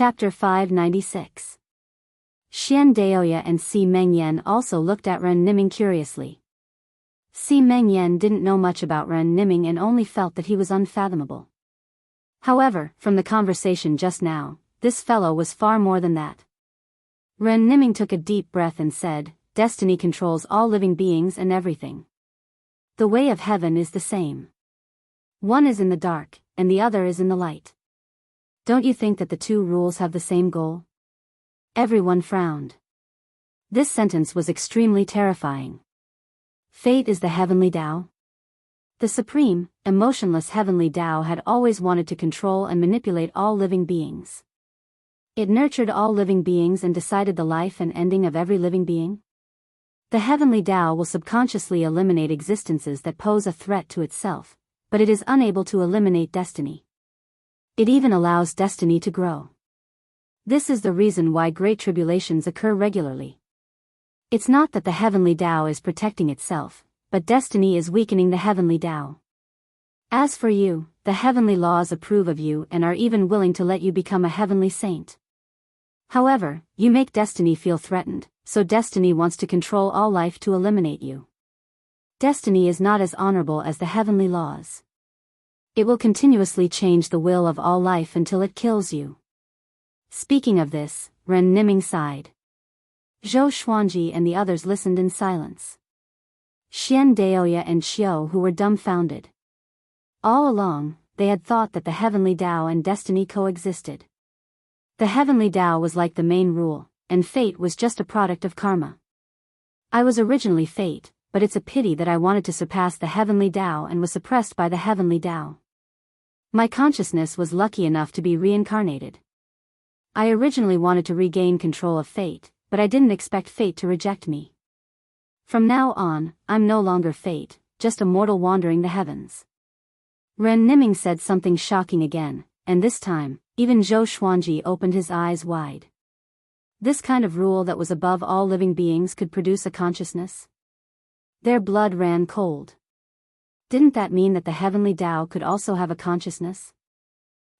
Chapter 596. Xian Daoya and Si Mengyan also looked at Ren Niming curiously. Si Mengyan didn't know much about Ren Niming and only felt that he was unfathomable. However, from the conversation just now, this fellow was far more than that. Ren Niming took a deep breath and said, "Destiny controls all living beings and everything. The way of heaven is the same. One is in the dark, and the other is in the light. Don't you think that the two rules have the same goal?" Everyone frowned. This sentence was extremely terrifying. Fate is the heavenly Tao. The supreme, emotionless heavenly Tao had always wanted to control and manipulate all living beings. It nurtured all living beings and decided the life and ending of every living being. The heavenly Tao will subconsciously eliminate existences that pose a threat to itself, but it is unable to eliminate destiny. It even allows destiny to grow. This is the reason why great tribulations occur regularly. It's not that the heavenly Tao is protecting itself, but destiny is weakening the heavenly Tao. As for you, the heavenly laws approve of you and are even willing to let you become a heavenly saint. However, you make destiny feel threatened, so destiny wants to control all life to eliminate you. Destiny is not as honorable as the heavenly laws. It will continuously change the will of all life until it kills you. Speaking of this, Ren Niming sighed. Zhou Xuanji and the others listened in silence. Xian Daoya and Xiao who were dumbfounded. All along, they had thought that the heavenly Tao and destiny coexisted. The heavenly Tao was like the main rule, and fate was just a product of karma. I was originally fate, but it's a pity that I wanted to surpass the heavenly Tao and was suppressed by the heavenly Tao. My consciousness was lucky enough to be reincarnated. I originally wanted to regain control of fate, but I didn't expect fate to reject me. From now on, I'm no longer fate, just a mortal wandering the heavens. Ren Niming said something shocking again, and this time, even Zhou Xuanji opened his eyes wide. This kind of rule that was above all living beings could produce a consciousness? Their blood ran cold. Didn't that mean that the heavenly Tao could also have a consciousness?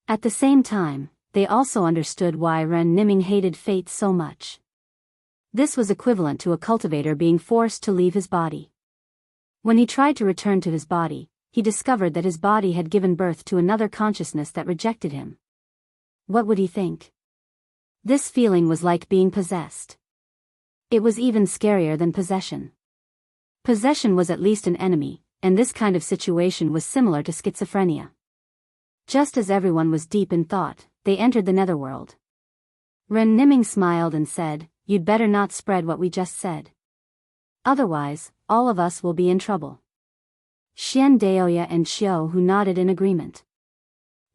At the same time, they also understood why Ren Niming hated fate so much. This was equivalent to a cultivator being forced to leave his body. When he tried to return to his body, he discovered that his body had given birth to another consciousness that rejected him. What would he think? This feeling was like being possessed. It was even scarier than possession. Possession was at least an enemy, and this kind of situation was similar to schizophrenia. Just as everyone was deep in thought, they entered the netherworld. Ren Niming smiled and said, "You'd better not spread what we just said. Otherwise, all of us will be in trouble." Xian Daoya and Xiao who nodded in agreement.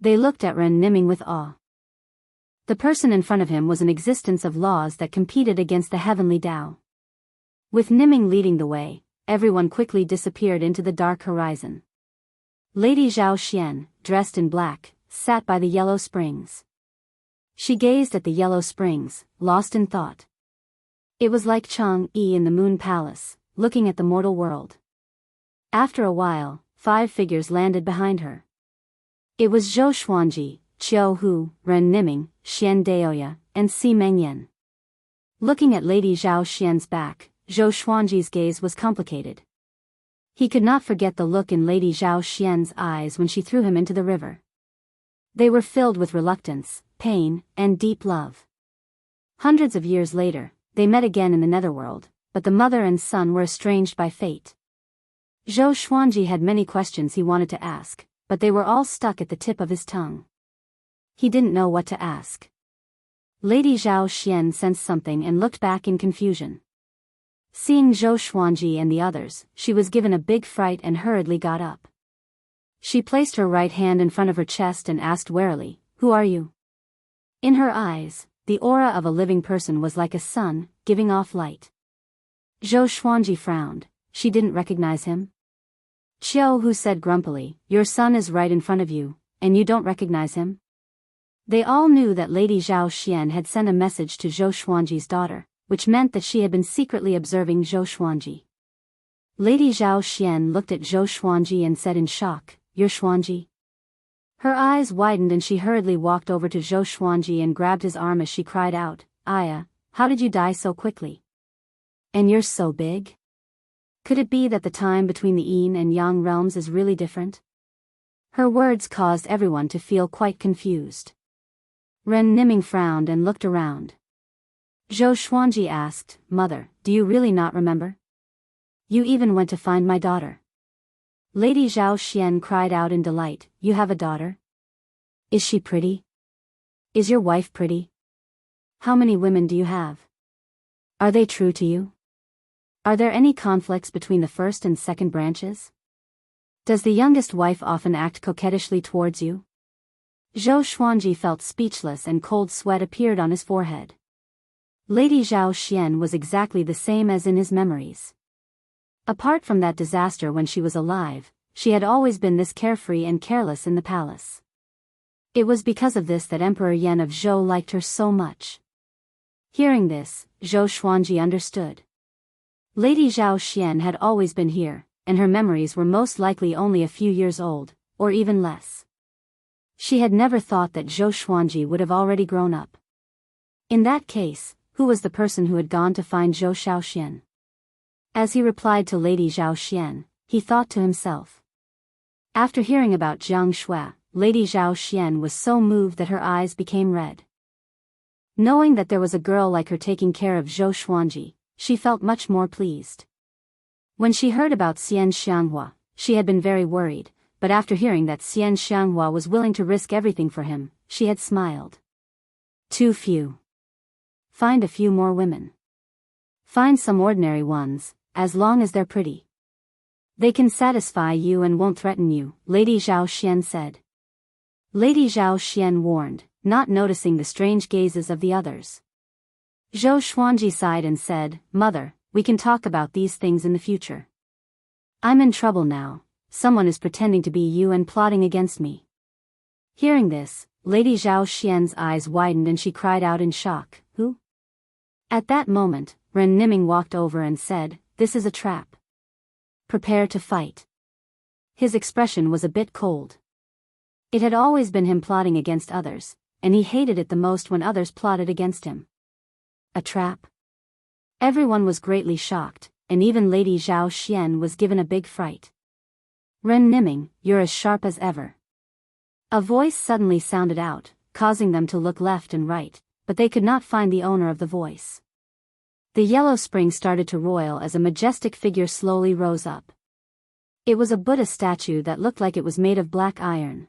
They looked at Ren Niming with awe. The person in front of him was an existence of laws that competed against the heavenly Tao. With Niming leading the way, everyone quickly disappeared into the dark horizon. Lady Zhao Xian, dressed in black, sat by the yellow springs. She gazed at the yellow springs, lost in thought. It was like Chang-Yi in the Moon Palace, looking at the mortal world. After a while, 5 figures landed behind her. It was Zhou Xuanji, Qiu Hu, Ren Niming, Xian Daoya, and Si Mengyan. Looking at Lady Zhao Xian's back, Zhou Xuanji's gaze was complicated. He could not forget the look in Lady Zhao Xian's eyes when she threw him into the river. They were filled with reluctance, pain, and deep love. Hundreds of years later, they met again in the netherworld, but the mother and son were estranged by fate. Zhou Xuanji had many questions he wanted to ask, but they were all stuck at the tip of his tongue. He didn't know what to ask. Lady Zhao Xian sensed something and looked back in confusion. Seeing Zhou Xuanji and the others, she was given a big fright and hurriedly got up. She placed her right hand in front of her chest and asked warily, "Who are you?" In her eyes, the aura of a living person was like a sun, giving off light. Zhou Xuanji frowned. She didn't recognize him. Qiu Hu said grumpily, "Your son is right in front of you, and you don't recognize him?" They all knew that Lady Zhao Xian had sent a message to Zhou Xuanji's daughter, which meant that she had been secretly observing Zhou Xuanji. Lady Zhao Xian looked at Zhou Xuanji and said in shock, "You're Xuanji?" Her eyes widened and she hurriedly walked over to Zhou Xuanji and grabbed his arm as she cried out, "Aya, how did you die so quickly? And you're so big? Could it be that the time between the yin and yang realms is really different?" Her words caused everyone to feel quite confused. Ren Niming frowned and looked around. Zhou Xuanji asked, "Mother, do you really not remember? You even went to find my daughter." Lady Zhao Xian cried out in delight, "You have a daughter? Is she pretty? Is your wife pretty? How many women do you have? Are they true to you? Are there any conflicts between the first and second branches? Does the youngest wife often act coquettishly towards you?" Zhou Xuanji felt speechless and cold sweat appeared on his forehead. Lady Zhao Xian was exactly the same as in his memories. Apart from that disaster when she was alive, she had always been this carefree and careless in the palace. It was because of this that Emperor Yan of Zhou liked her so much. Hearing this, Zhou Xuanji understood. Lady Zhao Xian had always been here, and her memories were most likely only a few years old, or even less. She had never thought that Zhou Xuanji would have already grown up. In that case, who was the person who had gone to find Zhou Xiaoxian? As he replied to Lady Zhao Xian, he thought to himself. After hearing about Jiang Shui, Lady Zhao Xian was so moved that her eyes became red. Knowing that there was a girl like her taking care of Zhou Xuanji, she felt much more pleased. When she heard about Xian Xianghua, she had been very worried, but after hearing that Xian Xianghua was willing to risk everything for him, she had smiled. Too few. Find a few more women. Find some ordinary ones, as long as they're pretty. They can satisfy you and won't threaten you, Lady Zhao Xian said. Lady Zhao Xian warned, not noticing the strange gazes of the others. Zhou Xuanji sighed and said, "Mother, we can talk about these things in the future. I'm in trouble now, someone is pretending to be you and plotting against me." Hearing this, Lady Zhao Xian's eyes widened and she cried out in shock, "Who?" At that moment, Ren Niming walked over and said, "This is a trap. Prepare to fight." His expression was a bit cold. It had always been him plotting against others, and he hated it the most when others plotted against him. A trap? Everyone was greatly shocked, and even Lady Zhao Xian was given a big fright. "Ren Niming, you're as sharp as ever." A voice suddenly sounded out, causing them to look left and right, but they could not find the owner of the voice. The yellow spring started to roil as a majestic figure slowly rose up. It was a Buddha statue that looked like it was made of black iron.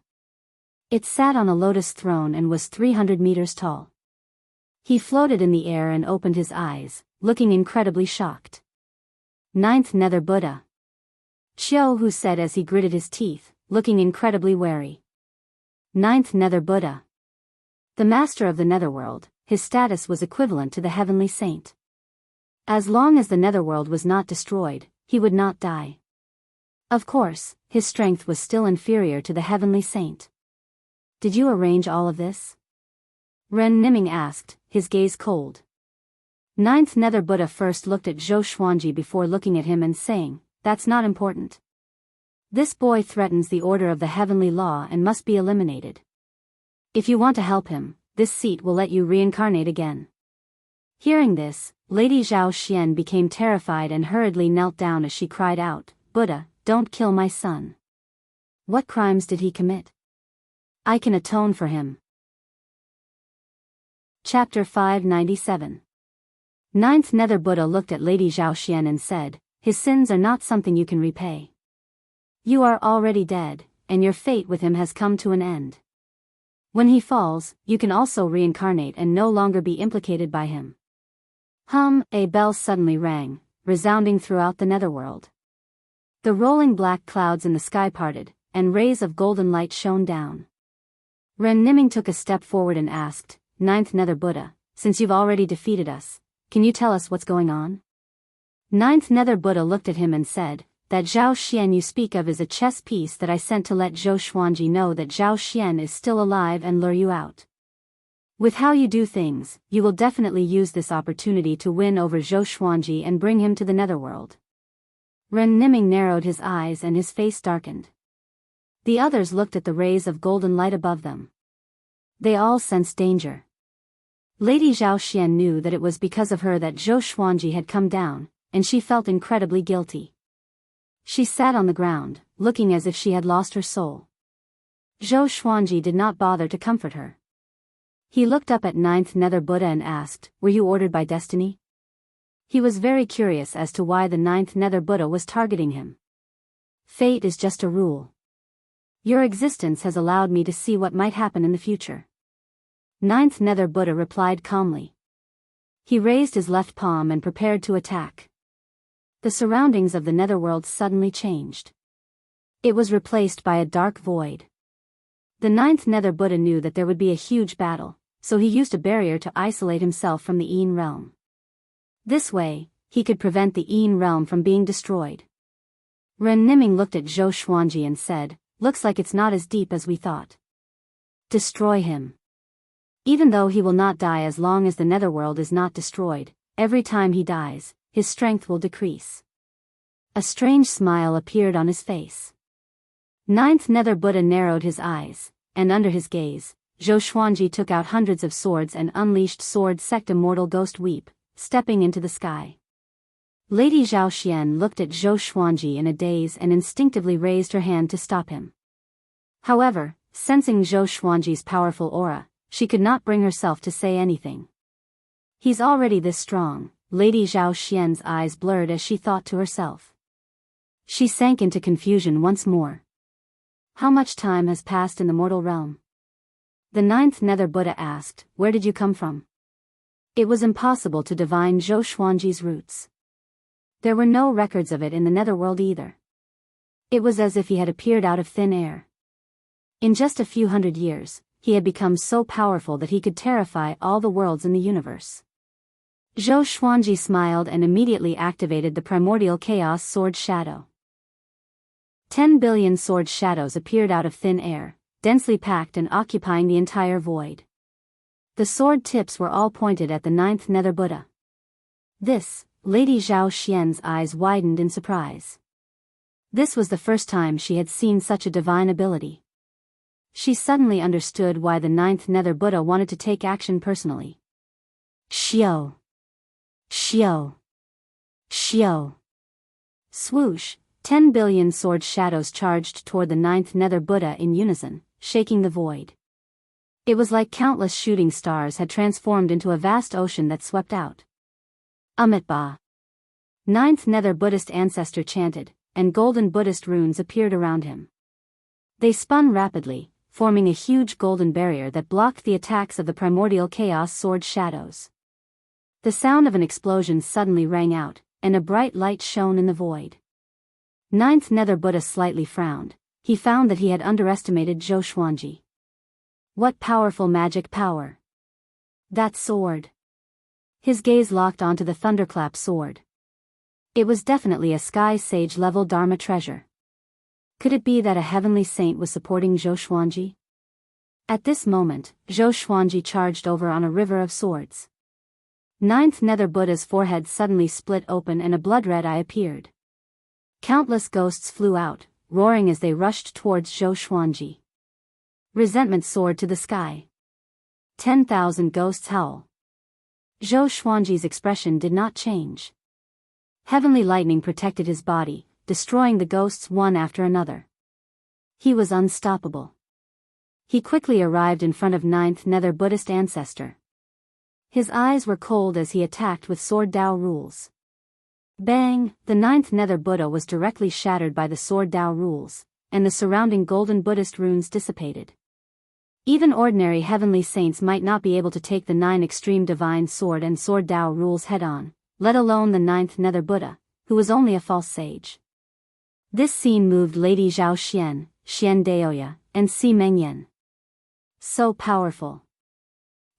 It sat on a lotus throne and was 300 meters tall. He floated in the air and opened his eyes, looking incredibly shocked. Ninth Nether Buddha. Qiu Hu said as he gritted his teeth, looking incredibly wary. Ninth Nether Buddha. The master of the netherworld, his status was equivalent to the heavenly saint. As long as the netherworld was not destroyed, he would not die. Of course, his strength was still inferior to the heavenly saint. "Did you arrange all of this?" Ren Niming asked, his gaze cold. Ninth Nether Buddha first looked at Zhou Xuanji before looking at him and saying, "That's not important. This boy threatens the order of the heavenly law and must be eliminated. If you want to help him, this seat will let you reincarnate again." Hearing this, Lady Zhao Xian became terrified and hurriedly knelt down as she cried out, "Buddha, don't kill my son. What crimes did he commit? I can atone for him." Chapter 597. Ninth Nether Buddha looked at Lady Zhao Xian and said, "His sins are not something you can repay. You are already dead, and your fate with him has come to an end. When he falls, you can also reincarnate and no longer be implicated by him." A bell suddenly rang, resounding throughout the netherworld. The rolling black clouds in the sky parted, and rays of golden light shone down. Ren Niming took a step forward and asked, "Ninth Nether Buddha, since you've already defeated us, can you tell us what's going on?" Ninth Nether Buddha looked at him and said, "That Zhao Xian you speak of is a chess piece that I sent to let Zhou Xuanji know that Zhao Xian is still alive and lure you out. With how you do things, you will definitely use this opportunity to win over Zhou Xuanji and bring him to the netherworld." Ren Niming narrowed his eyes and his face darkened. The others looked at the rays of golden light above them. They all sensed danger. Lady Zhao Xian knew that it was because of her that Zhou Xuanji had come down, and she felt incredibly guilty. She sat on the ground, looking as if she had lost her soul. Zhou Xuanji did not bother to comfort her. He looked up at Ninth Nether Buddha and asked, "Were you ordered by destiny?" He was very curious as to why the Ninth Nether Buddha was targeting him. "Fate is just a rule. Your existence has allowed me to see what might happen in the future." Ninth Nether Buddha replied calmly. He raised his left palm and prepared to attack. The surroundings of the netherworld suddenly changed. It was replaced by a dark void. The Ninth Nether Buddha knew that there would be a huge battle, so he used a barrier to isolate himself from the Yin realm. This way, he could prevent the Yin realm from being destroyed. Ren Niming looked at Zhou Xuanji and said, "Looks like it's not as deep as we thought. Destroy him. Even though he will not die as long as the netherworld is not destroyed, every time he dies, his strength will decrease." A strange smile appeared on his face. Ninth Nether Buddha narrowed his eyes, and under his gaze, Zhou Xuanji took out hundreds of swords and unleashed Sword Sect Immortal Ghost Weep, stepping into the sky. Lady Zhao Xian looked at Zhou Xuanji in a daze and instinctively raised her hand to stop him. However, sensing Zhou Xuanji's powerful aura, she could not bring herself to say anything. "He's already this strong," Lady Zhao Xian's eyes blurred as she thought to herself. She sank into confusion once more. "How much time has passed in the mortal realm?" The Ninth Nether Buddha asked, "Where did you come from?" It was impossible to divine Zhou Xuanji's roots. There were no records of it in the netherworld either. It was as if he had appeared out of thin air. In just a few hundred years, he had become so powerful that he could terrify all the worlds in the universe. Zhou Xuanji smiled and immediately activated the primordial chaos sword shadow. 10 billion sword shadows appeared out of thin air, densely packed and occupying the entire void. The sword tips were all pointed at the Ninth Nether Buddha. This, Lady Zhao Xian's eyes widened in surprise. This was the first time she had seen such a divine ability. She suddenly understood why the Ninth Nether Buddha wanted to take action personally. Xiao! Xiao! Xiao! Swoosh, 10 billion sword shadows charged toward the Ninth Nether Buddha in unison, shaking the void. It was like countless shooting stars had transformed into a vast ocean that swept out. Amitba! Ninth Nether Buddhist ancestor chanted, and golden Buddhist runes appeared around him. They spun rapidly, forming a huge golden barrier that blocked the attacks of the primordial chaos sword shadows. The sound of an explosion suddenly rang out, and a bright light shone in the void. Ninth Nether Buddha slightly frowned. He found that he had underestimated Zhou Xuanji. What powerful magic power! That sword! His gaze locked onto the thunderclap sword. It was definitely a sky sage level Dharma treasure. Could it be that a heavenly saint was supporting Zhou Xuanji? At this moment, Zhou Xuanji charged over on a river of swords. Ninth Nether Buddha's forehead suddenly split open and a blood-red eye appeared. Countless ghosts flew out, roaring as they rushed towards Zhou Xuanji. Resentment soared to the sky. 10,000 ghosts howl. Zhou Xuanji's expression did not change. Heavenly lightning protected his body, destroying the ghosts one after another. He was unstoppable. He quickly arrived in front of Ninth Nether Buddhist ancestor. His eyes were cold as he attacked with Sword Dao rules. Bang! The Ninth Nether Buddha was directly shattered by the Sword Dao rules, and the surrounding golden Buddhist runes dissipated. Even ordinary heavenly saints might not be able to take the 9 extreme divine sword and Sword Dao rules head-on, let alone the Ninth Nether Buddha, who was only a false sage. This scene moved Lady Zhao Xian, Xian Daoya, and Si Mengyan. So powerful.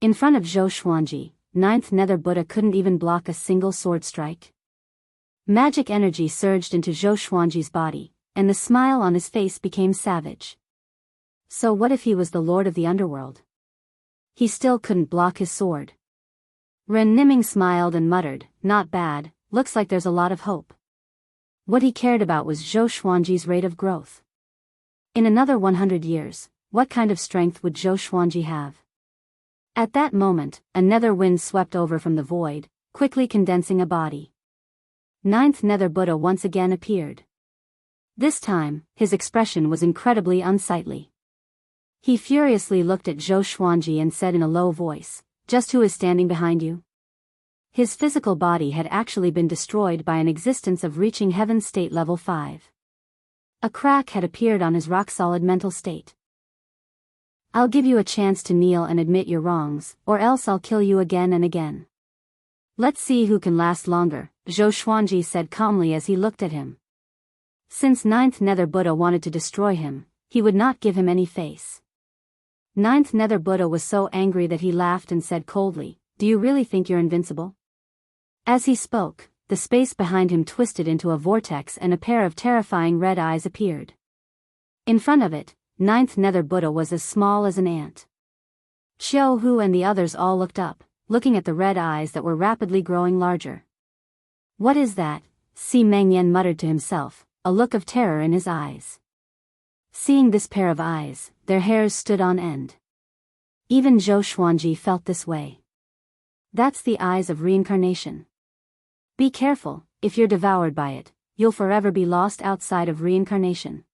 In front of Zhou Xuanji, Ninth Nether Buddha couldn't even block a single sword strike. Magic energy surged into Zhou Xuanji's body, and the smile on his face became savage. So what if he was the lord of the underworld? He still couldn't block his sword. Ren Niming smiled and muttered, "Not bad, looks like there's a lot of hope." What he cared about was Zhou Xuanji's rate of growth. In another 100 years, what kind of strength would Zhou Xuanji have? At that moment, a nether wind swept over from the void, quickly condensing a body. Ninth Nether Buddha once again appeared. This time, his expression was incredibly unsightly. He furiously looked at Zhou Xuanji and said in a low voice, "Just who is standing behind you?" His physical body had actually been destroyed by an existence of reaching heaven state level 5. A crack had appeared on his rock-solid mental state. "I'll give you a chance to kneel and admit your wrongs, or else I'll kill you again and again. Let's see who can last longer," Zhou Xuanji said calmly as he looked at him. Since Ninth Nether Buddha wanted to destroy him, he would not give him any face. Ninth Nether Buddha was so angry that he laughed and said coldly, "Do you really think you're invincible?" As he spoke, the space behind him twisted into a vortex and a pair of terrifying red eyes appeared. In front of it, Ninth Nether Buddha was as small as an ant. Xiao Hu and the others all looked up, looking at the red eyes that were rapidly growing larger. "What is that?" Si Mengyan muttered to himself, a look of terror in his eyes. Seeing this pair of eyes, their hairs stood on end. Even Zhou Xuanji felt this way. That's the eyes of reincarnation. Be careful, if you're devoured by it, you'll forever be lost outside of reincarnation.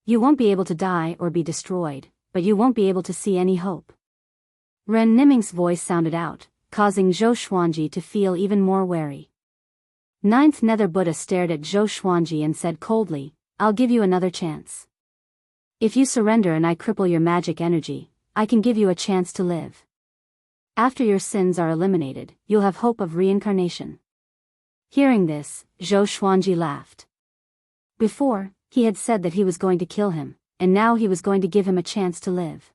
You won't be able to die or be destroyed, but you won't be able to see any hope. Ren Niming's voice sounded out, causing Zhou Xuanji to feel even more wary. Ninth Nether Buddha stared at Zhou Xuanji and said coldly, "I'll give you another chance. If you surrender and I cripple your magic energy, I can give you a chance to live. After your sins are eliminated, you'll have hope of reincarnation." Hearing this, Zhou Xuanji laughed. Before, he had said that he was going to kill him, and now he was going to give him a chance to live.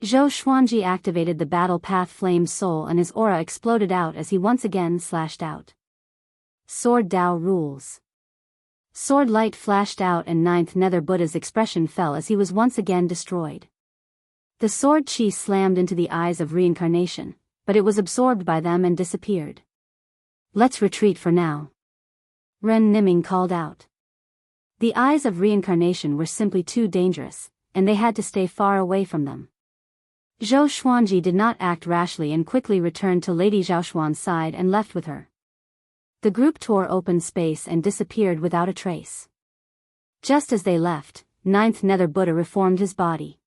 Zhou Xuanji activated the Battle Path Flame Soul and his aura exploded out as he once again slashed out. Sword Dao rules. Sword light flashed out and Ninth Nether Buddha's expression fell as he was once again destroyed. The sword chi slammed into the eyes of reincarnation, but it was absorbed by them and disappeared. "Let's retreat for now," Ren Niming called out. The eyes of reincarnation were simply too dangerous, and they had to stay far away from them. Zhou Xuanji did not act rashly and quickly returned to Lady Zhaoxuan's side and left with her. The group tore open space and disappeared without a trace. Just as they left, Ninth Nether Buddha reformed his body.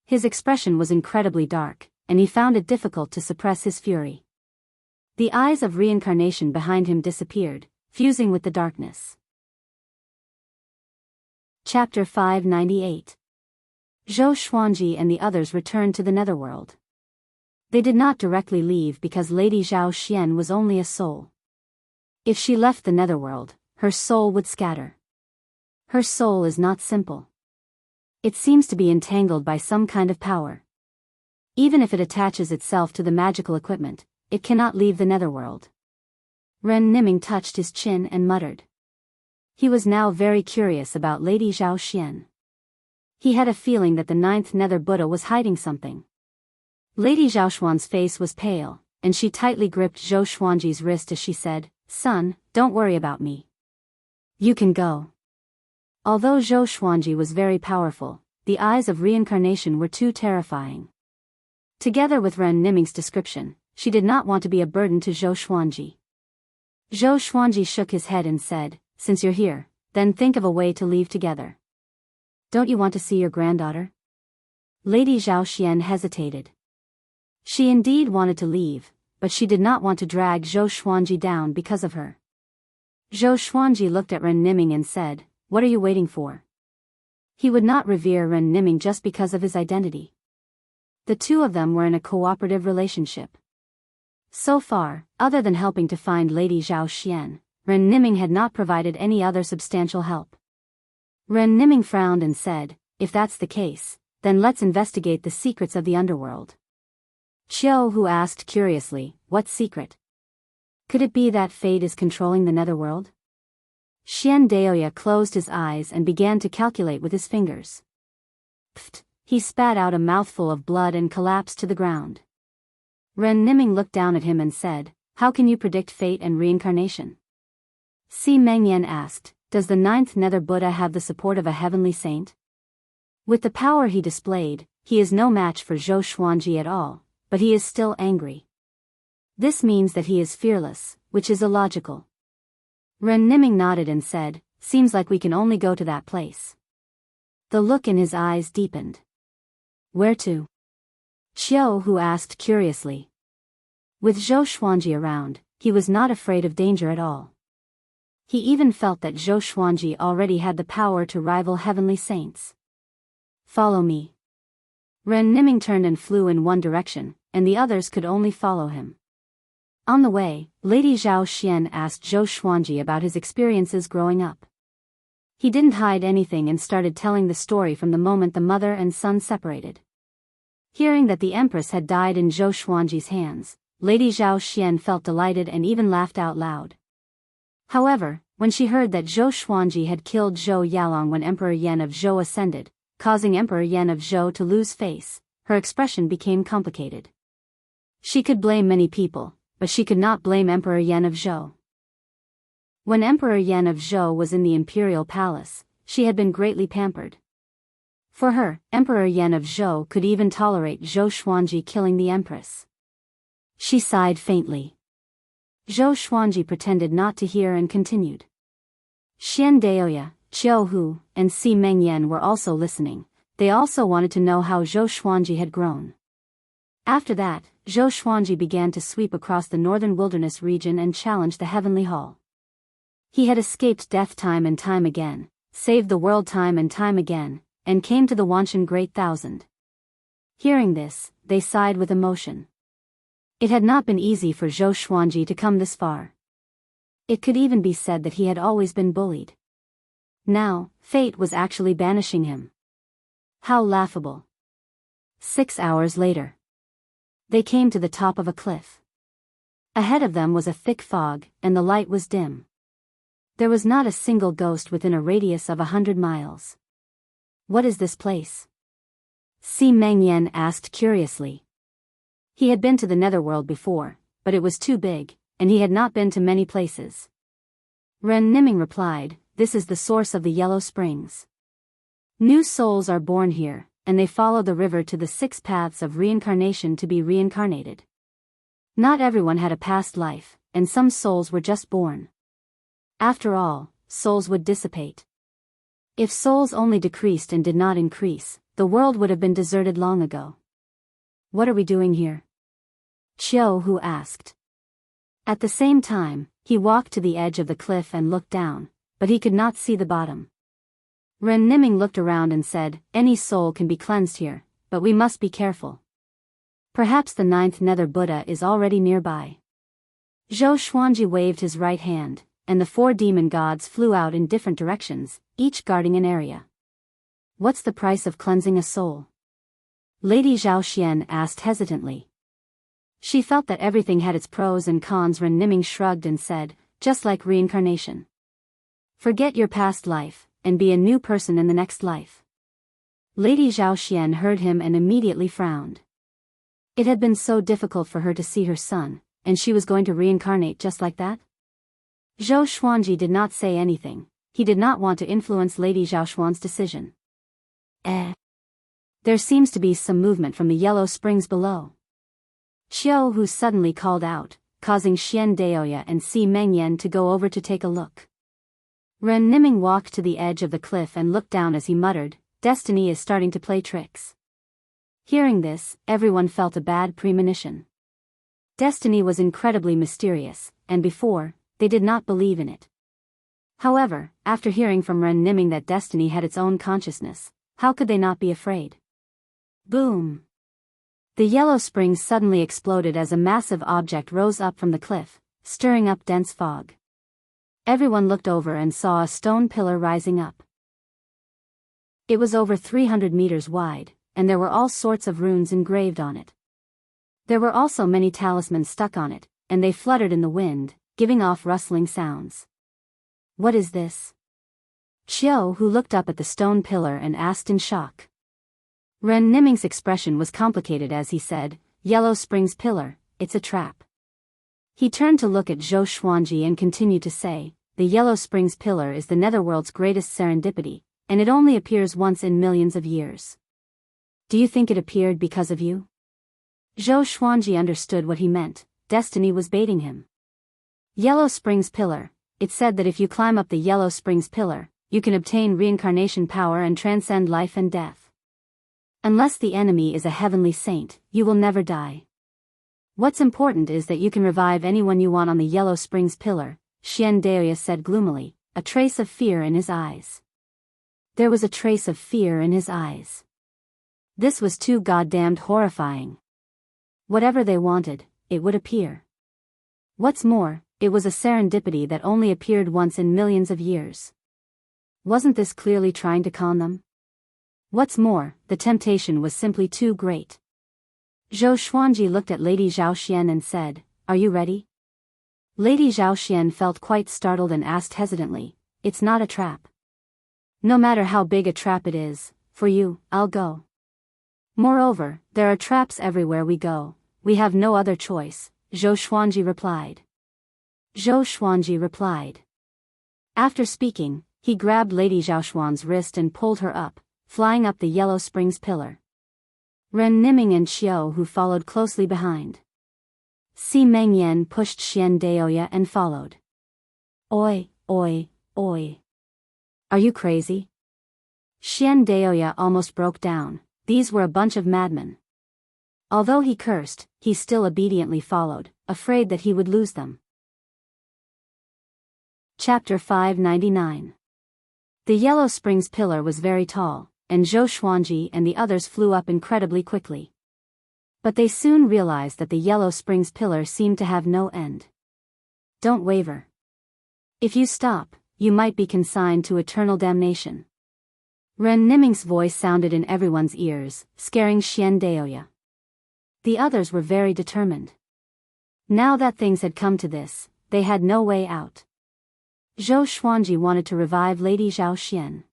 His expression was incredibly dark, and he found it difficult to suppress his fury. The eyes of reincarnation behind him disappeared, fusing with the darkness. Chapter 598. Zhou Xuanji and the others returned to the netherworld. They did not directly leave because Lady Zhao Xian was only a soul. If she left the netherworld, her soul would scatter. Her soul is not simple. It seems to be entangled by some kind of power. Even if it attaches itself to the magical equipment, it cannot leave the netherworld. Ren Niming touched his chin and muttered. He was now very curious about Lady Zhao Xian. He had a feeling that the Ninth Nether Buddha was hiding something. Lady Zhaoxuan's face was pale, and she tightly gripped Zhou Xuanji's wrist as she said, "Son, don't worry about me. You can go." Although Zhou Xuanji was very powerful, the eyes of reincarnation were too terrifying. Together with Ren Niming's description, she did not want to be a burden to Zhou Xuanji. Zhou Xuanji shook his head and said, "Since you're here, then think of a way to leave together. Don't you want to see your granddaughter?" Lady Zhao Xian hesitated. She indeed wanted to leave, but she did not want to drag Zhou Xuanji down because of her. Zhou Xuanji looked at Ren Niming and said, "What are you waiting for?" He would not revere Ren Niming just because of his identity. The two of them were in a cooperative relationship. So far, other than helping to find Lady Zhao Xian, Ren Niming had not provided any other substantial help. Ren Niming frowned and said, "If that's the case, then let's investigate the secrets of the underworld." Xiao Hu asked curiously, "What secret? Could it be that fate is controlling the netherworld?" Xian Daoya closed his eyes and began to calculate with his fingers. Pfft! He spat out a mouthful of blood and collapsed to the ground. Ren Niming looked down at him and said, "How can you predict fate and reincarnation?" Si Mengyan asked, "Does the Ninth Nether Buddha have the support of a heavenly saint?" With the power he displayed, he is no match for Zhou Xuanji at all, but he is still angry. This means that he is fearless, which is illogical. Ren Niming nodded and said, "Seems like we can only go to that place." The look in his eyes deepened. "Where to?" Qiu Hu asked curiously. With Zhou Xuanji around, he was not afraid of danger at all. He even felt that Zhou Xuanji already had the power to rival heavenly saints. "Follow me." Ren Niming turned and flew in one direction, and the others could only follow him. On the way, Lady Zhao Xian asked Zhou Xuanji about his experiences growing up. He didn't hide anything and started telling the story from the moment the mother and son separated. Hearing that the empress had died in Zhou Xuanji's hands, Lady Zhao Xian felt delighted and even laughed out loud. However, when she heard that Zhou Xuanji had killed Zhou Yalong when Emperor Yan of Zhou ascended, causing Emperor Yan of Zhou to lose face, her expression became complicated. She could blame many people, but she could not blame Emperor Yan of Zhou. When Emperor Yan of Zhou was in the imperial palace, she had been greatly pampered. For her, Emperor Yan of Zhou could even tolerate Zhou Xuanji killing the empress. She sighed faintly. Zhou Xuanji pretended not to hear and continued. Xian Daoya, Qiu Hu, and Si Mengyan were also listening. They also wanted to know how Zhou Xuanji had grown. After that, Zhou Xuanji began to sweep across the northern wilderness region and challenge the heavenly hall. He had escaped death time and time again, saved the world time and time again, and came to the Wanshan Great Thousand. Hearing this, they sighed with emotion. It had not been easy for Zhou Xuanji to come this far. It could even be said that he had always been bullied. Now, fate was actually banishing him. How laughable. 6 hours later. They came to the top of a cliff. Ahead of them was a thick fog, and the light was dim. There was not a single ghost within a radius of 100 miles. "What is this place?" Si Mengyan asked curiously. He had been to the netherworld before, but it was too big, and he had not been to many places. Ren Niming replied, "This is the source of the yellow springs. New souls are born here, and they follow the river to the 6 paths of reincarnation to be reincarnated. Not everyone had a past life, and some souls were just born. After all, souls would dissipate. If souls only decreased and did not increase, the world would have been deserted long ago." "What are we doing here?" Qiu Hu asked. At the same time, he walked to the edge of the cliff and looked down, but he could not see the bottom. Ren Niming looked around and said, "Any soul can be cleansed here, but we must be careful. Perhaps the 9th Nether Buddha is already nearby." Zhou Xuanji waved his right hand, and the 4 demon gods flew out in different directions, each guarding an area. "What's the price of cleansing a soul?" Lady Zhao Xian asked hesitantly. She felt that everything had its pros and cons. Ren Niming shrugged and said, "Just like reincarnation. Forget your past life, and be a new person in the next life." Lady Zhao Xian heard him and immediately frowned. It had been so difficult for her to see her son, and she was going to reincarnate just like that? Zhou Xuanji did not say anything. He did not want to influence Lady Zhao Xuan's decision. There seems to be some movement from the yellow springs below." Qiu Hu suddenly called out, causing Xian Daoya and Si Mengyan to go over to take a look. Ren Niming walked to the edge of the cliff and looked down as he muttered, "Destiny is starting to play tricks." Hearing this, everyone felt a bad premonition. Destiny was incredibly mysterious, and before, they did not believe in it. However, after hearing from Ren Niming that destiny had its own consciousness, how could they not be afraid? Boom! The yellow springs suddenly exploded as a massive object rose up from the cliff, stirring up dense fog. Everyone looked over and saw a stone pillar rising up. It was over 300 meters wide, and there were all sorts of runes engraved on it. There were also many talismans stuck on it, and they fluttered in the wind, giving off rustling sounds. "What is this?" Qiu Hu looked up at the stone pillar and asked in shock. Ren Niming's expression was complicated as he said, "Yellow Springs Pillar, it's a trap." He turned to look at Zhou Xuanji and continued to say, "The Yellow Springs Pillar is the Netherworld's greatest serendipity, and it only appears once in millions of years. Do you think it appeared because of you? Zhou Xuanji understood what he meant. Destiny was baiting him. Yellow Springs Pillar. It said that if you climb up the Yellow Springs Pillar, you can obtain reincarnation power and transcend life and death. Unless the enemy is a heavenly saint, you will never die. What's important is that you can revive anyone you want on the Yellow Springs Pillar, Xian Daoya said gloomily, a trace of fear in his eyes. There was a trace of fear in his eyes. This was too goddamned horrifying. Whatever they wanted, it would appear. What's more, it was a serendipity that only appeared once in millions of years. Wasn't this clearly trying to con them? What's more, the temptation was simply too great. Zhou Xuanji looked at Lady Zhao Xian and said, "Are you ready?" Lady Zhao Xian felt quite startled and asked hesitantly, "It's not a trap." "No matter how big a trap it is, for you, I'll go. Moreover, there are traps everywhere we go. We have no other choice," Zhou Xuanji replied. After speaking, he grabbed Lady Zhao Xuan's wrist and pulled her up, flying up the Yellow Springs Pillar. Ren Niming and Xiao Hu followed closely behind. Si Mengyan pushed Xian Daoya and followed. Oi, oi, oi. Are you crazy? Xian Daoya almost broke down. These were a bunch of madmen. Although he cursed, he still obediently followed, afraid that he would lose them. Chapter 599. The Yellow Springs Pillar was very tall, and Zhou Xuanji and the others flew up incredibly quickly. But they soon realized that the Yellow Springs Pillar seemed to have no end. Don't waver. If you stop, you might be consigned to eternal damnation. Ren Niming's voice sounded in everyone's ears, scaring Xian Daoya. The others were very determined. Now that things had come to this, they had no way out. Zhou Xuanji wanted to revive Lady Zhao Xian.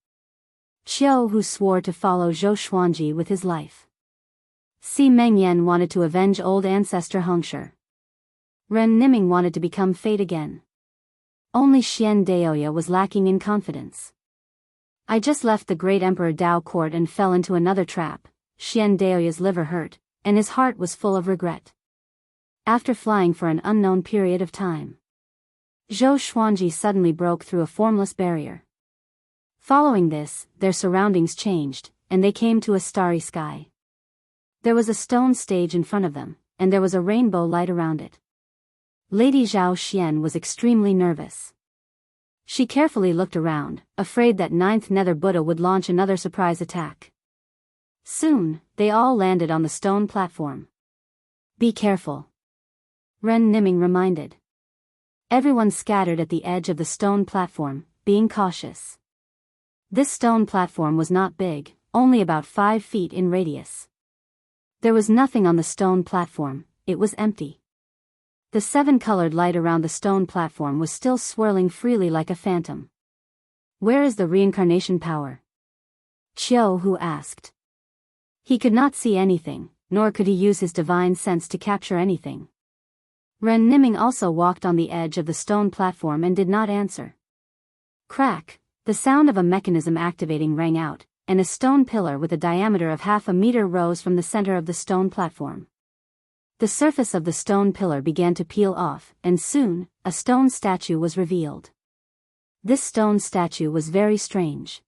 Xiao Hu swore to follow Zhou Xuanji with his life. Si Mengyan wanted to avenge old ancestor Hongshi. Ren Niming wanted to become Fate again. Only Xian Daoya was lacking in confidence. "I just left the great Emperor Dao court and fell into another trap." Xian Daoya's liver hurt, and his heart was full of regret. After flying for an unknown period of time, Zhou Xuanji suddenly broke through a formless barrier. Following this, their surroundings changed, and they came to a starry sky. There was a stone stage in front of them, and there was a rainbow light around it. Lady Zhao Xian was extremely nervous. She carefully looked around, afraid that Ninth Nether Buddha would launch another surprise attack. Soon, they all landed on the stone platform. "Be careful," Ren Niming reminded. Everyone scattered at the edge of the stone platform, being cautious. This stone platform was not big, only about 5 feet in radius. There was nothing on the stone platform, it was empty. The 7-colored light around the stone platform was still swirling freely like a phantom. "Where is the reincarnation power?" Xiao Hu asked. He could not see anything, nor could he use his divine sense to capture anything. Ren Niming also walked on the edge of the stone platform and did not answer. Crack! The sound of a mechanism activating rang out, and a stone pillar with a diameter of 1/2 meter rose from the center of the stone platform. The surface of the stone pillar began to peel off, and soon, a stone statue was revealed. This stone statue was very strange.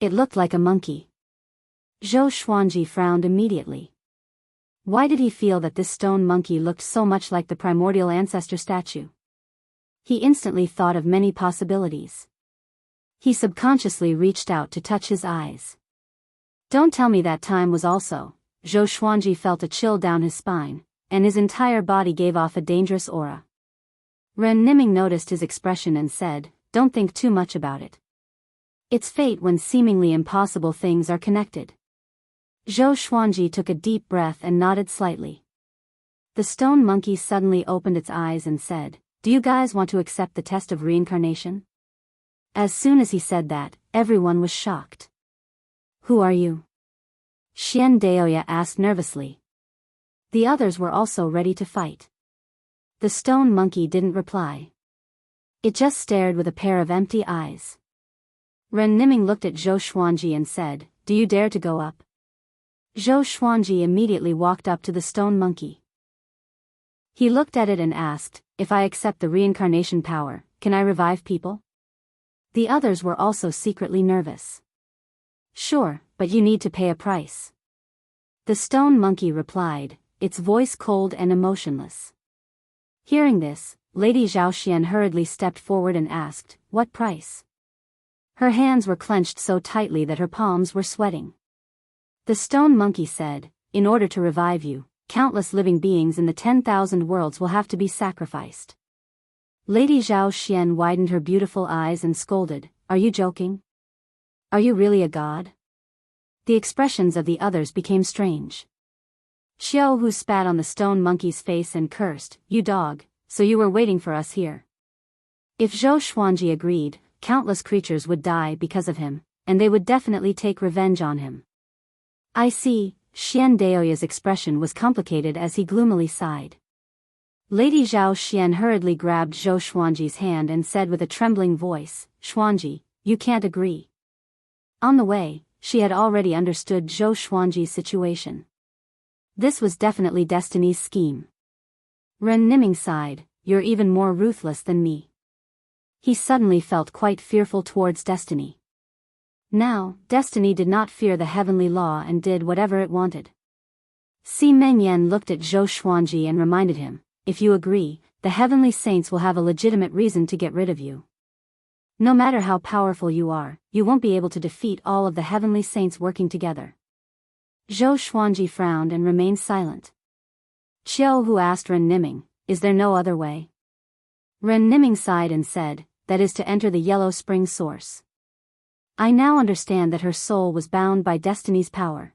It looked like a monkey. Zhou Xuanji frowned immediately. Why did he feel that this stone monkey looked so much like the primordial ancestor statue? He instantly thought of many possibilities. He subconsciously reached out to touch his eyes. Don't tell me that time was also. Zhou Xuanji felt a chill down his spine, and his entire body gave off a dangerous aura. Ren Niming noticed his expression and said, "Don't think too much about it. It's fate when seemingly impossible things are connected." Zhou Xuanji took a deep breath and nodded slightly. The stone monkey suddenly opened its eyes and said, "Do you guys want to accept the test of reincarnation?" As soon as he said that, everyone was shocked. "Who are you?" Xian Daoya asked nervously. The others were also ready to fight. The stone monkey didn't reply. It just stared with a pair of empty eyes. Ren Niming looked at Zhou Xuanji and said, "Do you dare to go up?" Zhou Xuanji immediately walked up to the stone monkey. He looked at it and asked, "If I accept the reincarnation power, can I revive people?" The others were also secretly nervous. "Sure, but you need to pay a price." The stone monkey replied, its voice cold and emotionless. Hearing this, Lady Zhaoxian hurriedly stepped forward and asked, "What price?" Her hands were clenched so tightly that her palms were sweating. The stone monkey said, "In order to revive you, countless living beings in the 10,000 worlds will have to be sacrificed." Lady Zhaoxian widened her beautiful eyes and scolded, "Are you joking? Are you really a god?" The expressions of the others became strange. Xiao Hu spat on the stone monkey's face and cursed, "You dog, so you were waiting for us here." If Zhou Xuanji agreed, countless creatures would die because of him, and they would definitely take revenge on him. "I see." Xian Daoya's expression was complicated as he gloomily sighed. Lady Zhao Xian hurriedly grabbed Zhou Xuanji's hand and said with a trembling voice, "Xuanji, you can't agree." On the way, she had already understood Zhou Xuanji's situation. This was definitely Destiny's scheme. Ren Niming sighed, "You're even more ruthless than me." He suddenly felt quite fearful towards Destiny. Now, Destiny did not fear the heavenly law and did whatever it wanted. Si Mengyan looked at Zhou Xuanji and reminded him, "If you agree, the heavenly saints will have a legitimate reason to get rid of you. No matter how powerful you are, you won't be able to defeat all of the heavenly saints working together." Zhou Xuanji frowned and remained silent. Xiao Hu asked Ren Niming, "Is there no other way?" Ren Niming sighed and said, "That is to enter the Yellow Spring source." I now understand that her soul was bound by Destiny's power.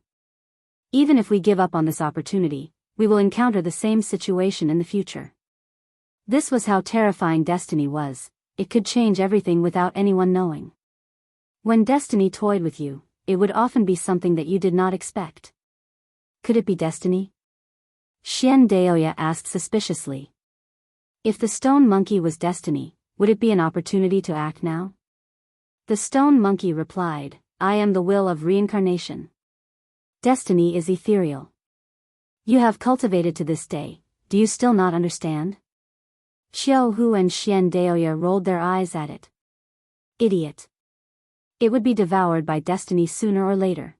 Even if we give up on this opportunity, we will encounter the same situation in the future. This was how terrifying Destiny was. It could change everything without anyone knowing. When Destiny toyed with you, it would often be something that you did not expect. Could it be Destiny? Xian Daoya asked suspiciously. If the stone monkey was Destiny, would it be an opportunity to act now? The stone monkey replied, "I am the will of reincarnation. Destiny is ethereal. You have cultivated to this day, do you still not understand?" Xiao Hu and Xian Daoya rolled their eyes at it. Idiot. It would be devoured by Destiny sooner or later.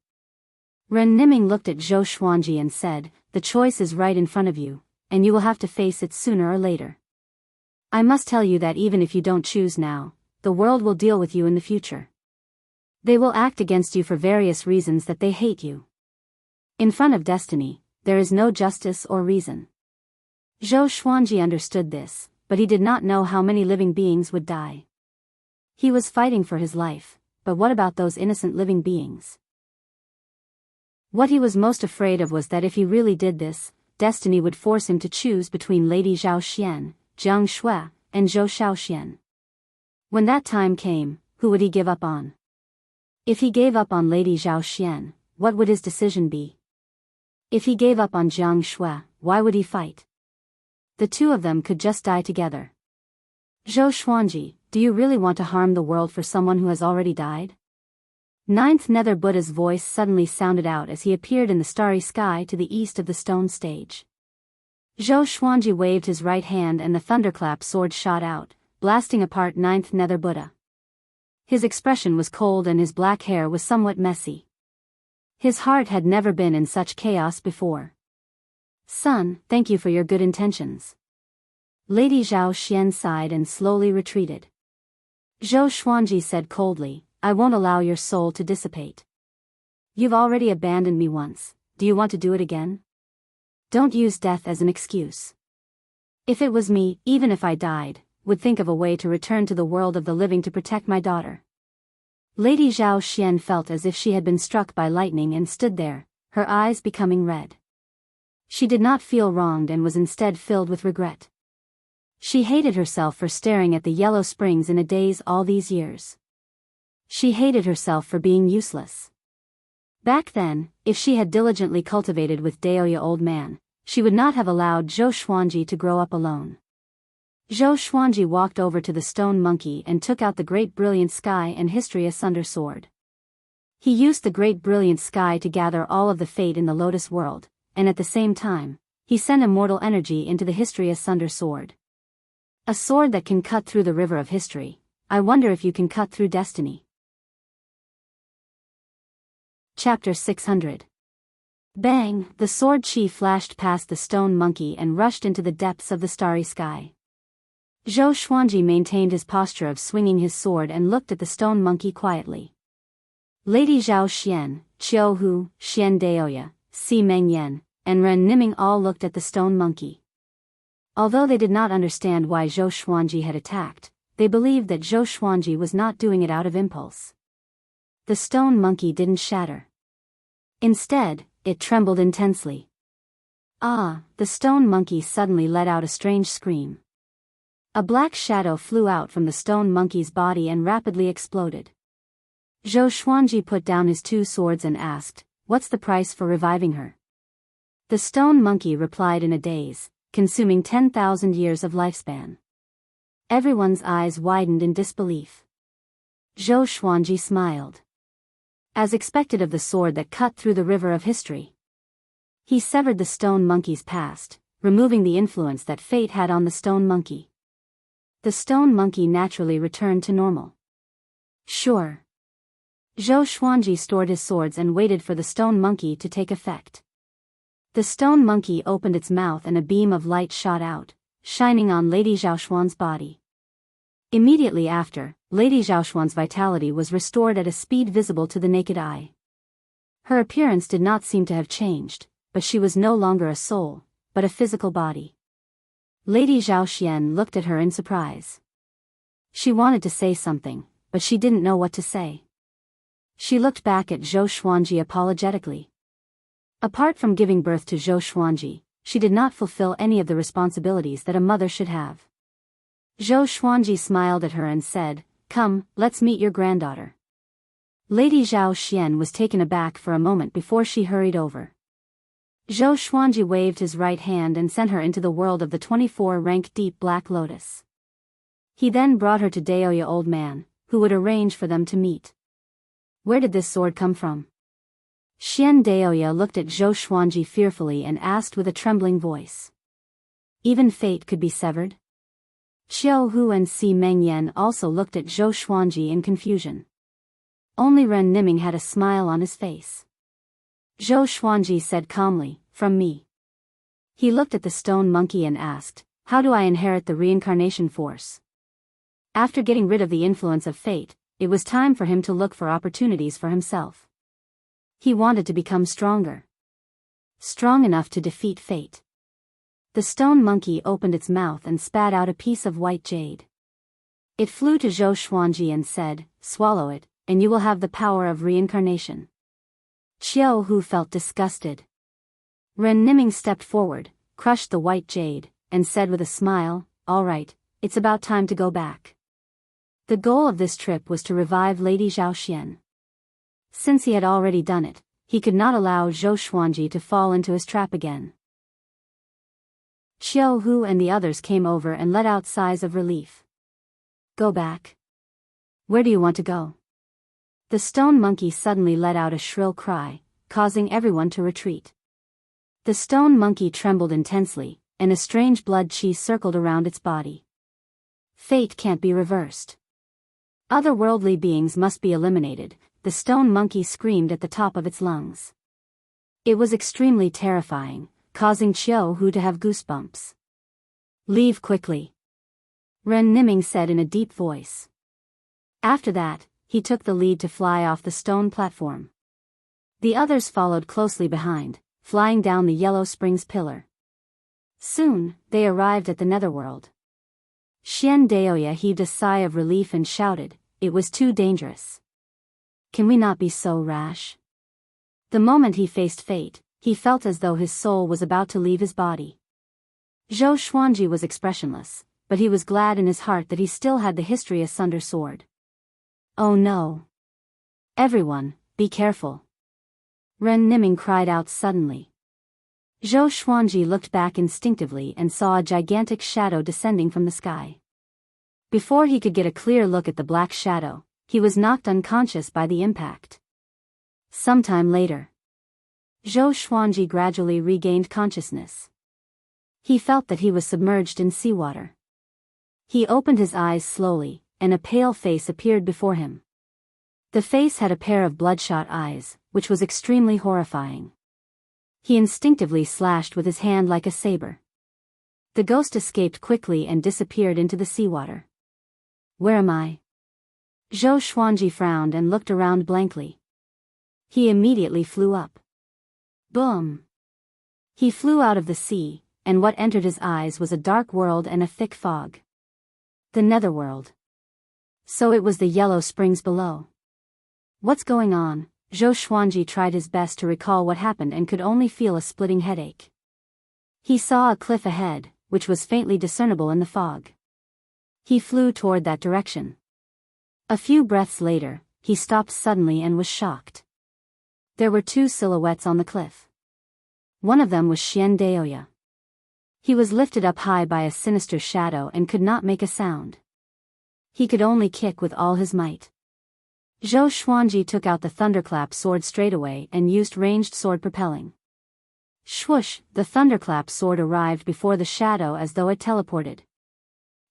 Ren Niming looked at Zhou Xuanji and said, "The choice is right in front of you, and you will have to face it sooner or later. I must tell you that even if you don't choose now, the world will deal with you in the future. They will act against you for various reasons that they hate you. In front of Destiny, there is no justice or reason." Zhou Xuanji understood this, but he did not know how many living beings would die. He was fighting for his life, but what about those innocent living beings? What he was most afraid of was that if he really did this, Destiny would force him to choose between Lady Zhao Xian, Jiang Shui, and Zhou Xiaoxian. When that time came, who would he give up on? If he gave up on Lady Zhao Xian, what would his decision be? If he gave up on Jiang Shui, why would he fight? The two of them could just die together. Zhou Xuanji, do you really want to harm the world for someone who has already died? Ninth Nether Buddha's voice suddenly sounded out as he appeared in the starry sky to the east of the stone stage. Zhou Xuanji waved his right hand and the thunderclap sword shot out, blasting apart Ninth Nether Buddha. His expression was cold and his black hair was somewhat messy. His heart had never been in such chaos before. "Son, thank you for your good intentions." Lady Zhao Xian sighed and slowly retreated. Zhou Xuanji said coldly, "I won't allow your soul to dissipate. You've already abandoned me once, do you want to do it again? Don't use death as an excuse. If it was me, even if I died, would think of a way to return to the world of the living to protect my daughter." Lady Zhao Xian felt as if she had been struck by lightning and stood there, her eyes becoming red. She did not feel wronged and was instead filled with regret. She hated herself for staring at the yellow springs in a daze all these years. She hated herself for being useless. Back then, if she had diligently cultivated with Daoya old man, she would not have allowed Zhou Xuanji to grow up alone. Zhou Xuanji walked over to the stone monkey and took out the Great Brilliant Sky and History Asunder sword. He used the Great Brilliant Sky to gather all of the fate in the Lotus world, and at the same time, he sent immortal energy into the History Asunder sword. A sword that can cut through the river of history. I wonder if you can cut through destiny. Chapter 600. Bang! The sword chi flashed past the stone monkey and rushed into the depths of the starry sky. Zhou Xuanji maintained his posture of swinging his sword and looked at the stone monkey quietly. Lady Zhao Xian, Qiu Hu, Xian Daoya, Si Mengyan, and Ren Niming all looked at the stone monkey. Although they did not understand why Zhou Xuanji had attacked, they believed that Zhou Xuanji was not doing it out of impulse. The stone monkey didn't shatter. Instead, it trembled intensely. Ah! The stone monkey suddenly let out a strange scream. A black shadow flew out from the stone monkey's body and rapidly exploded. Zhou Xuanji put down his two swords and asked, "What's the price for reviving her?" The stone monkey replied in a daze, "Consuming 10,000 years of lifespan." Everyone's eyes widened in disbelief. Zhou Xuanji smiled. As expected of the sword that cut through the river of history, he severed the stone monkey's past, removing the influence that fate had on the stone monkey. The stone monkey naturally returned to normal. Sure. Zhou Xuanji stored his swords and waited for the stone monkey to take effect. The stone monkey opened its mouth and a beam of light shot out, shining on Lady Zhaoxuan's body. Immediately after, Lady Zhaoxuan's vitality was restored at a speed visible to the naked eye. Her appearance did not seem to have changed, but she was no longer a soul, but a physical body. Lady Zhaoxian looked at her in surprise. She wanted to say something, but she didn't know what to say. She looked back at Zhou Xuanji apologetically. Apart from giving birth to Zhou Xuanji, she did not fulfill any of the responsibilities that a mother should have. Zhou Xuanji smiled at her and said, "Come, let's meet your granddaughter." Lady Zhao Xian was taken aback for a moment before she hurried over. Zhou Xuanji waved his right hand and sent her into the world of the 24-rank deep black lotus. He then brought her to Daoya old man, who would arrange for them to meet. Where did this sword come from? Xian Daoya looked at Zhou Xuanji fearfully and asked with a trembling voice. Even fate could be severed? Qiu Hu and Si Mengyan also looked at Zhou Xuanji in confusion. Only Ren Niming had a smile on his face. Zhou Xuanji said calmly, "From me." He looked at the stone monkey and asked, "How do I inherit the reincarnation force?" After getting rid of the influence of fate, it was time for him to look for opportunities for himself. He wanted to become stronger. Strong enough to defeat fate. The stone monkey opened its mouth and spat out a piece of white jade. It flew to Zhou Xuanji and said, "Swallow it, and you will have the power of reincarnation." Qiu Hu felt disgusted. Ren Niming stepped forward, crushed the white jade, and said with a smile, "All right, it's about time to go back." The goal of this trip was to revive Lady Zhao Xian. Since he had already done it, he could not allow Zhou Xuanji to fall into his trap again. Qiu Hu and the others came over and let out sighs of relief. "Go back? Where do you want to go?" The stone monkey suddenly let out a shrill cry, causing everyone to retreat. The stone monkey trembled intensely, and a strange blood chi circled around its body. Fate can't be reversed. Otherworldly beings must be eliminated, the stone monkey screamed at the top of its lungs. It was extremely terrifying, causing Qiu Hu to have goosebumps. "Leave quickly," Ren Niming said in a deep voice. After that, he took the lead to fly off the stone platform. The others followed closely behind, flying down the Yellow Springs pillar. Soon, they arrived at the netherworld. Xian Daoya heaved a sigh of relief and shouted, "It was too dangerous. Can we not be so rash?" The moment he faced fate, he felt as though his soul was about to leave his body. Zhou Xuanji was expressionless, but he was glad in his heart that he still had the History Asunder sword. "Oh no! Everyone, be careful!" Ren Niming cried out suddenly. Zhou Xuanji looked back instinctively and saw a gigantic shadow descending from the sky. Before he could get a clear look at the black shadow, he was knocked unconscious by the impact. Sometime later, Zhou Xuanji gradually regained consciousness. He felt that he was submerged in seawater. He opened his eyes slowly, and a pale face appeared before him. The face had a pair of bloodshot eyes, which was extremely horrifying. He instinctively slashed with his hand like a saber. The ghost escaped quickly and disappeared into the seawater. Where am I? Zhou Xuanji frowned and looked around blankly. He immediately flew up. Boom! He flew out of the sea, and what entered his eyes was a dark world and a thick fog. The netherworld. So it was the yellow springs below. What's going on? Zhou Xuanji tried his best to recall what happened and could only feel a splitting headache. He saw a cliff ahead, which was faintly discernible in the fog. He flew toward that direction. A few breaths later, he stopped suddenly and was shocked. There were two silhouettes on the cliff. One of them was Xian Daoya. He was lifted up high by a sinister shadow and could not make a sound. He could only kick with all his might. Zhou Xuanji took out the thunderclap sword straightaway and used ranged sword propelling. Swoosh! The thunderclap sword arrived before the shadow as though it teleported.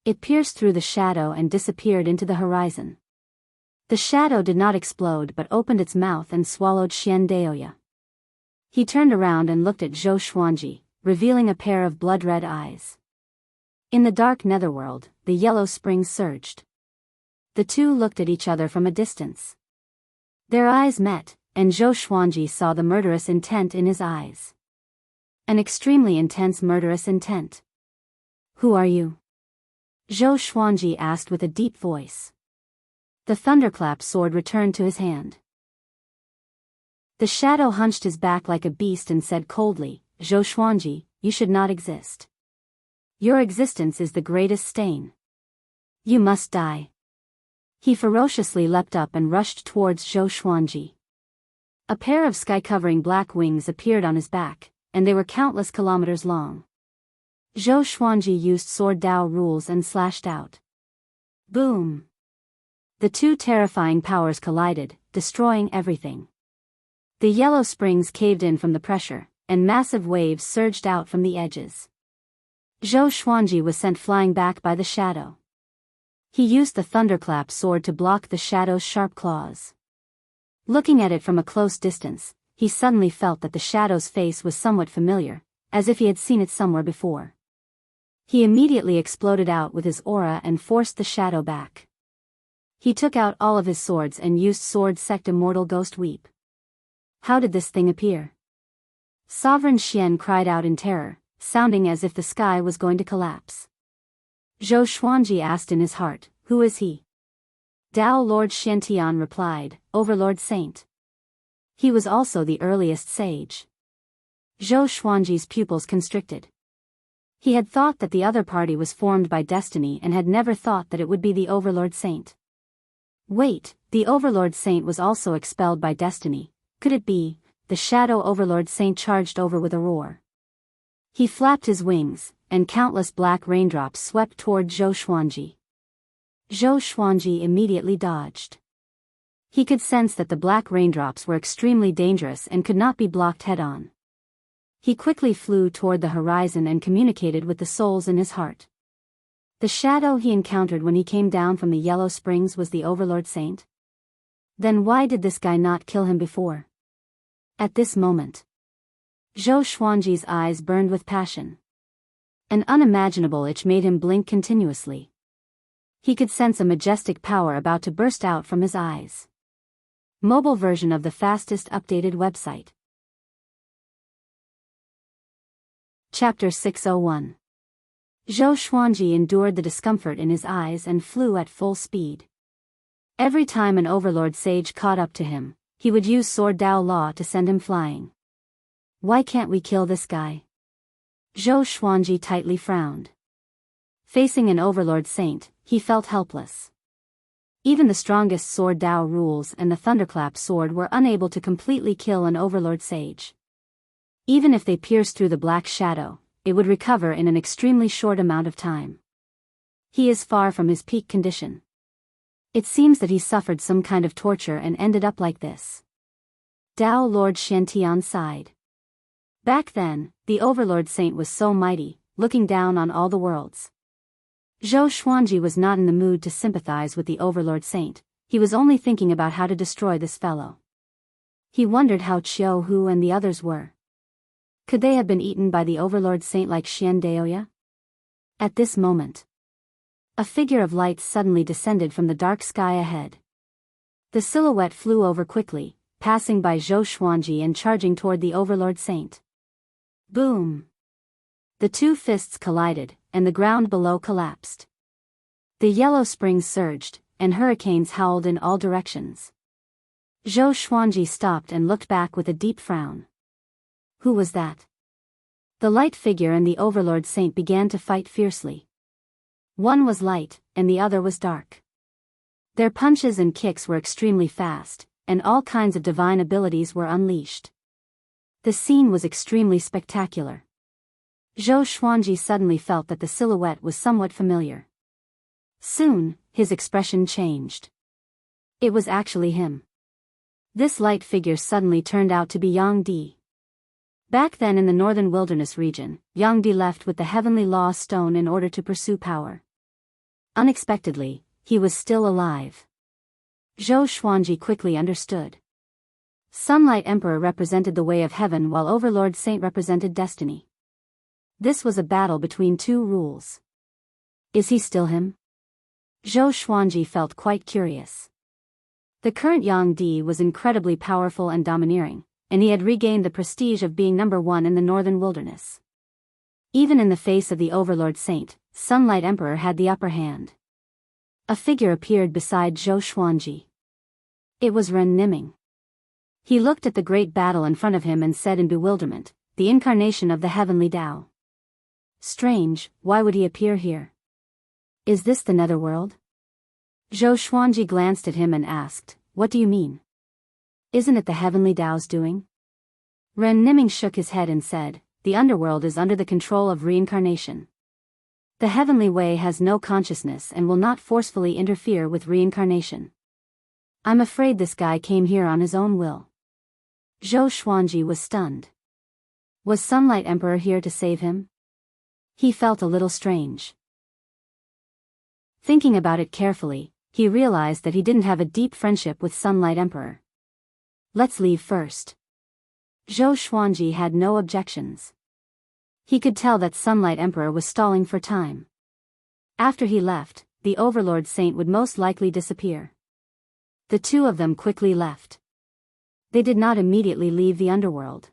It pierced through the shadow and disappeared into the horizon. The shadow did not explode but opened its mouth and swallowed Xian Daoya. He turned around and looked at Zhou Xuanji, revealing a pair of blood-red eyes. In the dark netherworld, the yellow springs surged. The two looked at each other from a distance. Their eyes met, and Zhou Xuanji saw the murderous intent in his eyes. An extremely intense murderous intent. Who are you? Zhou Xuanji asked with a deep voice. The thunderclap sword returned to his hand. The shadow hunched his back like a beast and said coldly, Zhou Xuanji, you should not exist. Your existence is the greatest stain. You must die. He ferociously leapt up and rushed towards Zhou Xuanji. A pair of sky-covering black wings appeared on his back, and they were countless kilometers long. Zhou Xuanji used sword Dao rules and slashed out. Boom! The two terrifying powers collided, destroying everything. The yellow springs caved in from the pressure, and massive waves surged out from the edges. Zhou Xuanji was sent flying back by the shadow. He used the thunderclap sword to block the shadow's sharp claws. Looking at it from a close distance, he suddenly felt that the shadow's face was somewhat familiar, as if he had seen it somewhere before. He immediately exploded out with his aura and forced the shadow back. He took out all of his swords and used sword sect Immortal Ghost Weep. How did this thing appear? Sovereign Xian cried out in terror, sounding as if the sky was going to collapse. Zhou Xuanji asked in his heart, who is he? Dao Lord Xiantian replied, Overlord Saint. He was also the earliest sage. Zhou Xuanji's pupils constricted. He had thought that the other party was formed by destiny and had never thought that it would be the Overlord Saint. Wait, the Overlord Saint was also expelled by destiny. Could it be? The Shadow Overlord Saint charged over with a roar. He flapped his wings, and countless black raindrops swept toward Zhou Xuanji. Zhou Xuanji immediately dodged. He could sense that the black raindrops were extremely dangerous and could not be blocked head-on. He quickly flew toward the horizon and communicated with the souls in his heart. The shadow he encountered when he came down from the Yellow Springs was the Overlord Saint? Then why did this guy not kill him before? At this moment, Zhou Xuanji's eyes burned with passion. An unimaginable itch made him blink continuously. He could sense a majestic power about to burst out from his eyes. Mobile version of the fastest updated website. Chapter 601. Zhou Xuanji endured the discomfort in his eyes and flew at full speed. Every time an overlord sage caught up to him, he would use Sword Dao Law to send him flying. Why can't we kill this guy? Zhou Xuanji tightly frowned. Facing an overlord saint, he felt helpless. Even the strongest Sword Dao rules and the thunderclap sword were unable to completely kill an overlord sage. Even if they pierced through the black shadow, it would recover in an extremely short amount of time. He is far from his peak condition. It seems that he suffered some kind of torture and ended up like this. Dao Lord Shantian sighed. Back then, the Overlord Saint was so mighty, looking down on all the worlds. Zhou Xuanji was not in the mood to sympathize with the Overlord Saint, he was only thinking about how to destroy this fellow. He wondered how Qiu Hu and the others were. Could they have been eaten by the Overlord Saint like Xian Daoya? At this moment, a figure of light suddenly descended from the dark sky ahead. The silhouette flew over quickly, passing by Zhou Xuanji and charging toward the Overlord Saint. Boom! The two fists collided, and the ground below collapsed. The yellow springs surged, and hurricanes howled in all directions. Zhou Xuanji stopped and looked back with a deep frown. Who was that? The light figure and the Overlord Saint began to fight fiercely. One was light, and the other was dark. Their punches and kicks were extremely fast, and all kinds of divine abilities were unleashed. The scene was extremely spectacular. Zhou Xuanji suddenly felt that the silhouette was somewhat familiar. Soon, his expression changed. It was actually him. This light figure suddenly turned out to be Yang Di. Back then in the northern wilderness region, Yang Di left with the heavenly law stone in order to pursue power. Unexpectedly, he was still alive. Zhou Xuanji quickly understood. Sunlight Emperor represented the way of heaven while Overlord Saint represented destiny. This was a battle between two rules. Is he still him? Zhou Xuanji felt quite curious. The current Yang Di was incredibly powerful and domineering, and he had regained the prestige of being number one in the northern wilderness. Even in the face of the Overlord Saint, Sunlight Emperor had the upper hand. A figure appeared beside Zhou Xuanji. It was Ren Niming. He looked at the great battle in front of him and said in bewilderment, the incarnation of the heavenly Tao. Strange, why would he appear here? Is this the netherworld? Zhou Xuanji glanced at him and asked, what do you mean? Isn't it the heavenly Tao's doing? Ren Niming shook his head and said, the underworld is under the control of reincarnation. The heavenly way has no consciousness and will not forcefully interfere with reincarnation. I'm afraid this guy came here on his own will. Zhou Xuanji was stunned. Was Sunlight Emperor here to save him? He felt a little strange. Thinking about it carefully, he realized that he didn't have a deep friendship with Sunlight Emperor. Let's leave first. Zhou Xuanji had no objections. He could tell that Sunlight Emperor was stalling for time. After he left, the Overlord Saint would most likely disappear. The two of them quickly left. They did not immediately leave the underworld.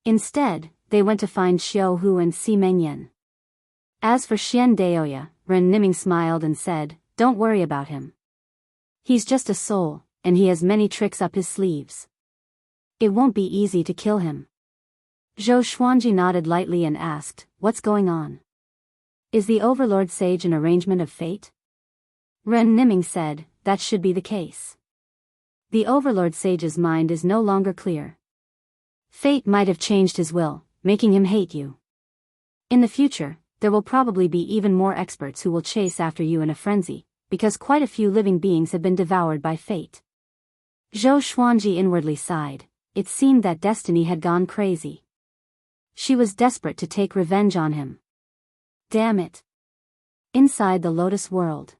Instead, they went to find Qiu Hu and Si Mengyan. As for Xian Daoya, Ren Niming smiled and said, don't worry about him. He's just a soul, and he has many tricks up his sleeves. It won't be easy to kill him. Zhou Xuanji nodded lightly and asked, what's going on? Is the Overlord Sage an arrangement of fate? Ren Niming said, that should be the case. The Overlord Sage's mind is no longer clear. Fate might have changed his will, making him hate you. In the future, there will probably be even more experts who will chase after you in a frenzy, because quite a few living beings have been devoured by fate. Zhou Xuanji inwardly sighed. It seemed that destiny had gone crazy. She was desperate to take revenge on him. Damn it. Inside the Lotus World.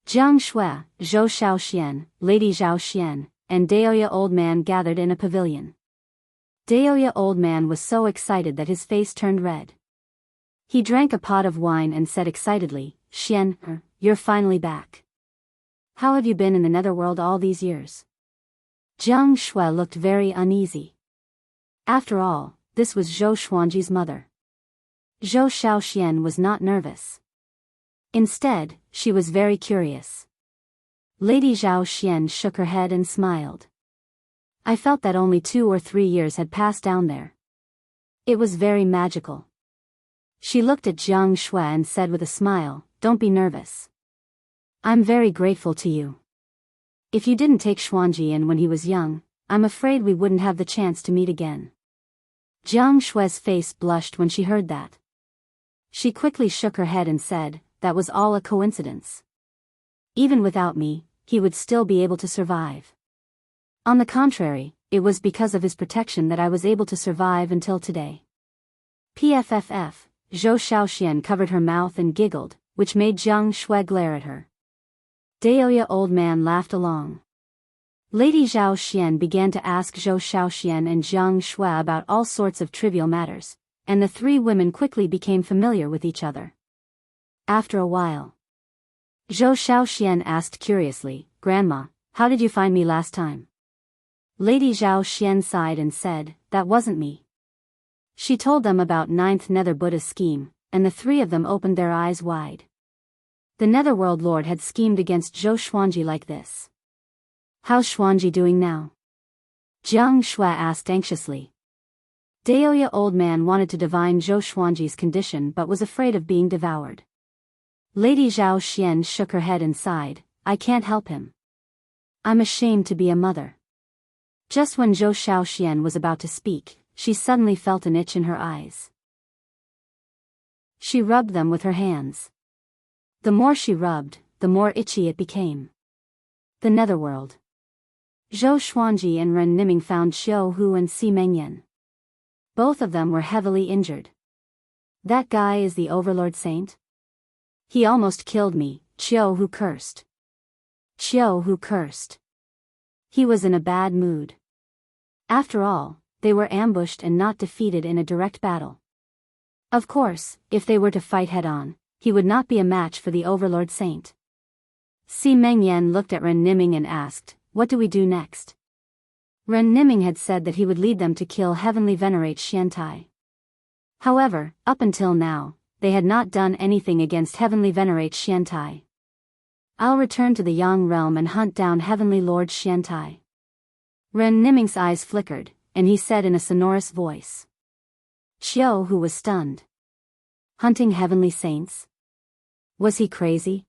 Jiang Shui, Zhou Shaoxian, Lady Zhao Xian, and Daoya Old Man gathered in a pavilion. Daoya Old Man was so excited that his face turned red. He drank a pot of wine and said excitedly, Xian, you're finally back. How have you been in the netherworld all these years? Jiang Shui looked very uneasy. After all, this was Zhou Xuanji's mother. Zhou Shaoxian was not nervous. Instead, she was very curious. Lady Zhao Xian shook her head and smiled. I felt that only 2 or 3 years had passed down there. It was very magical. She looked at Jiang Shui and said with a smile, don't be nervous. I'm very grateful to you. If you didn't take Xuanji in when he was young, I'm afraid we wouldn't have the chance to meet again. Jiang Shui's face blushed when she heard that. She quickly shook her head and said, that was all a coincidence. Even without me, he would still be able to survive. On the contrary, it was because of his protection that I was able to survive until today. PFFF, Zhou Shaoxian covered her mouth and giggled, which made Jiang Shui glare at her. Daoya old man laughed along. Lady Zhao Xian began to ask Zhou Shaoxian and Jiang Shui about all sorts of trivial matters, and the three women quickly became familiar with each other. After a while, Zhou Shaoxian asked curiously, Grandma, how did you find me last time? Lady Zhao Xian sighed and said, that wasn't me. She told them about Ninth Nether Buddha's scheme, and the three of them opened their eyes wide. The Netherworld Lord had schemed against Zhou Xuanji like this. How's Xuanji doing now? Jiang Shui asked anxiously. Daoya old man wanted to divine Zhou Xuanji's condition but was afraid of being devoured. Lady Zhao Xian shook her head and sighed, I can't help him. I'm ashamed to be a mother. Just when Zhou Shaoxian was about to speak, she suddenly felt an itch in her eyes. She rubbed them with her hands. The more she rubbed, the more itchy it became. The Netherworld. Zhou Xuanji and Ren Niming found Xiao Hu and Si Mengyan. Both of them were heavily injured. That guy is the Overlord Saint? He almost killed me, Xiao Hu cursed. Xiao Hu cursed. He was in a bad mood. After all, they were ambushed and not defeated in a direct battle. Of course, if they were to fight head-on, he would not be a match for the Overlord Saint. Si Mengyan looked at Ren Niming and asked, what do we do next? Ren Niming had said that he would lead them to kill Heavenly Venerate Xiantai. However, up until now, they had not done anything against Heavenly Venerate Xiantai. I'll return to the Yang realm and hunt down Heavenly Lord Xiantai. Ren Niming's eyes flickered, and he said in a sonorous voice. Xiao Hu was stunned. Hunting heavenly saints? Was he crazy?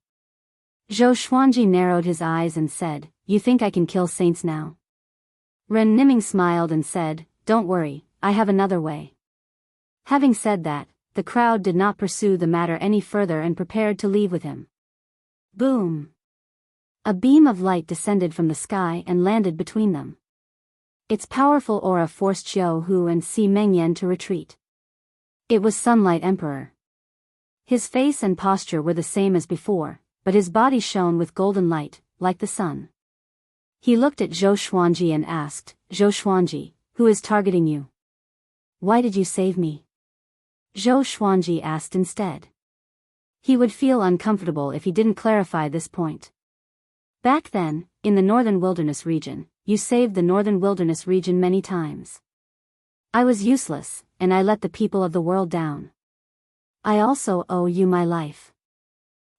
Zhou Xuanji narrowed his eyes and said, you think I can kill saints now? Ren Niming smiled and said, don't worry, I have another way. Having said that, the crowd did not pursue the matter any further and prepared to leave with him. Boom! A beam of light descended from the sky and landed between them. Its powerful aura forced Xiao Hu and Si Mengyan to retreat. It was Sunlight Emperor. His face and posture were the same as before, but his body shone with golden light, like the sun. He looked at Zhou Xuanji and asked, Zhou Xuanji, who is targeting you? Why did you save me? Zhou Xuanji asked instead. He would feel uncomfortable if he didn't clarify this point. Back then, in the Northern Wilderness region, you saved the Northern Wilderness region many times. I was useless, and I let the people of the world down. I also owe you my life.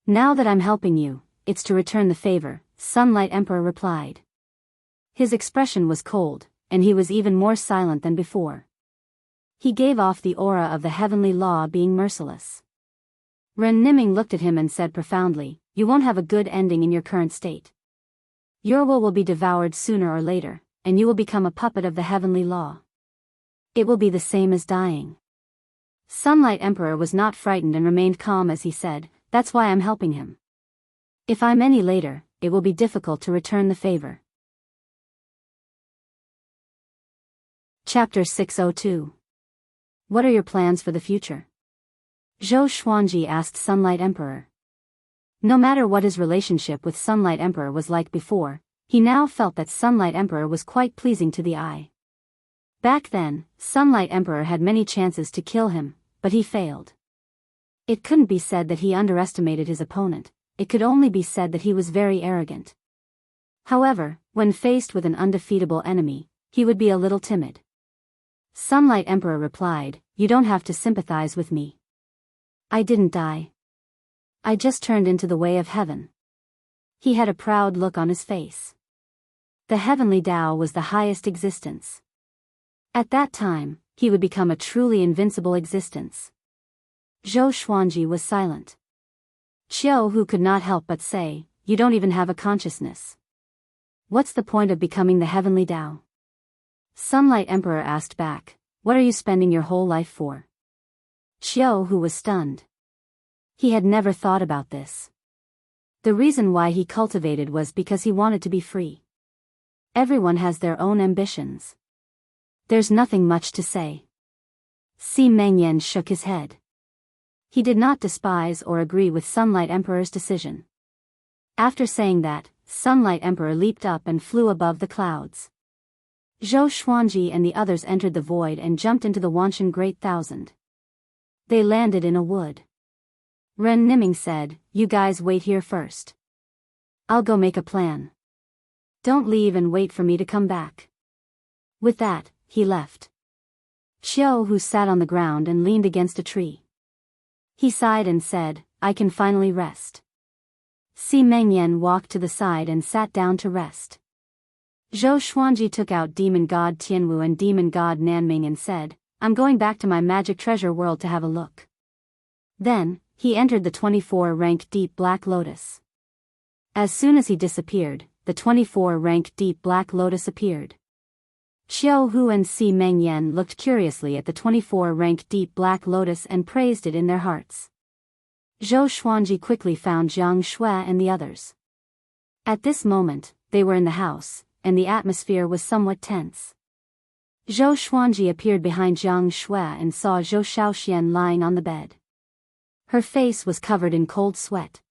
Now that I'm helping you, it's to return the favor, Sunlight Emperor replied. His expression was cold, and he was even more silent than before. He gave off the aura of the heavenly law being merciless. Ren Niming looked at him and said profoundly, you won't have a good ending in your current state. Your will be devoured sooner or later, and you will become a puppet of the heavenly law. It will be the same as dying. Sunlight Emperor was not frightened and remained calm as he said, that's why I'm helping him. If I'm any later, it will be difficult to return the favor. Chapter 602. What are your plans for the future? Zhou Xuanji asked Sunlight Emperor. No matter what his relationship with Sunlight Emperor was like before, he now felt that Sunlight Emperor was quite pleasing to the eye. Back then, Sunlight Emperor had many chances to kill him, but he failed. It couldn't be said that he underestimated his opponent, it could only be said that he was very arrogant. However, when faced with an undefeatable enemy, he would be a little timid. Sunlight Emperor replied, you don't have to sympathize with me. I didn't die. I just turned into the way of heaven. He had a proud look on his face. The heavenly Tao was the highest existence. At that time, he would become a truly invincible existence. Zhou Xuanji was silent. Xiao Hu could not help but say, you don't even have a consciousness. What's the point of becoming the heavenly Tao? Sunlight Emperor asked back, What are you spending your whole life for? Xiao Hu was stunned. He had never thought about this. The reason why he cultivated was because he wanted to be free. Everyone has their own ambitions. There's nothing much to say. Si Mengyan shook his head. He did not despise or agree with Sunlight Emperor's decision. After saying that, Sunlight Emperor leaped up and flew above the clouds. Zhou Xuanji and the others entered the void and jumped into the Wanshan Great Thousand. They landed in a wood. Ren Niming said, "You guys wait here first. I'll go make a plan. Don't leave and wait for me to come back." With that, he left. Xiao Hu sat on the ground and leaned against a tree. He sighed and said, "I can finally rest." Si Mengyan walked to the side and sat down to rest. Zhou Xuanji took out Demon God Tianwu and Demon God Nanming and said, "I'm going back to my magic treasure world to have a look." Then, he entered the 24-rank Deep Black Lotus. As soon as he disappeared, the 24-rank Deep Black Lotus appeared. Xiao Hu and Si Mengyan looked curiously at the 24-rank Deep Black Lotus and praised it in their hearts. Zhou Xuanji quickly found Jiang Shui and the others. At this moment, they were in the house, and the atmosphere was somewhat tense. Zhou Xuanji appeared behind Jiang Shui and saw Zhou Xiaoxian lying on the bed. Her face was covered in cold sweat.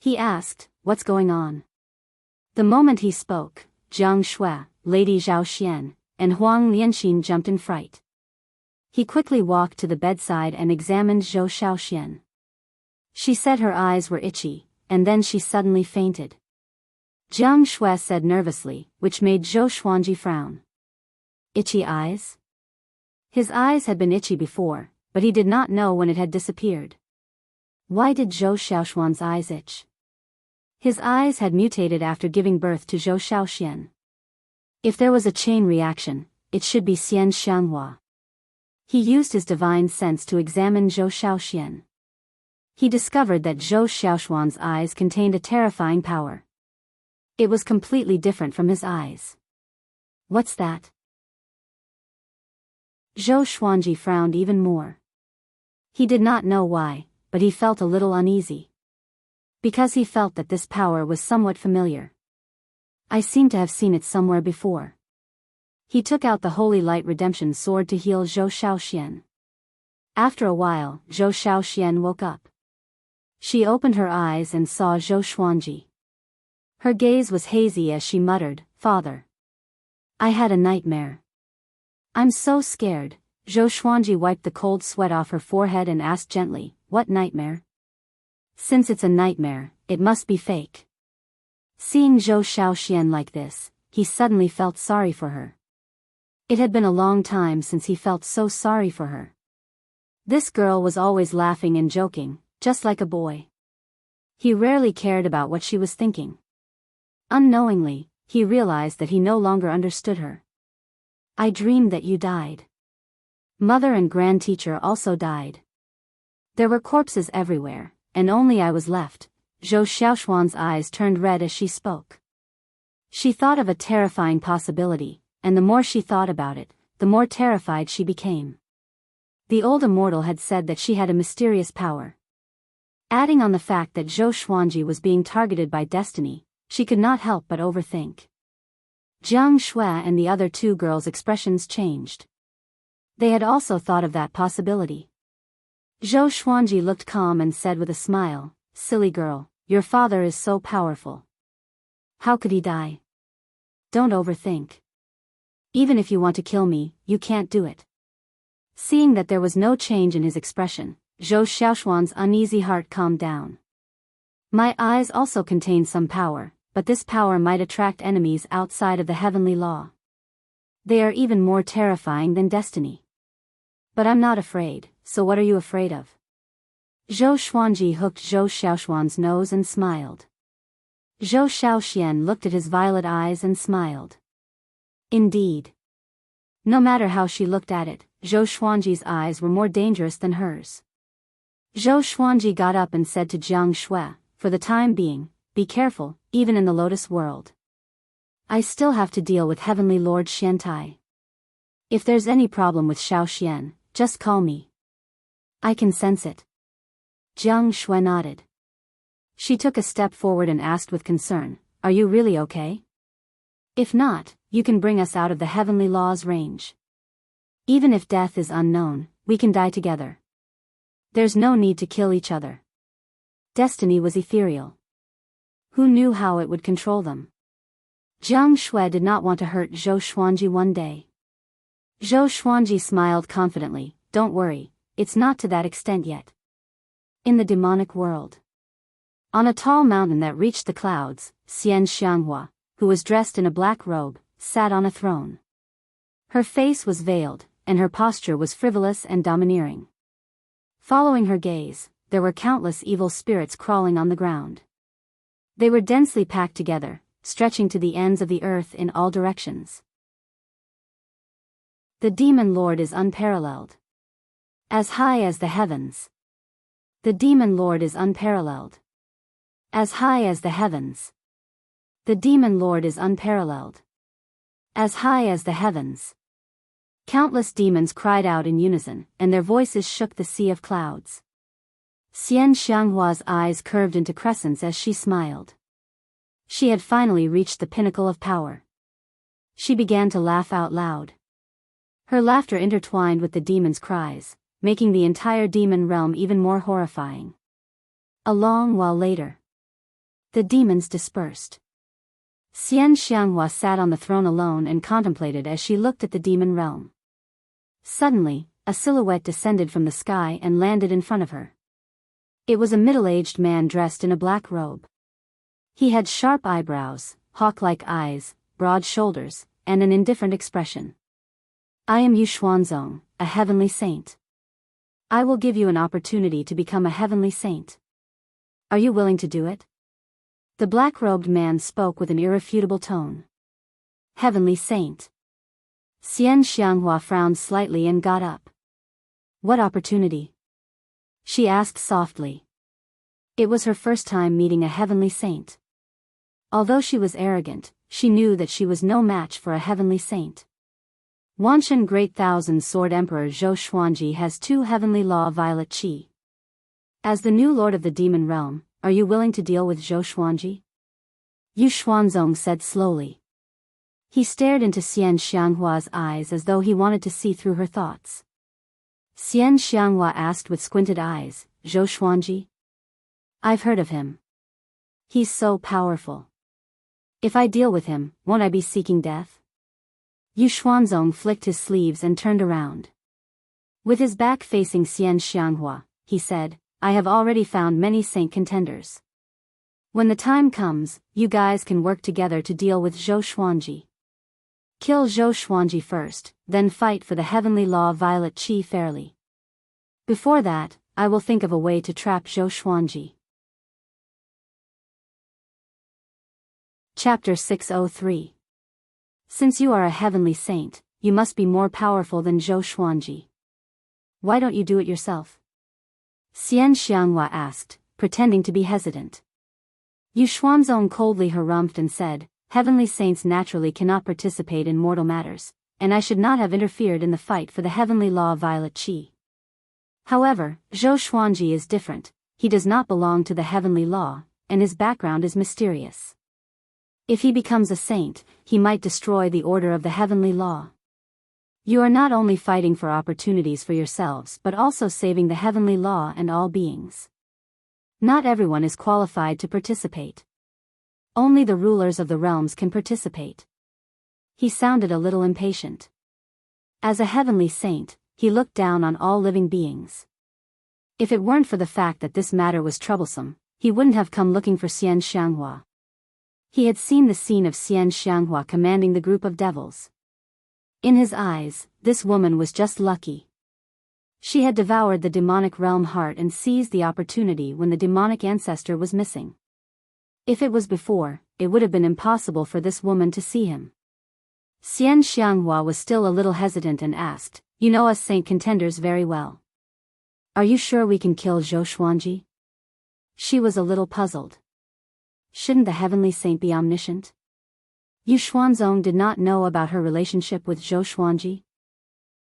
He asked, "What's going on?" The moment he spoke, Jiang Shui, Lady Zhao Xian, and Huang Lianxin jumped in fright. He quickly walked to the bedside and examined Zhou Xiaoxian. She said her eyes were itchy, and then she suddenly fainted. Jiang Shui said nervously, which made Zhou Xuanji frown. Itchy eyes? His eyes had been itchy before, but he did not know when it had disappeared. Why did Zhou Xiaoxuan's eyes itch? His eyes had mutated after giving birth to Zhou Xiaoxian. If there was a chain reaction, it should be Xian Xianhua. He used his divine sense to examine Zhou Xiaoxian. He discovered that Zhou Xiaoxuan's eyes contained a terrifying power. It was completely different from his eyes. What's that? Zhou Xuanji frowned even more. He did not know why, but he felt a little uneasy. Because he felt that this power was somewhat familiar. I seem to have seen it somewhere before. He took out the Holy Light Redemption Sword to heal Zhou Xiaoxian. After a while, Zhou Xiaoxian woke up. She opened her eyes and saw Zhou Xuanji. Her gaze was hazy as she muttered, "Father. I had a nightmare. I'm so scared." Zhou Xuanji wiped the cold sweat off her forehead and asked gently, "What nightmare?" "Since it's a nightmare, it must be fake." Seeing Zhou Xiaoxian like this, he suddenly felt sorry for her. It had been a long time since he felt so sorry for her. This girl was always laughing and joking, just like a boy. He rarely cared about what she was thinking. Unknowingly, he realized that he no longer understood her. "I dreamed that you died. Mother and grand teacher also died. There were corpses everywhere, and only I was left." Zhou Xiaoxuan's eyes turned red as she spoke. She thought of a terrifying possibility, and the more she thought about it, the more terrified she became. The old immortal had said that she had a mysterious power. Adding on the fact that Zhou Xuanji was being targeted by destiny, she could not help but overthink. Jiang Shui and the other two girls' expressions changed. They had also thought of that possibility. Zhou Xuanji looked calm and said with a smile, "Silly girl, your father is so powerful. How could he die? Don't overthink. Even if you want to kill me, you can't do it." Seeing that there was no change in his expression, Zhou Xiaoxuan's uneasy heart calmed down. "My eyes also contain some power, but this power might attract enemies outside of the heavenly law. They are even more terrifying than destiny. But I'm not afraid, so what are you afraid of?" Zhou Xuanji hooked Zhou Xiaoxuan's nose and smiled. Zhou Xiaoxian looked at his violet eyes and smiled. Indeed. No matter how she looked at it, Zhou Xuanji's eyes were more dangerous than hers. Zhou Xuanji got up and said to Jiang Shui, "For the time being, be careful, even in the Lotus world. I still have to deal with Heavenly Lord Xiantai." If there's any problem with Xiao Xian, just call me. I can sense it. Jiang Shui nodded. She took a step forward and asked with concern, are you really okay? If not, you can bring us out of the heavenly law's range. Even if death is unknown, we can die together. There's no need to kill each other. Destiny was ethereal. Who knew how it would control them? Jiang Shui did not want to hurt Zhou Xuanji one day. Zhou Xuanji smiled confidently, don't worry, it's not to that extent yet. In the demonic world. On a tall mountain that reached the clouds, Xian Xianghua, who was dressed in a black robe, sat on a throne. Her face was veiled, and her posture was frivolous and domineering. Following her gaze, there were countless evil spirits crawling on the ground. They were densely packed together, stretching to the ends of the earth in all directions. The demon lord is unparalleled. As high as the heavens. The demon lord is unparalleled. As high as the heavens. The demon lord is unparalleled. As high as the heavens. Countless demons cried out in unison, and their voices shook the sea of clouds. Xian Xianghua's eyes curved into crescents as she smiled. She had finally reached the pinnacle of power. She began to laugh out loud. Her laughter intertwined with the demons' cries, making the entire demon realm even more horrifying. A long while later, the demons dispersed. Xian Xianghua sat on the throne alone and contemplated as she looked at the demon realm. Suddenly, a silhouette descended from the sky and landed in front of her. It was a middle-aged man dressed in a black robe. He had sharp eyebrows, hawk-like eyes, broad shoulders, and an indifferent expression. I am Yu Xuanzong, a heavenly saint. I will give you an opportunity to become a heavenly saint. Are you willing to do it? The black-robed man spoke with an irrefutable tone. Heavenly saint. Xian Xianghua frowned slightly and got up. What opportunity? She asked softly. It was her first time meeting a heavenly saint. Although she was arrogant, she knew that she was no match for a heavenly saint. Wanshan Great Thousand Sword Emperor Zhou Xuanji has 2 heavenly law violet qi. As the new lord of the demon realm, are you willing to deal with Zhou Xuanji? Yu Xuanzong said slowly. He stared into Xian Xianghua's eyes as though he wanted to see through her thoughts. Xian Xianghua asked with squinted eyes, Zhou Xuanji? I've heard of him. He's so powerful. If I deal with him, won't I be seeking death? Yu Xuanzong flicked his sleeves and turned around. With his back facing Xian Xianghua, he said, I have already found many saint contenders. When the time comes, you guys can work together to deal with Zhou Xuanji. Kill Zhou Xuanji first, then fight for the heavenly law violet qi fairly. Before that, I will think of a way to trap Zhou Xuanji. Chapter 603. Since you are a heavenly saint, you must be more powerful than Zhou Xuanji. Why don't you do it yourself? Xian Xianghua asked, pretending to be hesitant. Yu Xuanzong coldly harumphed and said, heavenly saints naturally cannot participate in mortal matters, and I should not have interfered in the fight for the heavenly law violet qi. However, Zhou Xuanji is different. He does not belong to the heavenly law, and his background is mysterious. If he becomes a saint, he might destroy the order of the heavenly law. You are not only fighting for opportunities for yourselves but also saving the heavenly law and all beings. Not everyone is qualified to participate. Only the rulers of the realms can participate. He sounded a little impatient. As a heavenly saint, he looked down on all living beings. If it weren't for the fact that this matter was troublesome, he wouldn't have come looking for Xian Xianghua. He had seen the scene of Xian Xianghua commanding the group of devils. In his eyes, this woman was just lucky. She had devoured the demonic realm heart and seized the opportunity when the demonic ancestor was missing. If it was before, it would have been impossible for this woman to see him. Xian Xianghua was still a little hesitant and asked, you know us saint contenders very well. Are you sure we can kill Zhou Xuanji? She was a little puzzled. Shouldn't the heavenly saint be omniscient? Yu Xuanzong did not know about her relationship with Zhou Xuanji.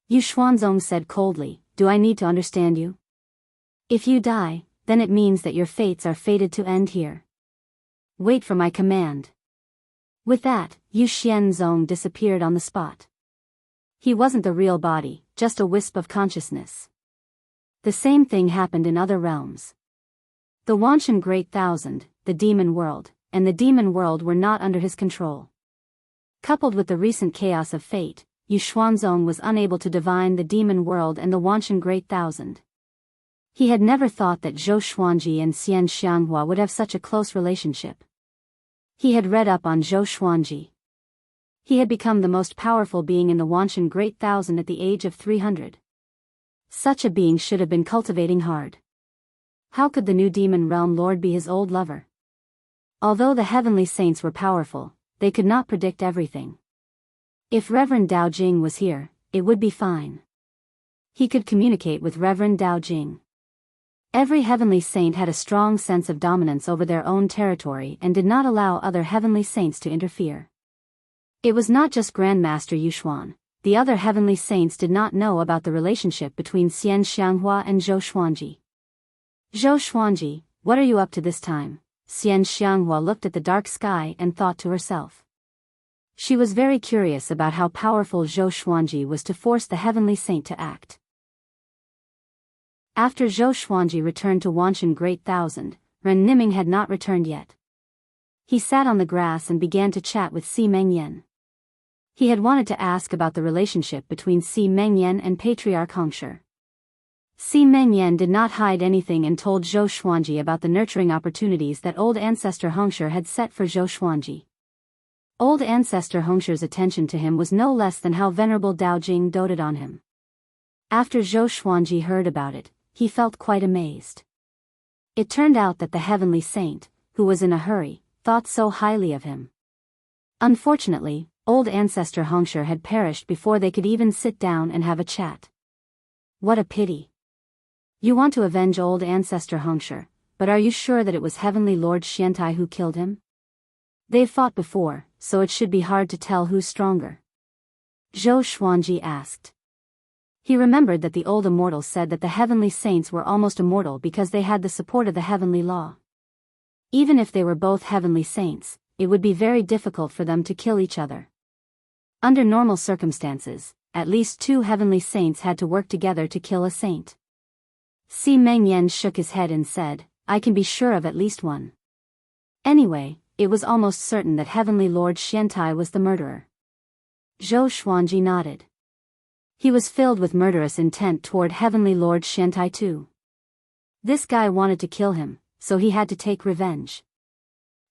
Yu Xuanzong said coldly, do I need to understand you? If you die, then it means that your fates are fated to end here. Wait for my command. With that, Yu Xuanzong disappeared on the spot. He wasn't the real body, just a wisp of consciousness. The same thing happened in other realms. The Wanshan Great Thousand, the demon world, and the demon world were not under his control. Coupled with the recent chaos of fate, Yu Xuanzong was unable to divine the demon world and the Wanshan Great Thousand. He had never thought that Zhou Xuanji and Xian Xianghua would have such a close relationship. He had read up on Zhou Xuanji. He had become the most powerful being in the Wanshan Great Thousand at the age of 300. Such a being should have been cultivating hard. How could the new demon realm lord be his old lover? Although the heavenly saints were powerful, they could not predict everything. If Reverend Dao Jing was here, it would be fine. He could communicate with Reverend Dao Jing. Every heavenly saint had a strong sense of dominance over their own territory and did not allow other heavenly saints to interfere. It was not just Grandmaster Yuxuan. The other heavenly saints did not know about the relationship between Xian Xianghua and Zhou Xuanji. Zhou Xuanji, what are you up to this time? Xian Xianghua looked at the dark sky and thought to herself. She was very curious about how powerful Zhou Xuanji was to force the heavenly saint to act. After Zhou Xuanji returned to Wanshan Great Thousand, Ren Niming had not returned yet. He sat on the grass and began to chat with Si Mengyan. He had wanted to ask about the relationship between Si Mengyan and Patriarch Hongshi. Si Mengyan did not hide anything and told Zhou Xuanji about the nurturing opportunities that old ancestor Hongshi had set for Zhou Xuanji. Old ancestor Hongshi's attention to him was no less than how Venerable Dao Jing doted on him. After Zhou Xuanji heard about it, he felt quite amazed. It turned out that the heavenly saint, who was in a hurry, thought so highly of him. Unfortunately, old ancestor Hongshi had perished before they could even sit down and have a chat. What a pity. You want to avenge old ancestor Hongshi, but are you sure that it was Heavenly Lord Xiantai who killed him? They've fought before, so it should be hard to tell who's stronger. Zhou Xuanji asked. He remembered that the old immortals said that the heavenly saints were almost immortal because they had the support of the heavenly law. Even if they were both heavenly saints, it would be very difficult for them to kill each other. Under normal circumstances, at least 2 heavenly saints had to work together to kill a saint. Si Mengyan shook his head and said, I can be sure of at least one. Anyway, it was almost certain that Heavenly Lord Xiantai was the murderer. Zhou Xuanji nodded. He was filled with murderous intent toward Heavenly Lord Xiantai too. This guy wanted to kill him, so he had to take revenge.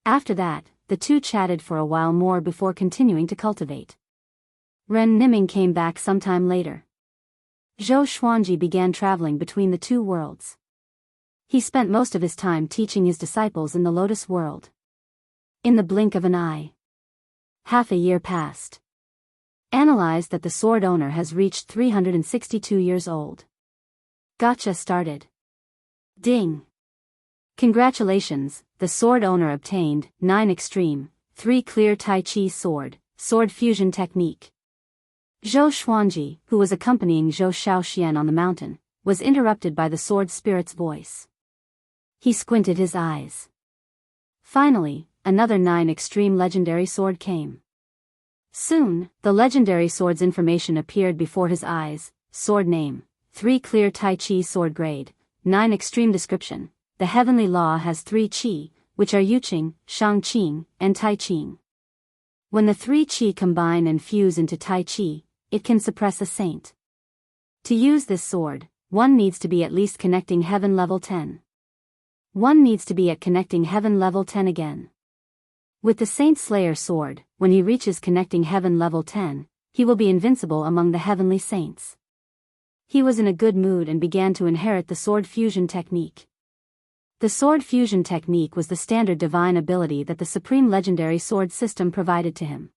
After that, the two chatted for a while more before continuing to cultivate. Ren Niming came back sometime later. Zhou Xuanji began traveling between the 2 worlds. He spent most of his time teaching his disciples in the Lotus world. In the blink of an eye. Half a year passed. Analyzed that the sword owner has reached 362 years old. Gotcha started. Ding. Congratulations, the sword owner obtained 9 extreme, 3 clear Tai Chi sword fusion technique. Zhou Xuanji, who was accompanying Zhou Shaoxian on the mountain, was interrupted by the sword spirit's voice. He squinted his eyes. Finally, another 9 extreme legendary sword came. Soon, the legendary sword's information appeared before his eyes: sword name, 3 clear Tai Chi sword grade, 9 extreme description. The heavenly law has 3 Qi, which are Yuqing, Shangqing, and Tai Qing. When the 3 Qi combine and fuse into Tai Chi, it can suppress a saint. To use this sword, one needs to be at least connecting heaven level 10. One needs to be at connecting heaven level 10 again. With the Saint Slayer sword, when he reaches connecting heaven level 10, he will be invincible among the heavenly saints. He was in a good mood and began to inherit the sword fusion technique. The sword fusion technique was the standard divine ability that the Supreme Legendary Sword system provided to him.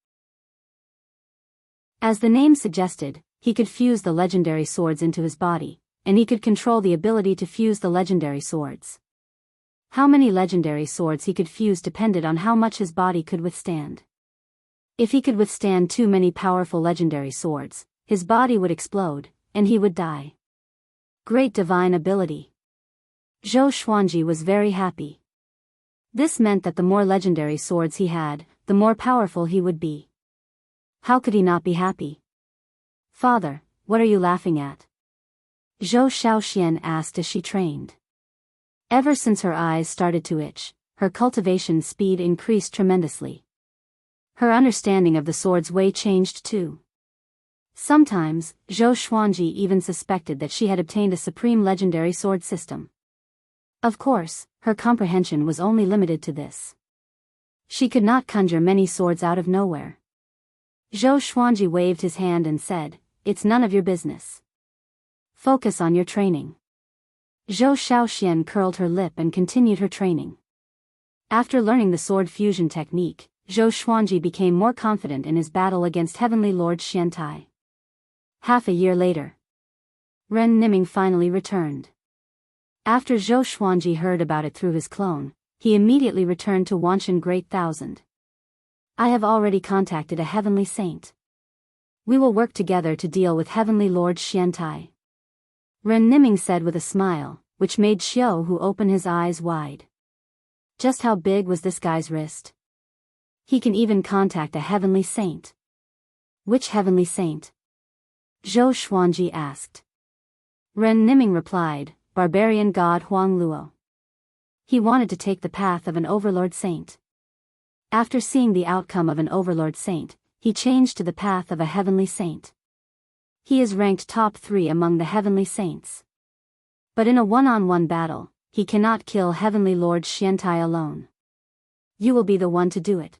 As the name suggested, he could fuse the legendary swords into his body, and he could control the ability to fuse the legendary swords. How many legendary swords he could fuse depended on how much his body could withstand. If he could withstand too many powerful legendary swords, his body would explode, and he would die. Great divine ability. Zhou Xuanji was very happy. This meant that the more legendary swords he had, the more powerful he would be. How could he not be happy? Father, what are you laughing at? Zhou Shaoxian asked as she trained. Ever since her eyes started to itch, her cultivation speed increased tremendously. Her understanding of the sword's way changed too. Sometimes, Zhou Xuanji even suspected that she had obtained a supreme legendary sword system. Of course, her comprehension was only limited to this. She could not conjure many swords out of nowhere. Zhou Xuanji waved his hand and said, "It's none of your business. Focus on your training." Zhou Shaoxian curled her lip and continued her training. After learning the sword fusion technique, Zhou Xuanji became more confident in his battle against Heavenly Lord Xiantai. Half a year later, Ren Niming finally returned. After Zhou Xuanji heard about it through his clone, he immediately returned to Wanshan Great Thousand. "I have already contacted a heavenly saint. We will work together to deal with Heavenly Lord Xiantai," Ren Niming said with a smile, which made Xiao Hu open his eyes wide. Just how big was this guy's wrist? He can even contact a heavenly saint. Which heavenly saint? Zhou Xuanji asked. Ren Niming replied, "Barbarian god Huang Luo." He wanted to take the path of an overlord saint. After seeing the outcome of an overlord saint, he changed to the path of a heavenly saint. He is ranked top 3 among the heavenly saints. But in a one-on-one battle, he cannot kill Heavenly Lord Xiantai alone. You will be the one to do it.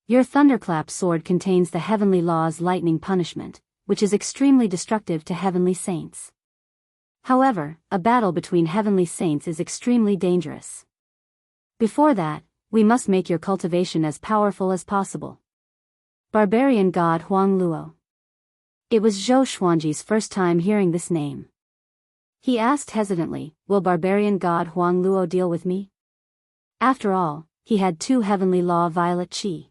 Your thunderclap sword contains the heavenly law's lightning punishment, which is extremely destructive to heavenly saints. However, a battle between heavenly saints is extremely dangerous. Before that, we must make your cultivation as powerful as possible. Barbarian god Huang Luo. It was Zhou Xuanji's first time hearing this name. He asked hesitantly, "Will Barbarian god Huang Luo deal with me?" After all, he had 2 heavenly law violet qi.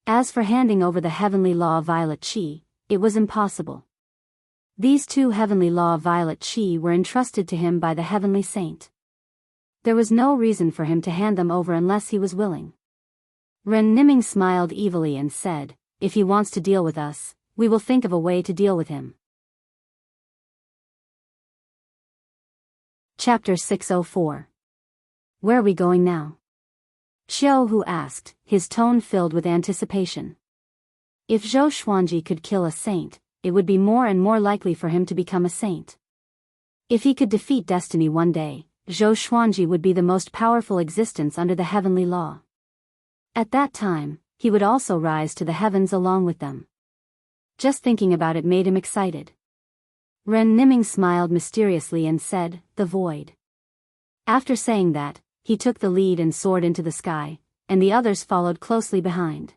As for handing over the heavenly law violet qi, it was impossible. These 2 heavenly law violet qi were entrusted to him by the heavenly saint. There was no reason for him to hand them over unless he was willing. Ren Niming smiled evilly and said, "If he wants to deal with us, we will think of a way to deal with him." Chapter 604. Where are we going now? Xiao Hu asked, his tone filled with anticipation. If Zhou Xuanji could kill a saint, it would be more and more likely for him to become a saint. If he could defeat destiny one day, Zhou Xuanji would be the most powerful existence under the heavenly law. At that time, he would also rise to the heavens along with them. Just thinking about it made him excited. Ren Niming smiled mysteriously and said, "The void." After saying that, he took the lead and soared into the sky, and the others followed closely behind.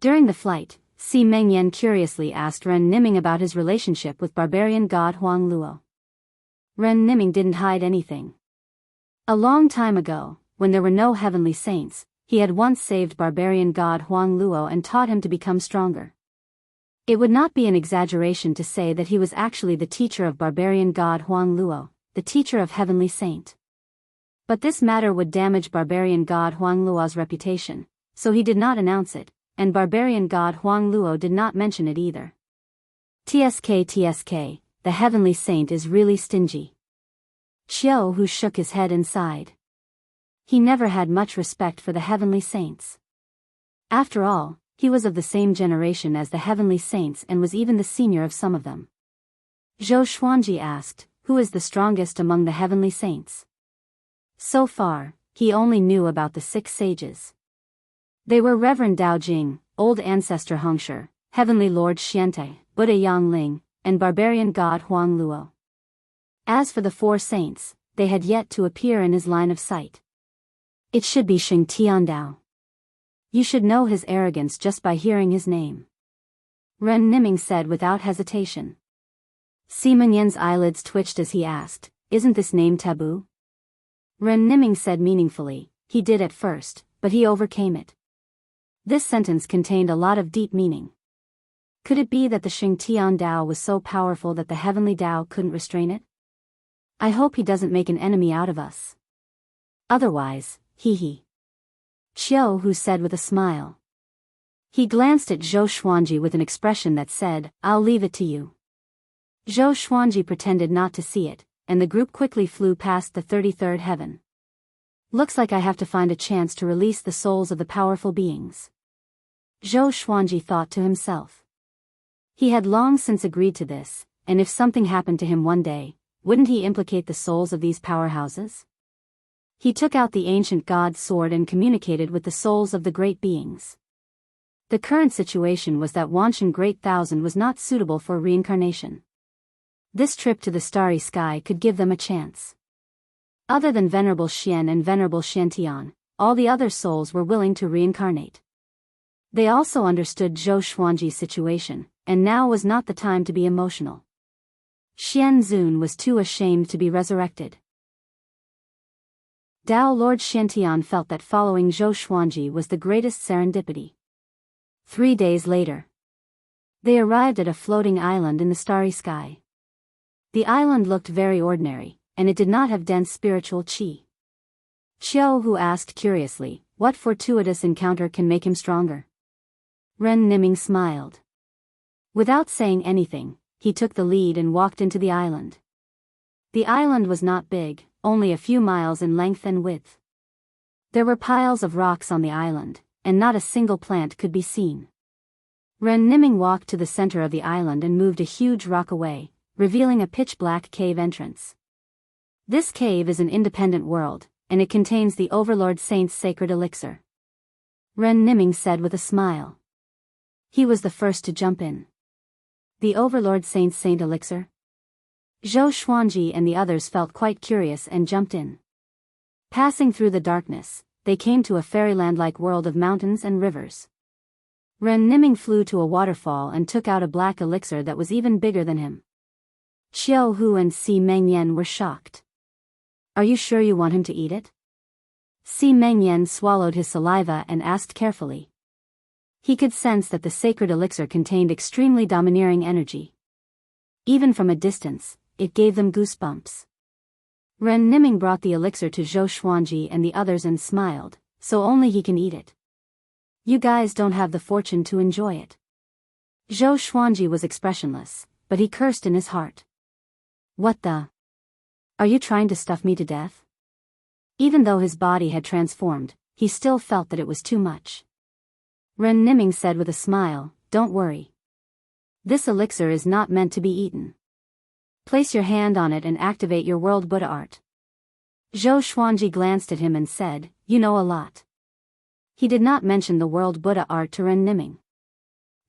During the flight, Si Mengyan curiously asked Ren Niming about his relationship with barbarian god Huang Luo. Ren Niming didn't hide anything. A long time ago, when there were no heavenly saints, he had once saved barbarian god Huang Luo and taught him to become stronger. It would not be an exaggeration to say that he was actually the teacher of barbarian god Huang Luo, the teacher of heavenly saint. But this matter would damage barbarian god Huang Luo's reputation, so he did not announce it, and barbarian god Huang Luo did not mention it either. TSK, the heavenly saint is really stingy. Xiao Hu shook his head and sighed. He never had much respect for the heavenly saints. After all, he was of the same generation as the heavenly saints and was even the senior of some of them. Zhou Xuanji asked, "Who is the strongest among the heavenly saints?" So far, he only knew about the 6 sages. They were Reverend Dao Jing, Old Ancestor Hongshe, Heavenly Lord Xiantai, Buddha Yang Ling, and barbarian god Huang Luo. As for the 4 saints, they had yet to appear in his line of sight. It should be Xing Tiandao. You should know his arrogance just by hearing his name. Ren Niming said without hesitation. Si Mengyan's eyelids twitched as he asked, "Isn't this name taboo?" Ren Niming said meaningfully, "He did at first, but he overcame it." This sentence contained a lot of deep meaning. Could it be that the Xingtian Dao was so powerful that the heavenly Dao couldn't restrain it? I hope he doesn't make an enemy out of us. Otherwise, hee. Qiu Hu said with a smile. He glanced at Zhou Xuanji with an expression that said, I'll leave it to you. Zhou Xuanji pretended not to see it, and the group quickly flew past the 33rd heaven. Looks like I have to find a chance to release the souls of the powerful beings. Zhou Xuanji thought to himself. He had long since agreed to this, and if something happened to him one day, wouldn't he implicate the souls of these powerhouses? He took out the ancient god's sword and communicated with the souls of the great beings. The current situation was that Wanshan Great Thousand was not suitable for reincarnation. This trip to the starry sky could give them a chance. Other than Venerable Xian and Venerable Xiantian, all the other souls were willing to reincarnate. They also understood Zhou Xuanji's situation, and now was not the time to be emotional. Xian Zun was too ashamed to be resurrected. Dao Lord Xiantian felt that following Zhou Xuanji was the greatest serendipity. 3 days later, they arrived at a floating island in the starry sky. The island looked very ordinary, and it did not have dense spiritual qi. Qiu Hu asked curiously, what fortuitous encounter can make him stronger? Ren Niming smiled. Without saying anything, he took the lead and walked into the island. The island was not big, only a few miles in length and width. There were piles of rocks on the island, and not a single plant could be seen. Ren Niming walked to the center of the island and moved a huge rock away, revealing a pitch-black cave entrance. This cave is an independent world, and it contains the Overlord Saint's sacred elixir. Ren Niming said with a smile. He was the first to jump in. The Overlord Saint's Saint elixir? Zhou Xuanji and the others felt quite curious and jumped in. Passing through the darkness, they came to a fairyland-like world of mountains and rivers. Ren Niming flew to a waterfall and took out a black elixir that was even bigger than him. Qiu Hu and Si Mengyan were shocked. Are you sure you want him to eat it? Si Mengyan swallowed his saliva and asked carefully. He could sense that the sacred elixir contained extremely domineering energy. Even from a distance, it gave them goosebumps. Ren Niming brought the elixir to Zhou Xuanji and the others and smiled, so only he can eat it. You guys don't have the fortune to enjoy it. Zhou Xuanji was expressionless, but he cursed in his heart. What the? Are you trying to stuff me to death? Even though his body had transformed, he still felt that it was too much. Ren Niming said with a smile, don't worry. This elixir is not meant to be eaten. Place your hand on it and activate your world Buddha art. Zhou Xuanji glanced at him and said, you know a lot. He did not mention the world Buddha art to Ren Niming.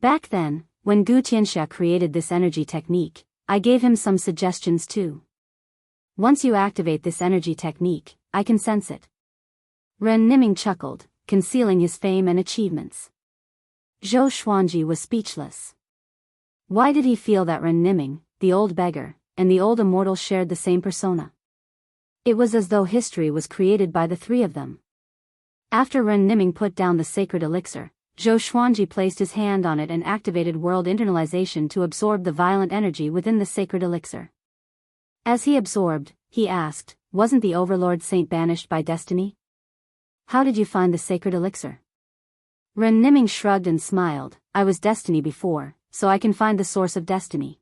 Back then, when Gu Tianxia created this energy technique, I gave him some suggestions too. Once you activate this energy technique, I can sense it. Ren Niming chuckled, concealing his fame and achievements. Zhou Xuanji was speechless. Why did he feel that Ren Niming, the old beggar, and the old immortal shared the same persona? It was as though history was created by the three of them. After Ren Niming put down the sacred elixir, Zhou Xuanji placed his hand on it and activated world internalization to absorb the violent energy within the sacred elixir. As he absorbed, he asked, wasn't the Overlord Saint banished by destiny? How did you find the sacred elixir? Ren Niming shrugged and smiled, I was destiny before, so I can find the source of destiny.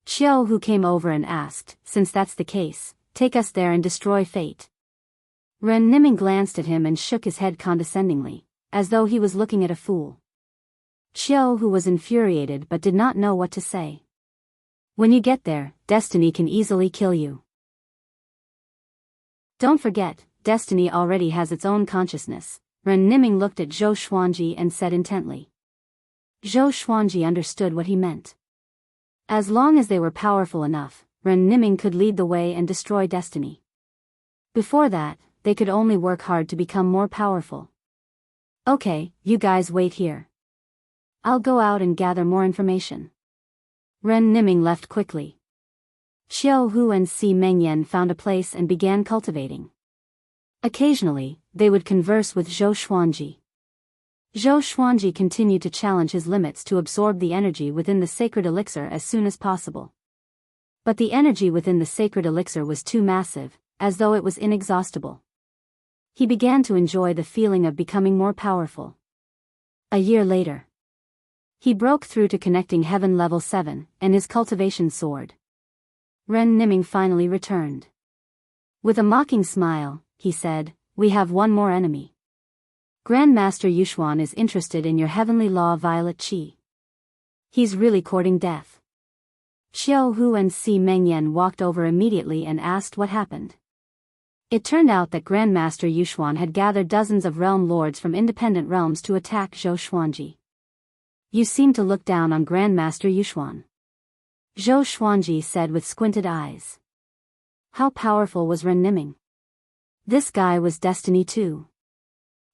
Qiu Hu came over and asked, since that's the case, take us there and destroy fate. Ren Niming glanced at him and shook his head condescendingly, as though he was looking at a fool. Qiu Hu was infuriated but did not know what to say. When you get there, destiny can easily kill you. Don't forget, destiny already has its own consciousness. Ren Niming looked at Zhou Xuanji and said intently. Zhou Xuanji understood what he meant. As long as they were powerful enough, Ren Niming could lead the way and destroy destiny. Before that, they could only work hard to become more powerful. Okay, you guys wait here. I'll go out and gather more information. Ren Niming left quickly. Qiu Hu and Si Mengyan found a place and began cultivating. Occasionally, they would converse with Zhou Xuanji. Zhou Xuanji continued to challenge his limits to absorb the energy within the sacred elixir as soon as possible. But the energy within the sacred elixir was too massive, as though it was inexhaustible. He began to enjoy the feeling of becoming more powerful. A year later, he broke through to connecting heaven level 7, and his cultivation soared. Ren Niming finally returned. With a mocking smile, he said, "We have one more enemy. Grandmaster Yuxuan is interested in your heavenly law Violet Qi. He's really courting death." Xiao Hu and Si Mengyan walked over immediately and asked what happened. It turned out that Grandmaster Yuxuan had gathered dozens of realm lords from independent realms to attack Zhou Xuanji. "You seem to look down on Grandmaster Yuxuan," Zhou Xuanji said with squinted eyes. How powerful was Ren Niming? This guy was destiny too.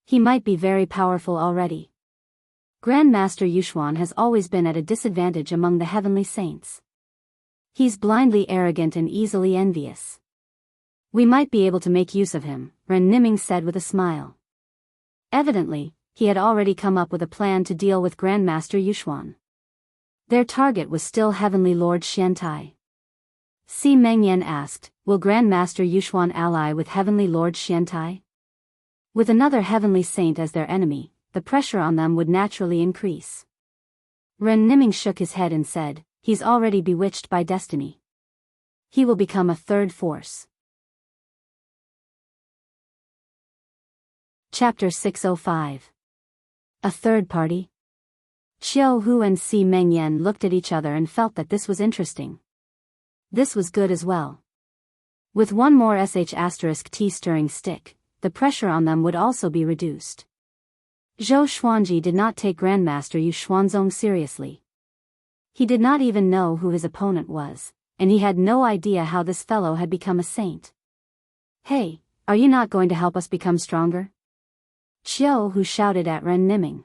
He might be very powerful already. Grandmaster Yuxuan has always been at a disadvantage among the heavenly saints. He's blindly arrogant and easily envious. We might be able to make use of him, Ren Niming said with a smile. Evidently, he had already come up with a plan to deal with Grandmaster Yuxuan. Their target was still Heavenly Lord Xiantai. Si Mengyan asked, "Will Grandmaster Yuxuan ally with Heavenly Lord Xiantai?" With another heavenly saint as their enemy, the pressure on them would naturally increase. Ren Niming shook his head and said, "He's already bewitched by destiny. He will become a third force." Chapter 605. A third party? Xiao Hu and Si Mengyan looked at each other and felt that this was interesting. This was good as well. With one more *T stirring stick, the pressure on them would also be reduced. Zhou Xuanji did not take Grandmaster Yu Xuanzong seriously. He did not even know who his opponent was, and he had no idea how this fellow had become a saint. "Hey, are you not going to help us become stronger?" Xiao Hu shouted at Ren Niming.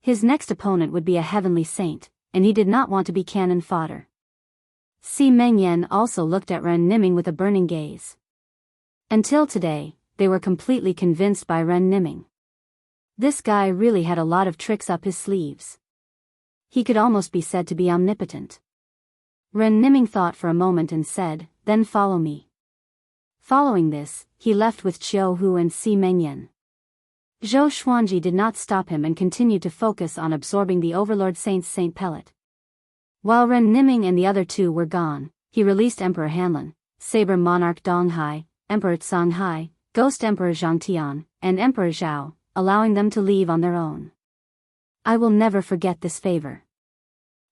His next opponent would be a heavenly saint, and he did not want to be cannon fodder. Si Mengyan also looked at Ren Niming with a burning gaze. Until today, they were completely convinced by Ren Niming. This guy really had a lot of tricks up his sleeves. He could almost be said to be omnipotent. Ren Niming thought for a moment and said, "Then follow me." Following this, he left with Xiao Hu and Si Mengyan. Zhou Xuanji did not stop him and continued to focus on absorbing the Overlord Saint's Saint Pellet. While Ren Niming and the other two were gone, he released Emperor Hanlin, Saber Monarch Donghai, Emperor Songhai, Ghost Emperor Zhangtian, and Emperor Zhao, allowing them to leave on their own. "I will never forget this favor.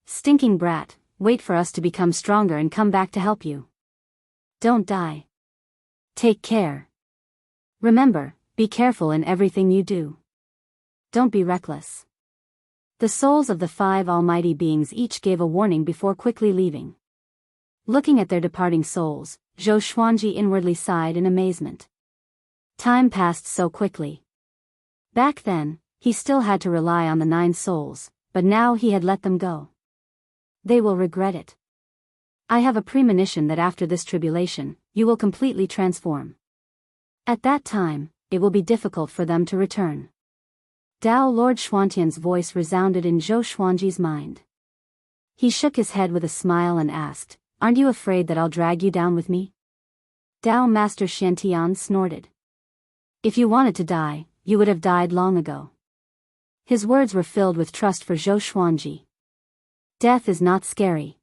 Stinking brat, wait for us to become stronger and come back to help you. Don't die. Take care. Remember, be careful in everything you do. Don't be reckless." The souls of the 5 almighty beings each gave a warning before quickly leaving. Looking at their departing souls, Zhou Xuanji inwardly sighed in amazement. Time passed so quickly. Back then, he still had to rely on the 9 souls, but now he had let them go. They will regret it. I have a premonition that after this tribulation, you will completely transform. At that time, it will be difficult for them to return. Dao Lord Xuantian's voice resounded in Zhou Xuanji's mind. He shook his head with a smile and asked, "Aren't you afraid that I'll drag you down with me?" Dao Master Xiantian snorted. "If you wanted to die, you would have died long ago." His words were filled with trust for Zhou Xuanji. "Death is not scary,"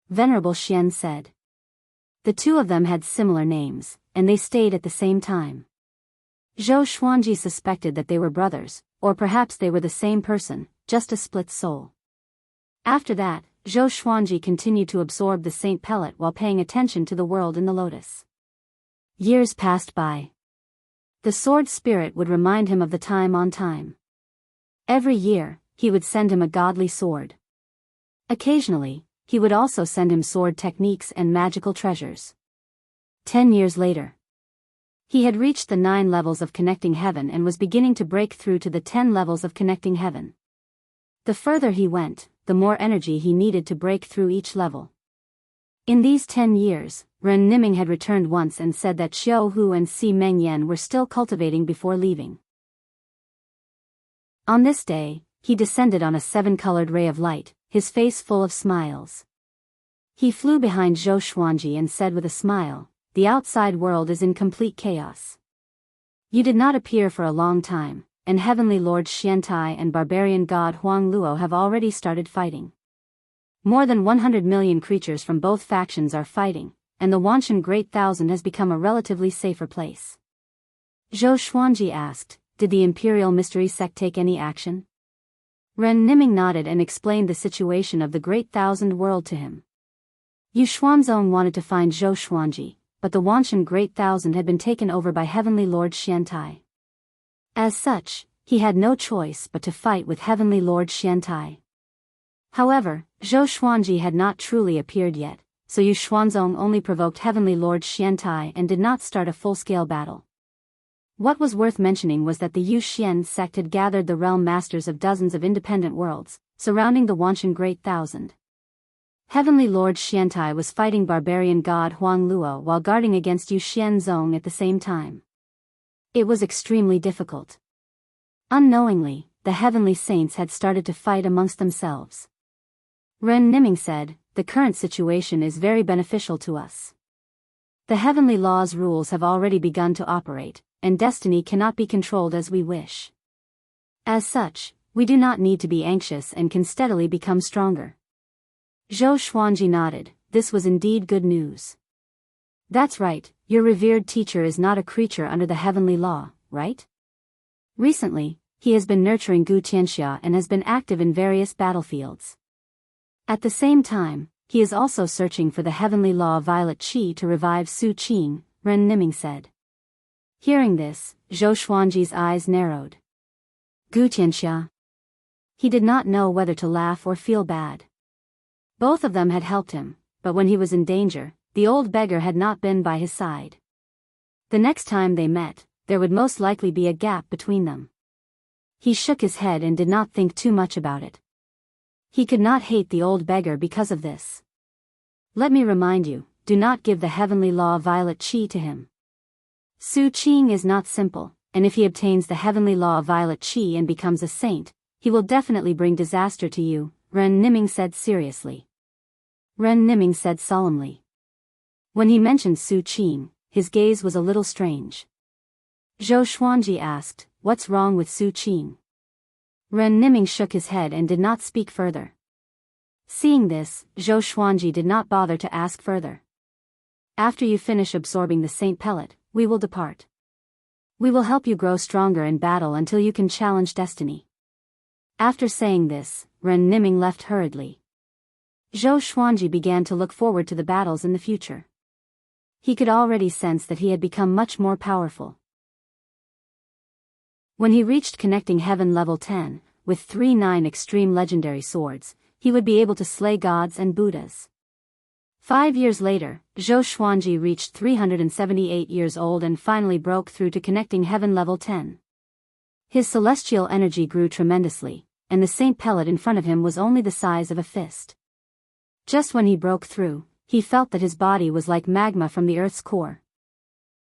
Venerable Xian said. The two of them had similar names, and they stayed at the same time. Zhou Xuanji suspected that they were brothers, or perhaps they were the same person, just a split soul. After that, Zhou Xuanji continued to absorb the Saint Pellet while paying attention to the world in the lotus. Years passed by. The sword spirit would remind him of the time on time. Every year, he would send him a godly sword. Occasionally, he would also send him sword techniques and magical treasures. 10 years later, he had reached the 9 levels of connecting heaven and was beginning to break through to the 10 levels of connecting heaven. The further he went, the more energy he needed to break through each level. In these 10 years, Ren Niming had returned once and said that Xiao Hu and Si Mengyan were still cultivating before leaving. On this day, he descended on a 7-colored ray of light, his face full of smiles. He flew behind Zhou Xuanji and said with a smile, "The outside world is in complete chaos. You did not appear for a long time, and Heavenly Lord Xiantai and barbarian god Huang Luo have already started fighting. More than 100 million creatures from both factions are fighting, and the Wanshan Great Thousand has become a relatively safer place." Zhou Xuanji asked, "Did the Imperial Mystery Sect take any action?" Ren Niming nodded and explained the situation of the Great Thousand World to him. Yu Xuanzong wanted to find Zhou Xuanji, but the Wanshan Great Thousand had been taken over by Heavenly Lord Xiantai. As such, he had no choice but to fight with Heavenly Lord Xiantai. However, Zhou Xuanji had not truly appeared yet, so Yu Xuanzong only provoked Heavenly Lord Xiantai and did not start a full-scale battle. What was worth mentioning was that the Yu Xian sect had gathered the realm masters of dozens of independent worlds, surrounding the Wanshan Great Thousand. Heavenly Lord Xiantai was fighting barbarian god Huang Luo while guarding against Yu Xianzong at the same time. It was extremely difficult. Unknowingly, the heavenly saints had started to fight amongst themselves. Ren Niming said, "The current situation is very beneficial to us. The heavenly law's rules have already begun to operate, and destiny cannot be controlled as we wish. As such, we do not need to be anxious and can steadily become stronger." Zhou Xuanji nodded. This was indeed good news. "That's right, your revered teacher is not a creature under the heavenly law, right? Recently, he has been nurturing Gu Tianxia and has been active in various battlefields. At the same time, he is also searching for the heavenly law Violet Qi to revive Su Qing," Ren Niming said. Hearing this, Zhou Xuanji's eyes narrowed. Gu Tianxia. He did not know whether to laugh or feel bad. Both of them had helped him, but when he was in danger, the old beggar had not been by his side. The next time they met, there would most likely be a gap between them. He shook his head and did not think too much about it. He could not hate the old beggar because of this. "Let me remind you, do not give the heavenly law Violet Qi to him. Su Qing is not simple, and if he obtains the heavenly law Violet Qi and becomes a saint, he will definitely bring disaster to you," Ren Niming said seriously. Ren Niming said solemnly. When he mentioned Su Qing, his gaze was a little strange. Zhou Xuanji asked, "What's wrong with Su Qing?" Ren Niming shook his head and did not speak further. Seeing this, Zhou Xuanji did not bother to ask further. "After you finish absorbing the Saint Pellet, we will depart. We will help you grow stronger in battle until you can challenge destiny." After saying this, Ren Niming left hurriedly. Zhou Xuanji began to look forward to the battles in the future. He could already sense that he had become much more powerful. When he reached connecting heaven level 10, with 3 extreme legendary swords, he would be able to slay gods and Buddhas. 5 years later, Zhou Xuanji reached 378 years old and finally broke through to connecting heaven level 10. His celestial energy grew tremendously, and the Saint Pellet in front of him was only the size of a fist. Just when he broke through, he felt that his body was like magma from the Earth's core.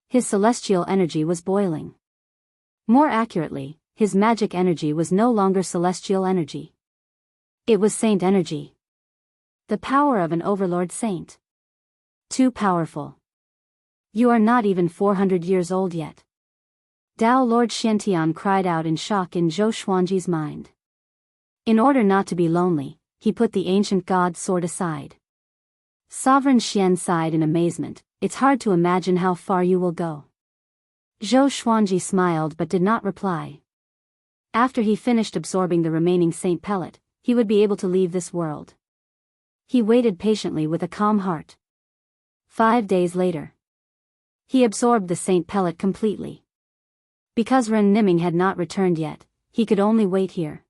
His celestial energy was boiling. More accurately, his magic energy was no longer celestial energy. It was saint energy. The power of an overlord saint. Too powerful. "You are not even 400 years old yet." Dao Lord Xiantian cried out in shock in Zhou Xuanji's mind. In order not to be lonely, he put the ancient god's sword aside. Sovereign Xian sighed in amazement, "It's hard to imagine how far you will go." Zhou Xuanji smiled but did not reply. After he finished absorbing the remaining Saint Pellet, he would be able to leave this world. He waited patiently with a calm heart. 5 days later, he absorbed the Saint Pellet completely. Because Ren Niming had not returned yet, he could only wait here.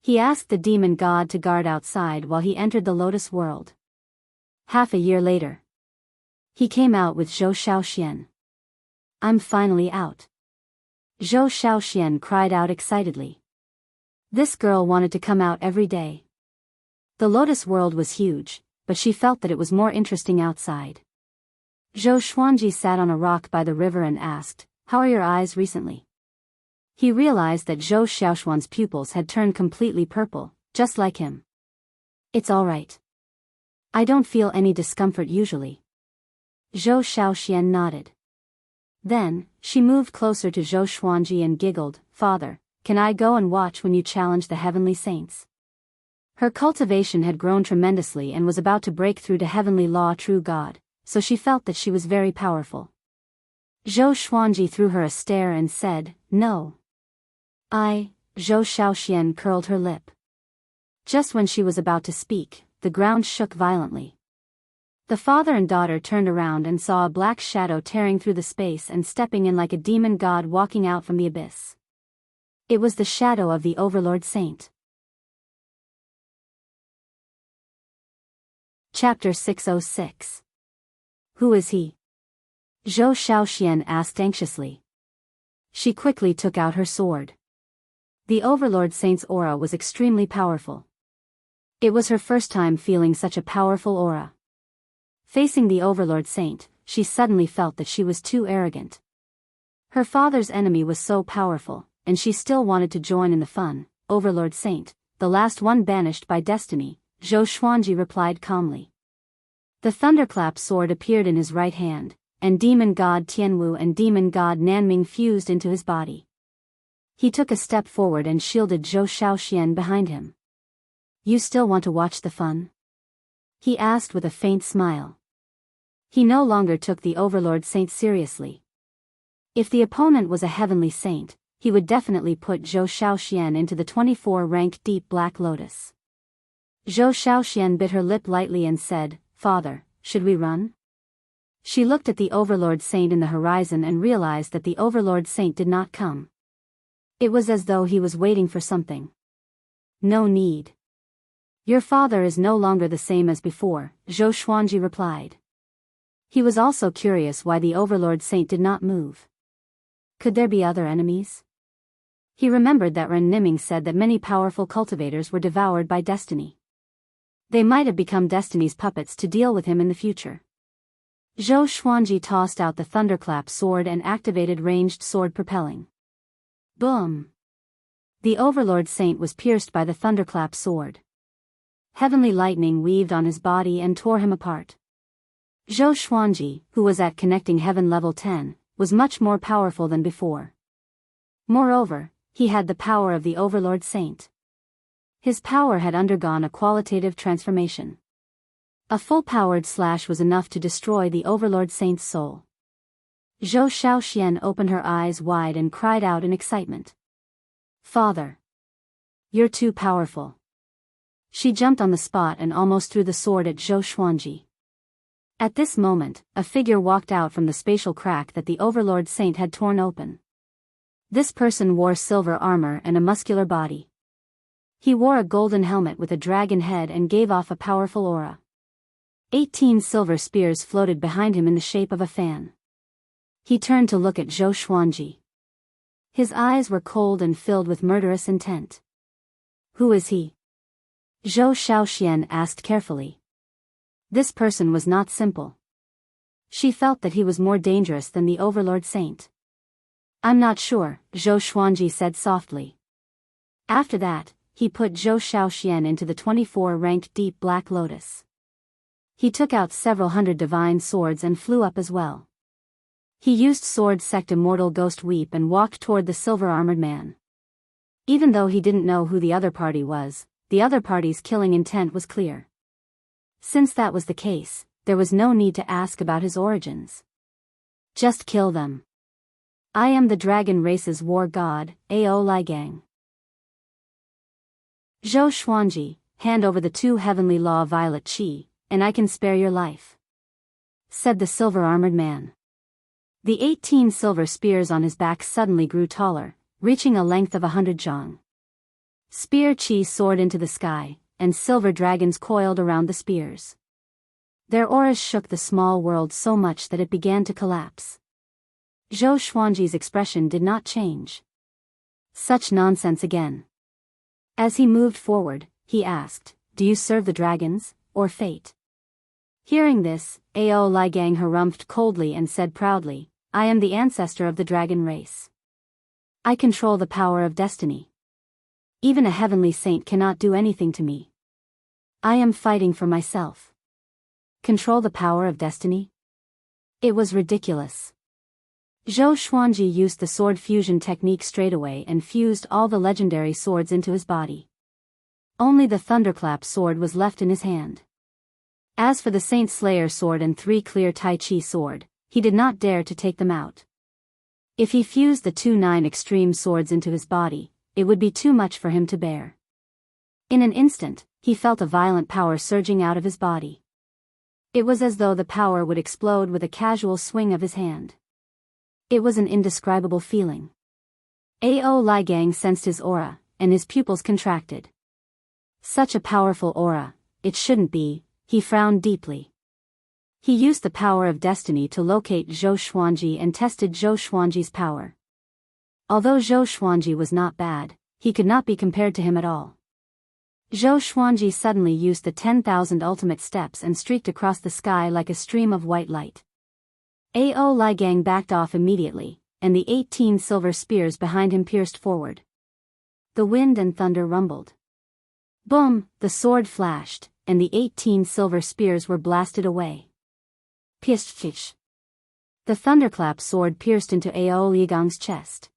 He asked the demon god to guard outside while he entered the Lotus world. Half a year later, he came out with Zhou Shaoxian. "I'm finally out." Zhou Shaoxian cried out excitedly. This girl wanted to come out every day. The Lotus world was huge, but she felt that it was more interesting outside. Zhou Xuanji sat on a rock by the river and asked, "How are your eyes recently?" He realized that Zhou Xiaoxuan's pupils had turned completely purple, just like him. It's all right. I don't feel any discomfort usually. Zhou Xiaoxian nodded. Then, she moved closer to Zhou Xuanji and giggled, Father, can I go and watch when you challenge the heavenly saints? Her cultivation had grown tremendously and was about to break through to heavenly law true God, so she felt that she was very powerful. Zhou Xuanji threw her a stare and said, No. Zhou Xiaoxian curled her lip. Just when she was about to speak, the ground shook violently. The father and daughter turned around and saw a black shadow tearing through the space and stepping in like a demon god walking out from the abyss. It was the shadow of the Overlord Saint. Chapter 606. Who is he? Zhou Xiaoxian asked anxiously. She quickly took out her sword. The Overlord Saint's aura was extremely powerful. It was her first time feeling such a powerful aura. Facing the Overlord Saint, she suddenly felt that she was too arrogant. Her father's enemy was so powerful, and she still wanted to join in the fun. Overlord Saint, the last one banished by destiny, Zhou Xuanji replied calmly. The thunderclap sword appeared in his right hand, and demon god Tianwu and demon god Nanming fused into his body. He took a step forward and shielded Zhou Xiaoxian behind him. You still want to watch the fun? He asked with a faint smile. He no longer took the Overlord Saint seriously. If the opponent was a heavenly saint, he would definitely put Zhou Xiaoxian into the 24-rank Deep Black Lotus. Zhou Xiaoxian bit her lip lightly and said, Father, should we run? She looked at the Overlord Saint in the horizon and realized that the Overlord Saint did not come. It was as though he was waiting for something. No need. Your father is no longer the same as before, Zhou Xuanji replied. He was also curious why the Overlord Saint did not move. Could there be other enemies? He remembered that Ren Niming said that many powerful cultivators were devoured by destiny. They might have become destiny's puppets to deal with him in the future. Zhou Xuanji tossed out the thunderclap sword and activated ranged sword propelling. Boom! The Overlord Saint was pierced by the thunderclap sword. Heavenly lightning weaved on his body and tore him apart. Zhou Xuanji, who was at connecting heaven level 10, was much more powerful than before. Moreover, he had the power of the Overlord Saint. His power had undergone a qualitative transformation. A full-powered slash was enough to destroy the Overlord Saint's soul. Zhou Xiaoxian opened her eyes wide and cried out in excitement. Father! You're too powerful. She jumped on the spot and almost threw the sword at Zhou Xuanji. At this moment, a figure walked out from the spatial crack that the Overlord Saint had torn open. This person wore silver armor and a muscular body. He wore a golden helmet with a dragon head and gave off a powerful aura. 18 silver spears floated behind him in the shape of a fan. He turned to look at Zhou Xuanji. His eyes were cold and filled with murderous intent. Who is he? Zhou Xiaoxian asked carefully. This person was not simple. She felt that he was more dangerous than the Overlord Saint. I'm not sure, Zhou Xuanji said softly. After that, he put Zhou Xiaoxian into the 24-rank Deep Black Lotus. He took out several hundred divine swords and flew up as well. He used sword sect Immortal Ghost Weep and walked toward the silver-armored man. Even though he didn't know who the other party was, the other party's killing intent was clear. Since that was the case, there was no need to ask about his origins. Just kill them. I am the dragon race's war god, Ao Ligang. Zhou Xuanji, hand over the 2 heavenly law violet chi, and I can spare your life, said the silver-armored man. The 18 silver spears on his back suddenly grew taller, reaching a length of 100 zhang. Spear chi soared into the sky, and silver dragons coiled around the spears. Their auras shook the small world so much that it began to collapse. Zhou Xuanji's expression did not change. Such nonsense again. As he moved forward, he asked, Do you serve the dragons, or fate? Hearing this, Ao Ligang harumphed coldly and said proudly, I am the ancestor of the dragon race. I control the power of destiny. Even a heavenly saint cannot do anything to me. I am fighting for myself. Control the power of destiny? It was ridiculous. Zhou Xuanji used the sword fusion technique straightaway and fused all the legendary swords into his body. Only the Thunderclap sword was left in his hand. As for the Saint Slayer sword and 3 clear Tai Chi sword, he did not dare to take them out. If he fused the 2 9 extreme swords into his body, it would be too much for him to bear. In an instant, he felt a violent power surging out of his body. It was as though the power would explode with a casual swing of his hand. It was an indescribable feeling. Ao Ligang sensed his aura, and his pupils contracted. Such a powerful aura, it shouldn't be, he frowned deeply. He used the power of destiny to locate Zhou Xuanji and tested Zhou Xuanji's power. Although Zhou Xuanji was not bad, he could not be compared to him at all. Zhou Xuanji suddenly used the 10,000 ultimate steps and streaked across the sky like a stream of white light. Ao Ligang backed off immediately, and the 18 silver spears behind him pierced forward. The wind and thunder rumbled. Boom, the sword flashed, and the 18 silver spears were blasted away. Pish. The thunderclap sword pierced into Ao Ligang's chest.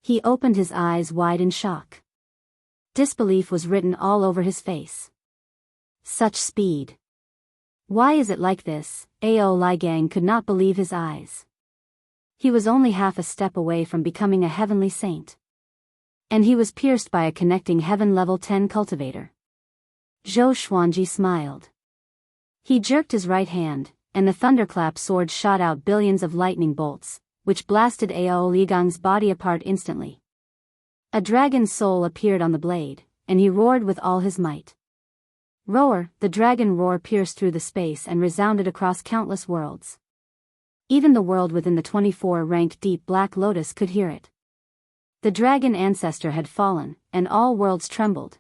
He opened his eyes wide in shock. Disbelief was written all over his face. Such speed. Why is it like this? Ao Ligang could not believe his eyes. He was only half a step away from becoming a heavenly saint. And he was pierced by a connecting heaven level 10 cultivator. Zhou Xuanji smiled. He jerked his right hand, and the thunderclap sword shot out billions of lightning bolts, which blasted Ao Ligang's body apart instantly. A dragon's soul appeared on the blade, and he roared with all his might. Roar, the dragon roar pierced through the space and resounded across countless worlds. Even the world within the 24-ranked deep black lotus could hear it. The dragon ancestor had fallen, and all worlds trembled.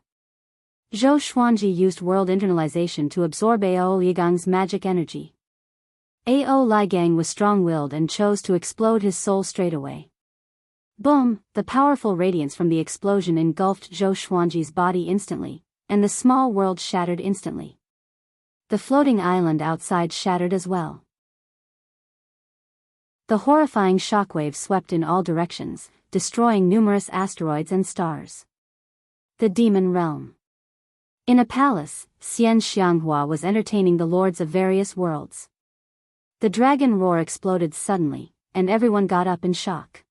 Zhou Xuanji used world internalization to absorb Ao Ligang's magic energy. Ao Ligang was strong-willed and chose to explode his soul straight away. Boom, the powerful radiance from the explosion engulfed Zhou Xuanji's body instantly, and the small world shattered instantly. The floating island outside shattered as well. The horrifying shockwave swept in all directions, destroying numerous asteroids and stars. The Demon Realm. In a palace, Xian Xianghua was entertaining the lords of various worlds. The dragon roar exploded suddenly, and everyone got up in shock.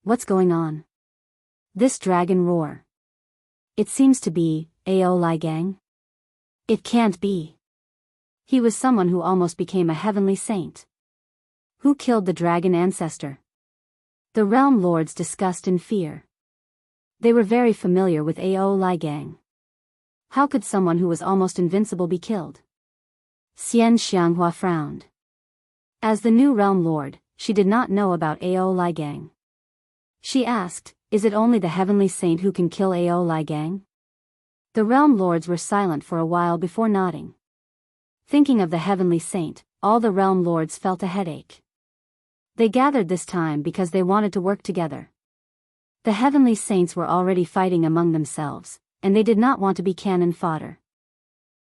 What's going on? This dragon roar. It seems to be Ao Ligang? It can't be. He was someone who almost became a heavenly saint. Who killed the dragon ancestor? The realm lords discussed in fear. They were very familiar with Ao Ligang. How could someone who was almost invincible be killed? Xian Xianghua frowned. As the new realm lord, she did not know about Ao Ligang. She asked, is it only the heavenly saint who can kill Ao Ligang? The realm lords were silent for a while before nodding. Thinking of the heavenly saint, all the realm lords felt a headache. They gathered this time because they wanted to work together. The heavenly saints were already fighting among themselves, and they did not want to be cannon fodder.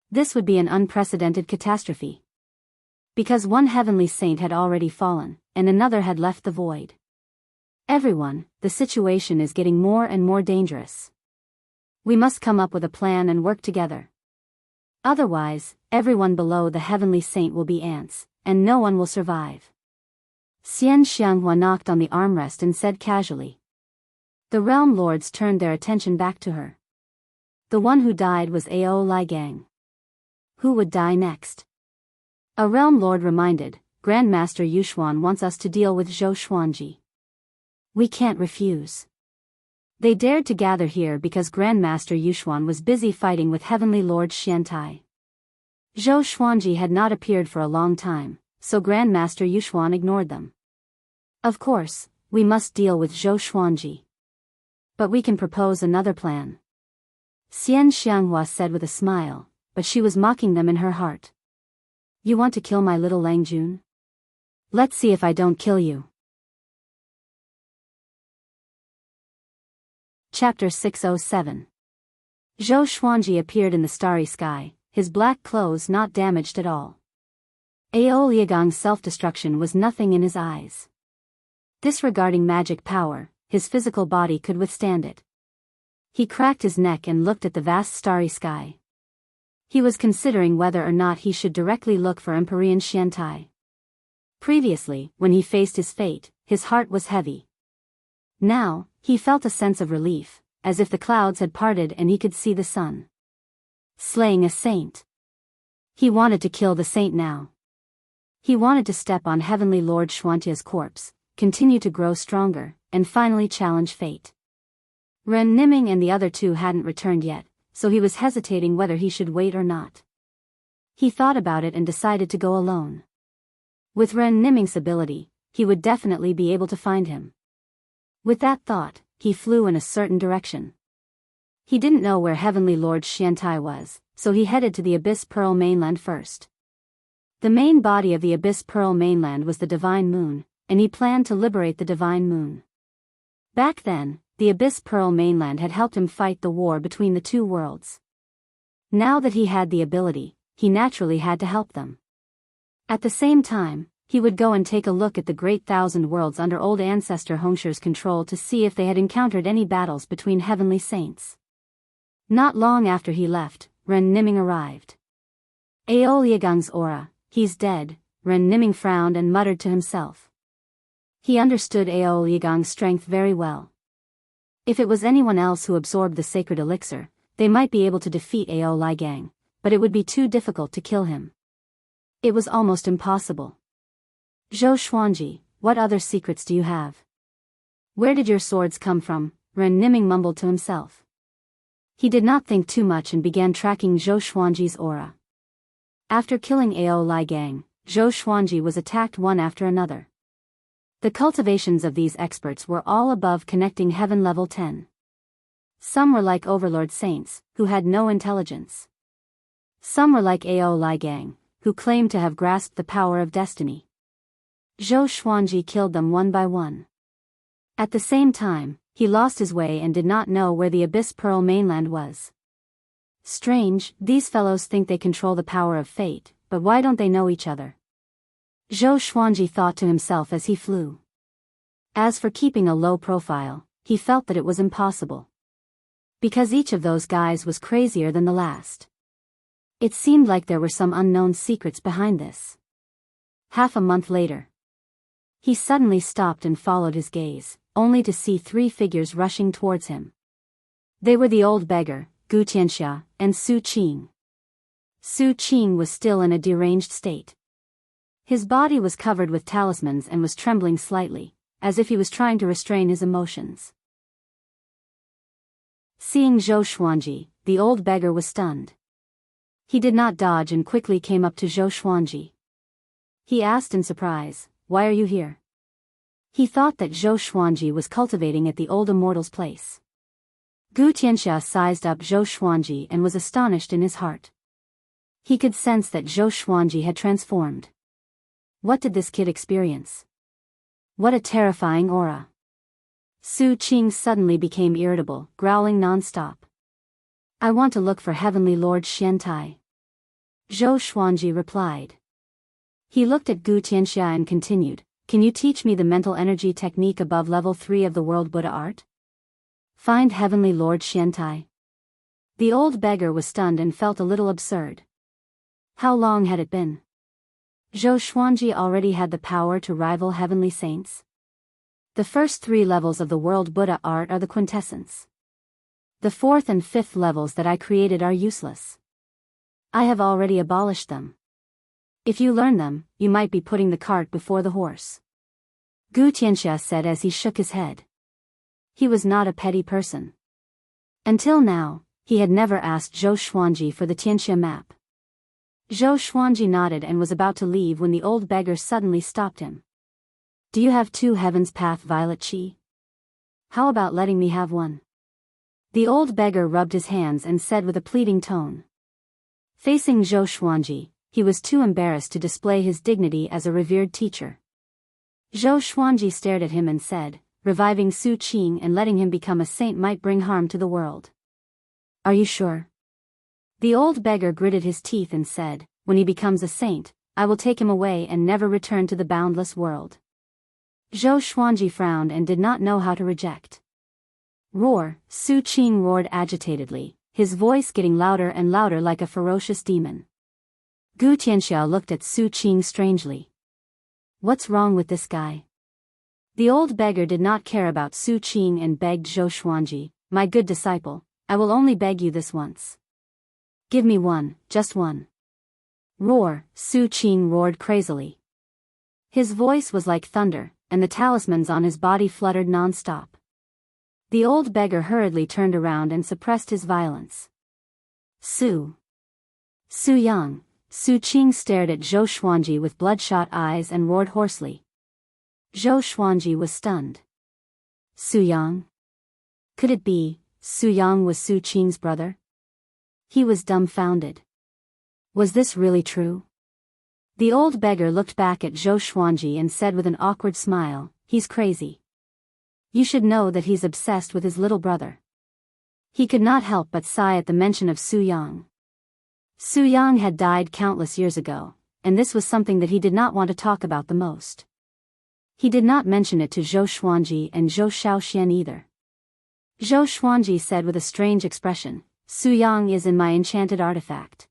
This would be an unprecedented catastrophe. Because one heavenly saint had already fallen, and another had left the void. Everyone, the situation is getting more and more dangerous. We must come up with a plan and work together. Otherwise, everyone below the heavenly saint will be ants, and no one will survive. Xian Xianghua knocked on the armrest and said casually. The realm lords turned their attention back to her. The one who died was Ao Ligang. Who would die next? A realm lord reminded, Grandmaster Yuxuan wants us to deal with Zhou Xuanji. We can't refuse. They dared to gather here because Grandmaster Yuxuan was busy fighting with Heavenly Lord Xiantai. Zhou Xuanji had not appeared for a long time, so Grandmaster Yuxuan ignored them. Of course, we must deal with Zhou Xuanji. But we can propose another plan. Xian Xianghua said with a smile, but she was mocking them in her heart. You want to kill my little Langjun? Let's see if I don't kill you. Chapter 607. Zhou Xuanji appeared in the starry sky, his black clothes not damaged at all. Ao Liagong's self-destruction was nothing in his eyes. Disregarding magic power, his physical body could withstand it. He cracked his neck and looked at the vast starry sky. He was considering whether or not he should directly look for Empyrean Xiantai. Previously, when he faced his fate, his heart was heavy. Now, he felt a sense of relief, as if the clouds had parted and he could see the sun. Slaying a saint. He wanted to kill the saint now. He wanted to step on Heavenly Lord Xuantia's corpse, continue to grow stronger, and finally challenge fate. Ren Niming and the other two hadn't returned yet, so he was hesitating whether he should wait or not. He thought about it and decided to go alone. With Ren Niming's ability, he would definitely be able to find him. With that thought, he flew in a certain direction. He didn't know where Heavenly Lord Xiantai was, so he headed to the Abyss Pearl mainland first. The main body of the Abyss Pearl mainland was the Divine Moon, and he planned to liberate the Divine Moon. Back then, the Abyss Pearl mainland had helped him fight the war between the two worlds. Now that he had the ability, he naturally had to help them. At the same time, he would go and take a look at the great thousand worlds under old ancestor Hongshu's control to see if they had encountered any battles between heavenly saints. Not long after he left, Ren Niming arrived. Ao Liagong's aura, he's dead, Ren Niming frowned and muttered to himself. He understood Ao Liagong's strength very well. If it was anyone else who absorbed the sacred elixir, they might be able to defeat Ao Ligang, but it would be too difficult to kill him. It was almost impossible. Zhou Xuanji, what other secrets do you have? Where did your swords come from? Ren Niming mumbled to himself. He did not think too much and began tracking Zhou Xuanji's aura. After killing Ao Ligang, Zhou Xuanji was attacked one after another. The cultivations of these experts were all above connecting heaven level 10. Some were like overlord saints, who had no intelligence. Some were like Ao Ligang, who claimed to have grasped the power of destiny. Zhou Xuanji killed them one by one. At the same time, he lost his way and did not know where the Abyss Pearl mainland was. Strange, these fellows think they control the power of fate, but why don't they know each other? Zhou Xuanji thought to himself as he flew. As for keeping a low profile, he felt that it was impossible. Because each of those guys was crazier than the last. It seemed like there were some unknown secrets behind this. Half a month later, he suddenly stopped and followed his gaze, only to see three figures rushing towards him. They were the old beggar, Gu Tianxia, and Su Qing. Su Qing was still in a deranged state. His body was covered with talismans and was trembling slightly, as if he was trying to restrain his emotions. Seeing Zhou Xuanji, the old beggar was stunned. He did not dodge and quickly came up to Zhou Xuanji. He asked in surprise, "Why are you here?" He thought that Zhou Xuanji was cultivating at the old immortal's place. Gu Tianxia sized up Zhou Xuanji and was astonished in his heart. He could sense that Zhou Xuanji had transformed. What did this kid experience? What a terrifying aura. Su Qing suddenly became irritable, growling non-stop. "I want to look for Heavenly Lord Xiantai." Zhou Xuanji replied. He looked at Gu Tianxia and continued, "Can you teach me the mental energy technique above level 3 of the World Buddha art? Find Heavenly Lord Xiantai." The old beggar was stunned and felt a little absurd. How long had it been? Zhou Xuanji already had the power to rival heavenly saints. The first 3 levels of the World Buddha art are the quintessence. The 4th and 5th levels that I created are useless. I have already abolished them. If you learn them, you might be putting the cart before the horse. Gu Tianxia said as he shook his head. He was not a petty person. Until now, he had never asked Zhou Xuanji for the Tianxia map. Zhou Xuanji nodded and was about to leave when the old beggar suddenly stopped him. "Do you have 2 Heaven's Path Violet Chi? How about letting me have one?" The old beggar rubbed his hands and said with a pleading tone. Facing Zhou Xuanji, he was too embarrassed to display his dignity as a revered teacher. Zhou Xuanji stared at him and said, reviving Su Qing and letting him become a saint might bring harm to the world. Are you sure? The old beggar gritted his teeth and said, when he becomes a saint, I will take him away and never return to the boundless world. Zhou Xuanji frowned and did not know how to reject. Roar, Su Qing roared agitatedly, his voice getting louder and louder like a ferocious demon. Gu Tianxiao looked at Su Qing strangely. What's wrong with this guy? The old beggar did not care about Su Qing and begged Zhou Xuanji, my good disciple, I will only beg you this once. Give me one, just one. Roar, Su Qing roared crazily. His voice was like thunder, and the talismans on his body fluttered non-stop. The old beggar hurriedly turned around and suppressed his violence. Su Yang, Su Qing stared at Zhou Xuanji with bloodshot eyes and roared hoarsely. Zhou Xuanji was stunned. Su Yang? Could it be, Su Yang was Su Qing's brother? He was dumbfounded. Was this really true? The old beggar looked back at Zhou Xuanji and said with an awkward smile, he's crazy. You should know that he's obsessed with his little brother. He could not help but sigh at the mention of Su Yang. Su Yang had died countless years ago, and this was something that he did not want to talk about the most. He did not mention it to Zhou Xuanji and Zhou Shaoxian either. Zhou Xuanji said with a strange expression, Su Yang is in my enchanted artifact.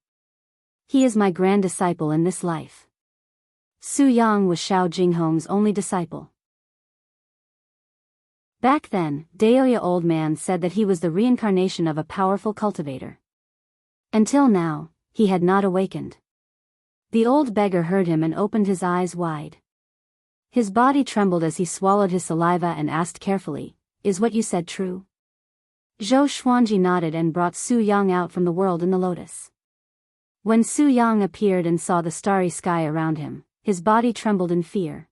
He is my grand disciple in this life. Su Yang was Xiao Jinghong's only disciple. Back then, Daoya old man said that he was the reincarnation of a powerful cultivator. Until now, he had not awakened. The old beggar heard him and opened his eyes wide. His body trembled as he swallowed his saliva and asked carefully, is what you said true? Zhou Xuanji nodded and brought Su Yang out from the world in the lotus. When Su Yang appeared and saw the starry sky around him, his body trembled in fear.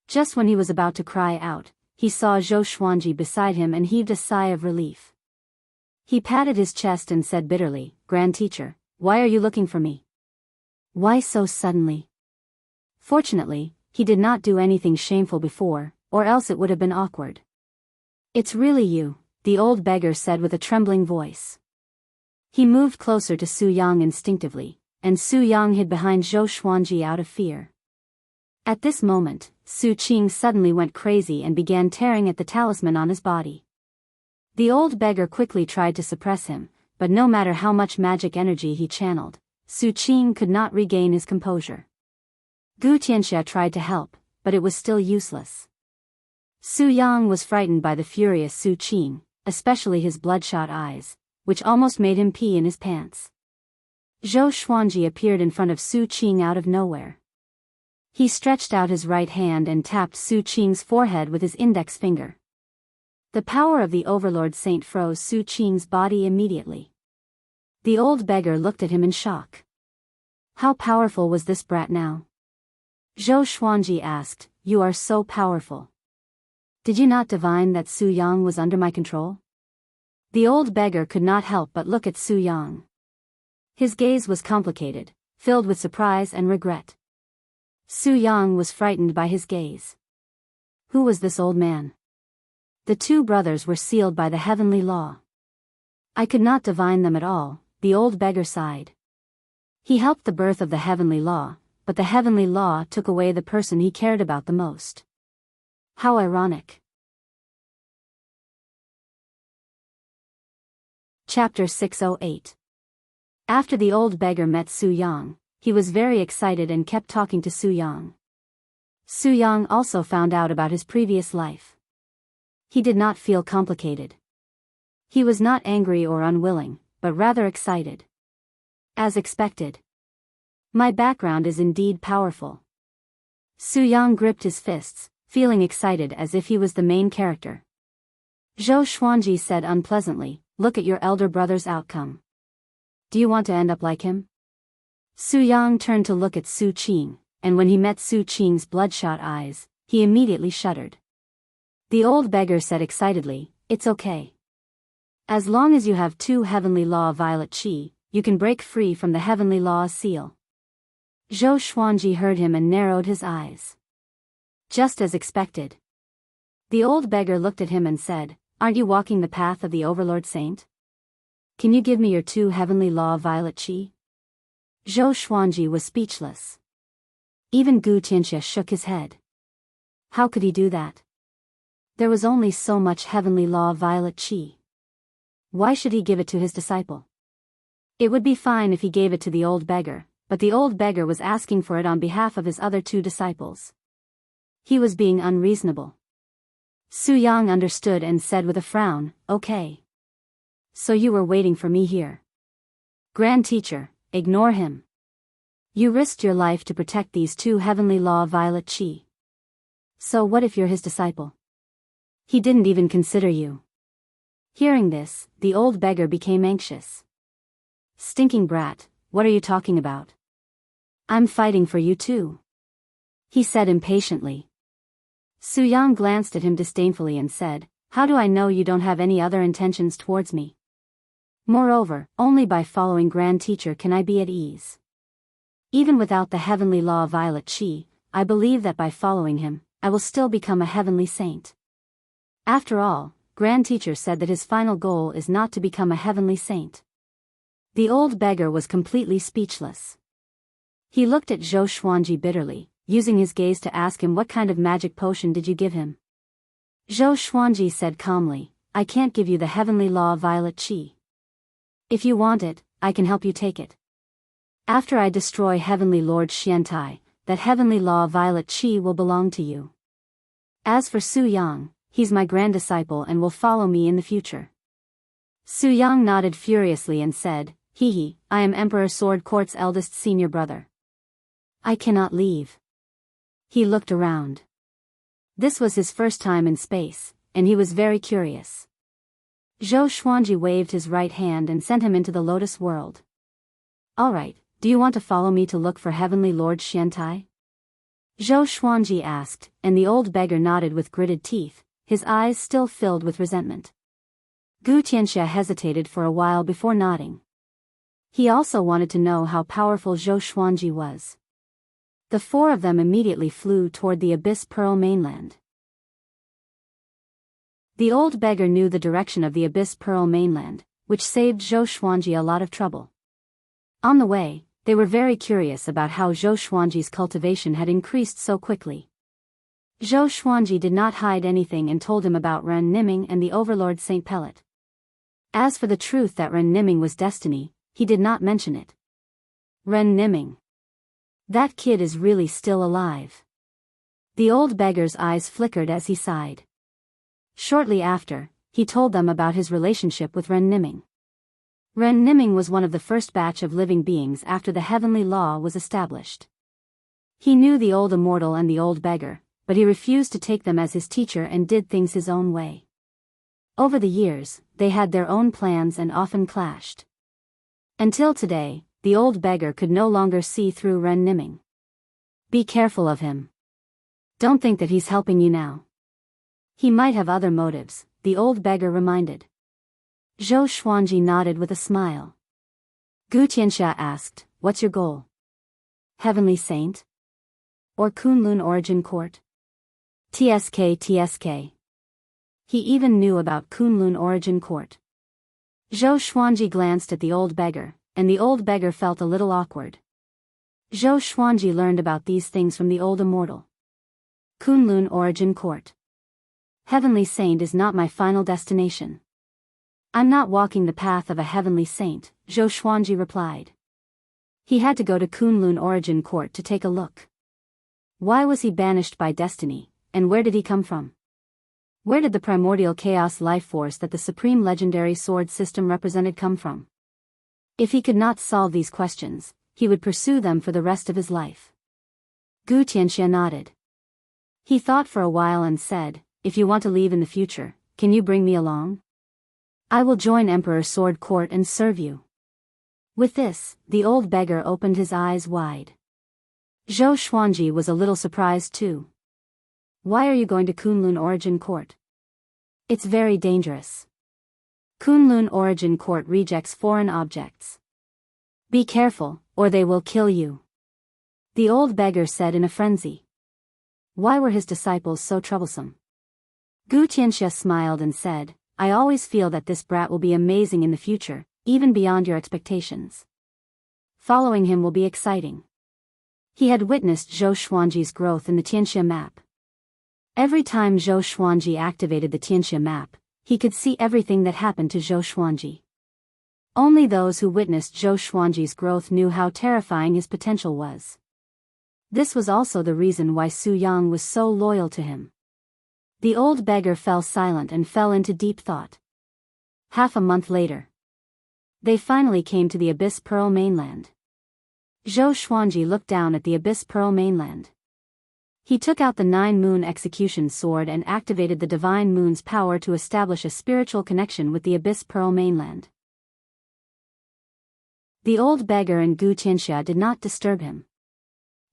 Just when he was about to cry out, he saw Zhou Xuanji beside him and heaved a sigh of relief. He patted his chest and said bitterly, Grand Teacher, why are you looking for me? Why so suddenly? Fortunately, he did not do anything shameful before, or else it would have been awkward. It's really you, the old beggar said with a trembling voice. He moved closer to Su Yang instinctively, and Su Yang hid behind Zhou Xuanji out of fear. At this moment, Su Qing suddenly went crazy and began tearing at the talisman on his body. The old beggar quickly tried to suppress him, but no matter how much magic energy he channeled, Su Qing could not regain his composure. Gu Tianxia tried to help, but it was still useless. Su Yang was frightened by the furious Su Qing, especially his bloodshot eyes, which almost made him pee in his pants. Zhou Xuanji appeared in front of Su Qing out of nowhere. He stretched out his right hand and tapped Su Qing's forehead with his index finger. The power of the Overlord Saint froze Su Qing's body immediately. The old beggar looked at him in shock. How powerful was this brat now? Zhou Xuanji asked, You are so powerful. Did you not divine that Su Yang was under my control? The old beggar could not help but look at Su Yang. His gaze was complicated, filled with surprise and regret. Su Yang was frightened by his gaze. Who was this old man? The two brothers were sealed by the heavenly law. I could not divine them at all, the old beggar sighed. He helped the birth of the heavenly law, but the heavenly law took away the person he cared about the most. How ironic. Chapter 608. After the old beggar met Su Yang, he was very excited and kept talking to Su Yang. Su Yang also found out about his previous life. He did not feel complicated. He was not angry or unwilling, but rather excited. As expected. My background is indeed powerful. Su Yang gripped his fists, feeling excited as if he was the main character. Zhou Xuanji said unpleasantly, Look at your elder brother's outcome. Do you want to end up like him? Su Yang turned to look at Su Qing, and when he met Su Qing's bloodshot eyes, he immediately shuddered. The old beggar said excitedly, It's okay. As long as you have 2 heavenly law violet qi, you can break free from the heavenly law seal. Zhou Xuanji heard him and narrowed his eyes. Just as expected. The old beggar looked at him and said, "Aren't you walking the path of the Overlord Saint? Can you give me your 2 heavenly law violet chi?" Zhou Xuanji was speechless. Even Gu Tianxia shook his head. How could he do that? There was only so much heavenly law violet chi. Why should he give it to his disciple? It would be fine if he gave it to the old beggar, but the old beggar was asking for it on behalf of his other 2 disciples. He was being unreasonable. Su Yang understood and said with a frown, "Okay. So you were waiting for me here. Grand teacher, ignore him. You risked your life to protect these 2 heavenly law violet chi. So what if you're his disciple? He didn't even consider you." Hearing this, the old beggar became anxious. "Stinking brat, what are you talking about? I'm fighting for you too," he said impatiently. Su Yang glanced at him disdainfully and said, "How do I know you don't have any other intentions towards me? Moreover, only by following Grand Teacher can I be at ease. Even without the heavenly law of violet chi, I believe that by following him, I will still become a heavenly saint. After all, Grand Teacher said that his final goal is not to become a heavenly saint." The old beggar was completely speechless. He looked at Zhou Xuanji bitterly, using his gaze to ask him, "What kind of magic potion did you give him?" Zhou Xuanji said calmly, "I can't give you the heavenly law of violet chi. If you want it, I can help you take it. After I destroy Heavenly Lord Xiantai, that heavenly law of violet chi will belong to you. As for Su Yang, he's my grand disciple and will follow me in the future." Su Yang nodded furiously and said, "Hee, I am Emperor Sword Court's eldest senior brother. I cannot leave." He looked around. This was his first time in space, and he was very curious. Zhou Xuanji waved his right hand and sent him into the Lotus World. "All right, do you want to follow me to look for Heavenly Lord Xiantai?" Zhou Xuanji asked, and the old beggar nodded with gritted teeth, his eyes still filled with resentment. Gu Tianxia hesitated for a while before nodding. He also wanted to know how powerful Zhou Xuanji was. The 4 of them immediately flew toward the Abyss Pearl mainland. The old beggar knew the direction of the Abyss Pearl mainland, which saved Zhou Xuanji a lot of trouble. On the way, they were very curious about how Zhou Xuanji's cultivation had increased so quickly. Zhou Xuanji did not hide anything and told him about Ren Niming and the Overlord Saint Pellet. As for the truth that Ren Niming was destiny, he did not mention it. Ren Niming. That kid is really still alive. The old beggar's eyes flickered as he sighed. Shortly after, he told them about his relationship with Ren Niming. Ren Niming was one of the first batch of living beings after the heavenly law was established. He knew the old immortal and the old beggar, but he refused to take them as his teacher and did things his own way. Over the years, they had their own plans and often clashed. Until today, the old beggar could no longer see through Ren Niming. "Be careful of him. Don't think that he's helping you now. He might have other motives," the old beggar reminded. Zhou Xuanji nodded with a smile. Gu Tianxia asked, "What's your goal? Heavenly Saint? Or Kunlun Origin Court?" TSK. He even knew about Kunlun Origin Court. Zhou Xuanji glanced at the old beggar, and the old beggar felt a little awkward. Zhou Xuanji learned about these things from the old immortal. Kunlun Origin Court. Heavenly Saint is not my final destination. I'm not walking the path of a heavenly saint, Zhou Xuanji replied. He had to go to Kunlun Origin Court to take a look. Why was he banished by destiny, and where did he come from? Where did the primordial chaos life force that the supreme legendary sword system represented come from? If he could not solve these questions, he would pursue them for the rest of his life. Gu Tianxia nodded. He thought for a while and said, "If you want to leave in the future, can you bring me along? I will join Emperor Sword Court and serve you." With this, the old beggar opened his eyes wide. Zhou Xuanji was a little surprised too. "Why are you going to Kunlun Origin Court?" "It's very dangerous. Kunlun Origin Court rejects foreign objects. Be careful, or they will kill you," the old beggar said in a frenzy. Why were his disciples so troublesome? Gu Tianxia smiled and said, I always feel that this brat will be amazing in the future, even beyond your expectations. Following him will be exciting. He had witnessed Zhou Xuanji's growth in the Tianxia map. Every time Zhou Xuanji activated the Tianxia map, he could see everything that happened to Zhou Xuanji. Only those who witnessed Zhou Xuanji's growth knew how terrifying his potential was. This was also the reason why Su Yang was so loyal to him. The old beggar fell silent and fell into deep thought. Half a month later, they finally came to the Abyss Pearl mainland. Zhou Xuanji looked down at the Abyss Pearl mainland. He took out the 9-moon execution sword and activated the Divine Moon's power to establish a spiritual connection with the Abyss Pearl mainland. The old beggar and Gu Tianxia did not disturb him.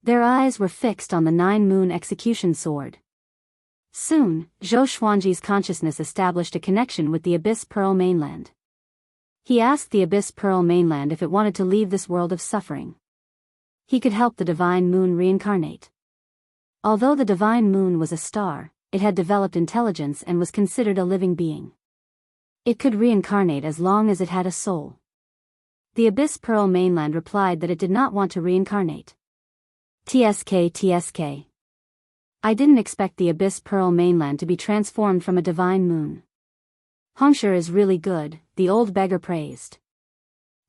Their eyes were fixed on the 9-moon execution sword. Soon, Zhou Xuanji's consciousness established a connection with the Abyss Pearl mainland. He asked the Abyss Pearl mainland if it wanted to leave this world of suffering. He could help the Divine Moon reincarnate. Although the Divine Moon was a star, it had developed intelligence and was considered a living being. It could reincarnate as long as it had a soul. The Abyss Pearl mainland replied that it did not want to reincarnate. TSK. I didn't expect the Abyss Pearl mainland to be transformed from a divine moon. Hongshi is really good, the old beggar praised.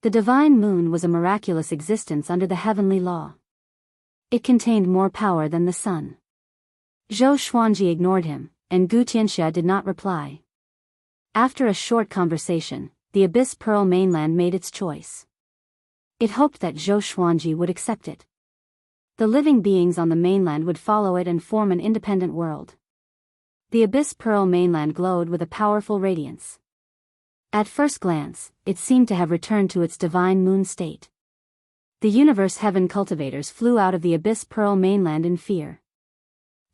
The divine moon was a miraculous existence under the heavenly law. It contained more power than the sun. Zhou Xuanji ignored him, and Gu Tianxia did not reply. After a short conversation, the Abyss Pearl mainland made its choice. It hoped that Zhou Xuanji would accept it. The living beings on the mainland would follow it and form an independent world. The Abyss Pearl mainland glowed with a powerful radiance. At first glance, it seemed to have returned to its divine moon state. The universe heaven cultivators flew out of the Abyss Pearl mainland in fear.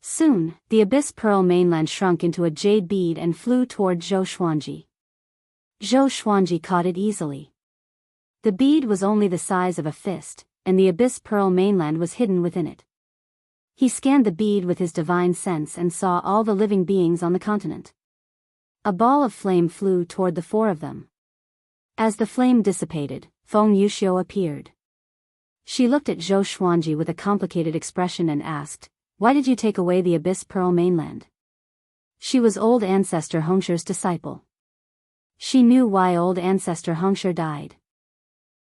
Soon, the Abyss Pearl mainland shrunk into a jade bead and flew toward Zhou Xuanji. Zhou Xuanji caught it easily. The bead was only the size of a fist, and the Abyss Pearl mainland was hidden within it. He scanned the bead with his divine sense and saw all the living beings on the continent. A ball of flame flew toward the 4 of them. As the flame dissipated, Feng Yuxiu appeared. She looked at Zhou Xuanji with a complicated expression and asked, "Why did you take away the Abyss Pearl mainland?" She was old ancestor Hongshi's disciple. She knew why old ancestor Hongshi died.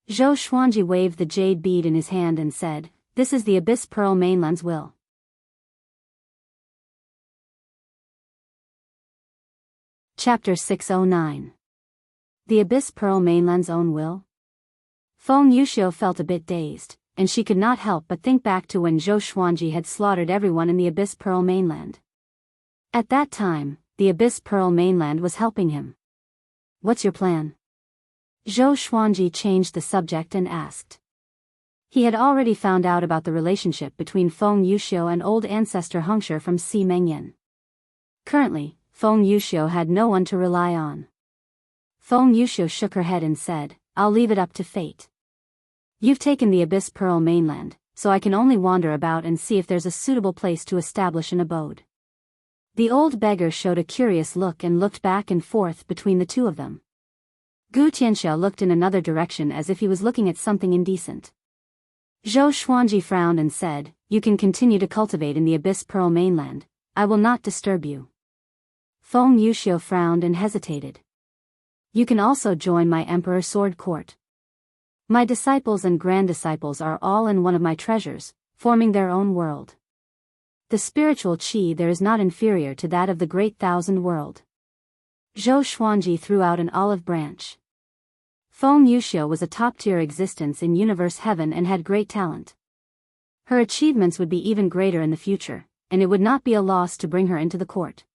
Zhou Xuanji waved the jade bead in his hand and said, "This is the Abyss Pearl mainland's will." Chapter 609. The Abyss Pearl mainland's own will? Feng Yuxiu felt a bit dazed, and she could not help but think back to when Zhou Xuanji had slaughtered everyone in the Abyss Pearl mainland. At that time, the Abyss Pearl mainland was helping him. "What's your plan?" Zhou Xuanji changed the subject and asked. He had already found out about the relationship between Feng Yuxiu and old ancestor Hongshi from Si Mengyan. Currently, Feng Yuxiu had no one to rely on. Feng Yuxiu shook her head and said, "I'll leave it up to fate. You've taken the Abyss Pearl mainland, so I can only wander about and see if there's a suitable place to establish an abode." The old beggar showed a curious look and looked back and forth between the 2 of them. Gu Tianxia looked in another direction as if he was looking at something indecent. Zhou Xuanji frowned and said, "You can continue to cultivate in the Abyss Pearl mainland. I will not disturb you." Feng Yuxiu frowned and hesitated. "You can also join my Emperor Sword Court. My disciples and grand-disciples are all in one of my treasures, forming their own world. The spiritual qi there is not inferior to that of the Great Thousand World." Zhou Xuanji threw out an olive branch. Feng Yuxiu was a top-tier existence in universe heaven and had great talent. Her achievements would be even greater in the future, and it would not be a loss to bring her into the court.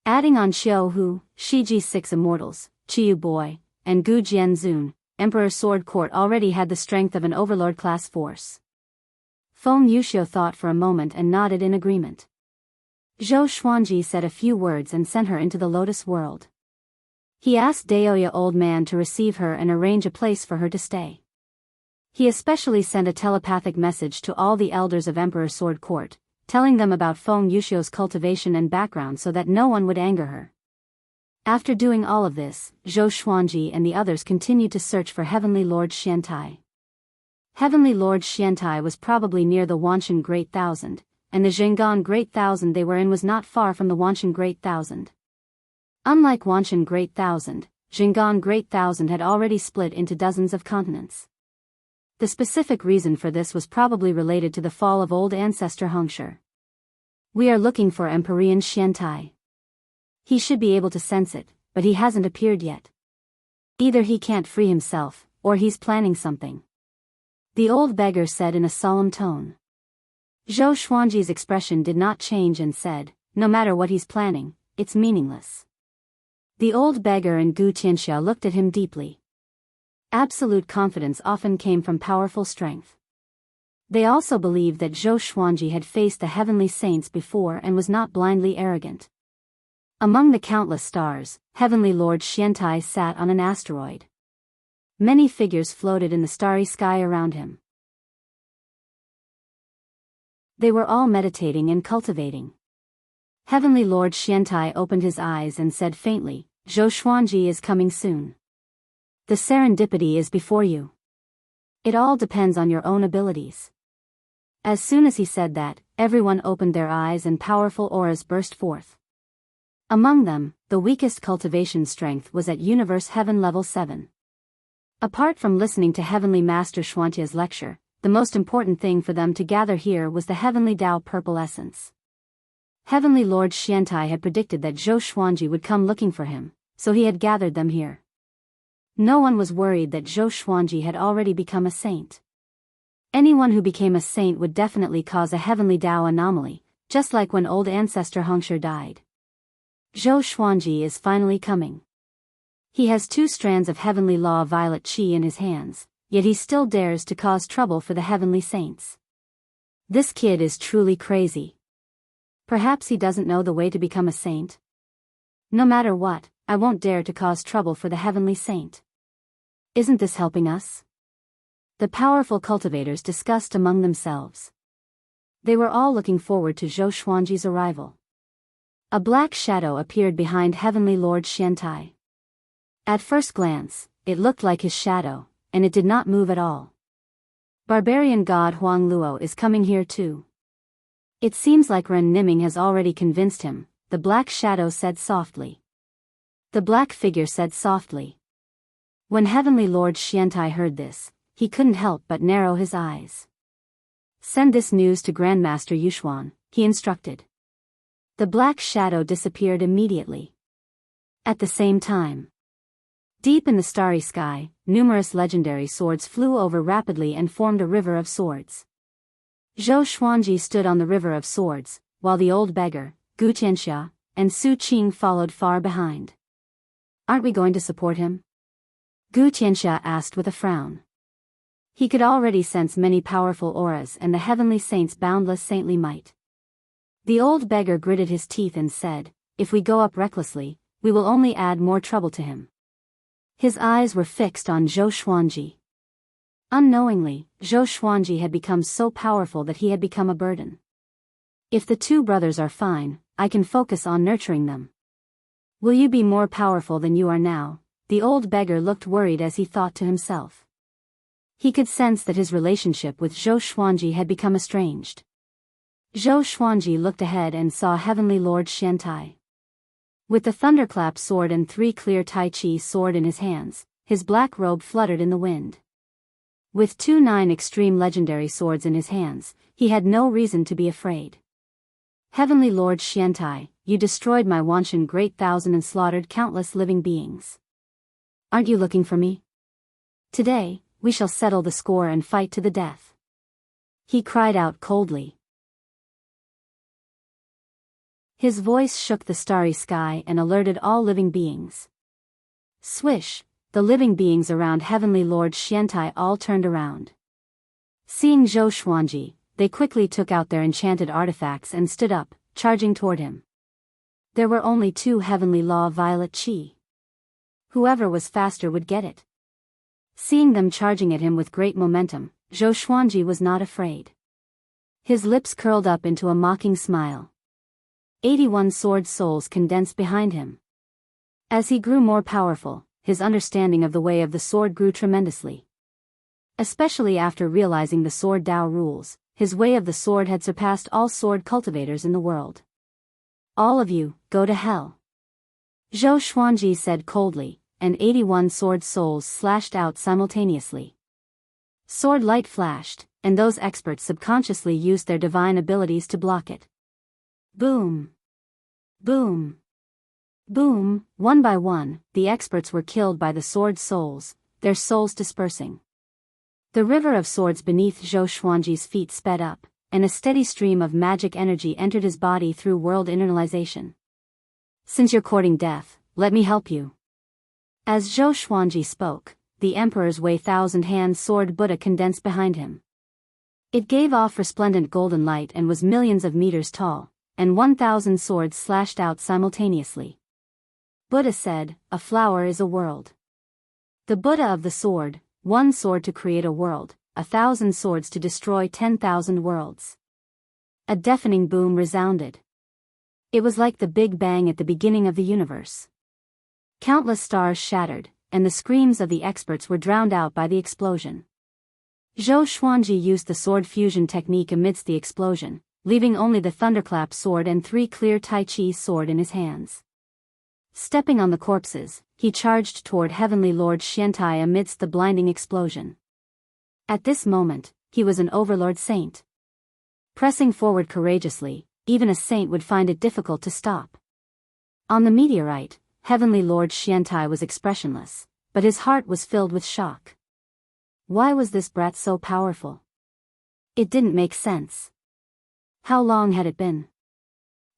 Adding on Xiao Hu, Shiji 6 immortals, Qiyu Boy, and Gu Jianzun, Emperor Sword Court already had the strength of an overlord-class force. Feng Yuxiu thought for a moment and nodded in agreement. Zhou Xuanji said a few words and sent her into the Lotus World. He asked Daoya old man to receive her and arrange a place for her to stay. He especially sent a telepathic message to all the elders of Emperor Sword Court, telling them about Feng Yuxiu's cultivation and background so that no one would anger her. After doing all of this, Zhou Xuanji and the others continued to search for Heavenly Lord Xiantai. Heavenly Lord Xiantai was probably near the Wanshan Great Thousand, and the Zhengan Great Thousand they were in was not far from the Wanshan Great Thousand. Unlike Wanshan Great Thousand, Zhengan Great Thousand had already split into dozens of continents. The specific reason for this was probably related to the fall of old ancestor Hongshi. We are looking for Empyrean Xiantai. He should be able to sense it, but he hasn't appeared yet. Either he can't free himself, or he's planning something. The old beggar said in a solemn tone. Zhou Xuanji's expression did not change and said, no matter what he's planning, it's meaningless. The old beggar and Gu Tianxia looked at him deeply. Absolute confidence often came from powerful strength. They also believed that Zhou Xuanji had faced the heavenly saints before and was not blindly arrogant. Among the countless stars, Heavenly Lord Xiantai sat on an asteroid. Many figures floated in the starry sky around him. They were all meditating and cultivating. Heavenly Lord Xiantai opened his eyes and said faintly, Zhou Xuanji is coming soon. The serendipity is before you. It all depends on your own abilities. As soon as he said that, everyone opened their eyes and powerful auras burst forth. Among them, the weakest cultivation strength was at Universe Heaven Level 7. Apart from listening to Heavenly Master Xuantia's lecture, the most important thing for them to gather here was the Heavenly Tao Purple Essence. Heavenly Lord Xiantai had predicted that Zhou Xuanji would come looking for him, so he had gathered them here. No one was worried that Zhou Xuanji had already become a saint. Anyone who became a saint would definitely cause a Heavenly Tao anomaly, just like when old ancestor Hongshi died. Zhou Xuanji is finally coming. He has 2 strands of Heavenly Law Violet Qi in his hands, yet he still dares to cause trouble for the heavenly saints. This kid is truly crazy. Perhaps he doesn't know the way to become a saint. No matter what, I won't dare to cause trouble for the heavenly saint. Isn't this helping us? The powerful cultivators discussed among themselves. They were all looking forward to Zhou Xuanji's arrival. A black shadow appeared behind Heavenly Lord Xiantai. At first glance, it looked like his shadow, and it did not move at all. Barbarian god Huang Luo is coming here too. It seems like Ren Niming has already convinced him, the black shadow said softly. The black figure said softly. When Heavenly Lord Xiantai heard this, he couldn't help but narrow his eyes. Send this news to Grandmaster Yushuan, he instructed. The black shadow disappeared immediately. At the same time, deep in the starry sky, numerous legendary swords flew over rapidly and formed a river of swords. Zhou Xuanji stood on the river of swords, while the old beggar, Gu Tianxia, and Su Qing followed far behind. Aren't we going to support him? Gu Tianxia asked with a frown. He could already sense many powerful auras and the heavenly saint's boundless saintly might. The old beggar gritted his teeth and said, if we go up recklessly, we will only add more trouble to him. His eyes were fixed on Zhou Xuanji. Unknowingly, Zhou Xuanji had become so powerful that he had become a burden. If the 2 brothers are fine, I can focus on nurturing them. Will you be more powerful than you are now? The old beggar looked worried as he thought to himself. He could sense that his relationship with Zhou Xuanji had become estranged. Zhou Xuanji looked ahead and saw Heavenly Lord Xiantai. With the thunderclap sword and 3 clear Tai Chi sword in his hands, his black robe fluttered in the wind. With 2 9 extreme legendary swords in his hands, he had no reason to be afraid. Heavenly Lord Xiantai, you destroyed my Wanshan Great Thousand and slaughtered countless living beings. Aren't you looking for me? Today, we shall settle the score and fight to the death. He cried out coldly. His voice shook the starry sky and alerted all living beings. Swish, the living beings around Heavenly Lord Xiantai all turned around. Seeing Zhou Xuanji, they quickly took out their enchanted artifacts and stood up, charging toward him. There were only 2 Heavenly Law Violet Qi. Whoever was faster would get it. Seeing them charging at him with great momentum, Zhou Xuanji was not afraid. His lips curled up into a mocking smile. 81 sword souls condensed behind him. As he grew more powerful, his understanding of the way of the sword grew tremendously. Especially after realizing the sword Dao rules, his way of the sword had surpassed all sword cultivators in the world. All of you, go to hell. Zhou Xuanji said coldly, and 81 sword souls slashed out simultaneously. Sword light flashed, and those experts subconsciously used their divine abilities to block it. Boom! Boom! Boom! One by one, the experts were killed by the sword souls, their souls dispersing. The river of swords beneath Zhou Xuanji's feet sped up, and a steady stream of magic energy entered his body through world internalization. Since you're courting death, let me help you. As Zhou Xuanji spoke, the Emperor's Way thousand-hand sword Buddha condensed behind him. It gave off resplendent golden light and was millions of meters tall, and 1,000 swords slashed out simultaneously. Buddha said, "A flower is a world." The Buddha of the sword, one sword to create a world, 1,000 swords to destroy 10,000 worlds. A deafening boom resounded. It was like the Big Bang at the beginning of the universe. Countless stars shattered, and the screams of the experts were drowned out by the explosion. Zhou Xuanji used the sword fusion technique amidst the explosion, leaving only the thunderclap sword and 3 clear Tai Chi sword in his hands. Stepping on the corpses, he charged toward Heavenly Lord Xiantai amidst the blinding explosion. At this moment, he was an overlord saint. Pressing forward courageously, even a saint would find it difficult to stop. On the meteorite, Heavenly Lord Xiantai was expressionless, but his heart was filled with shock. Why was this brat so powerful? It didn't make sense. How long had it been?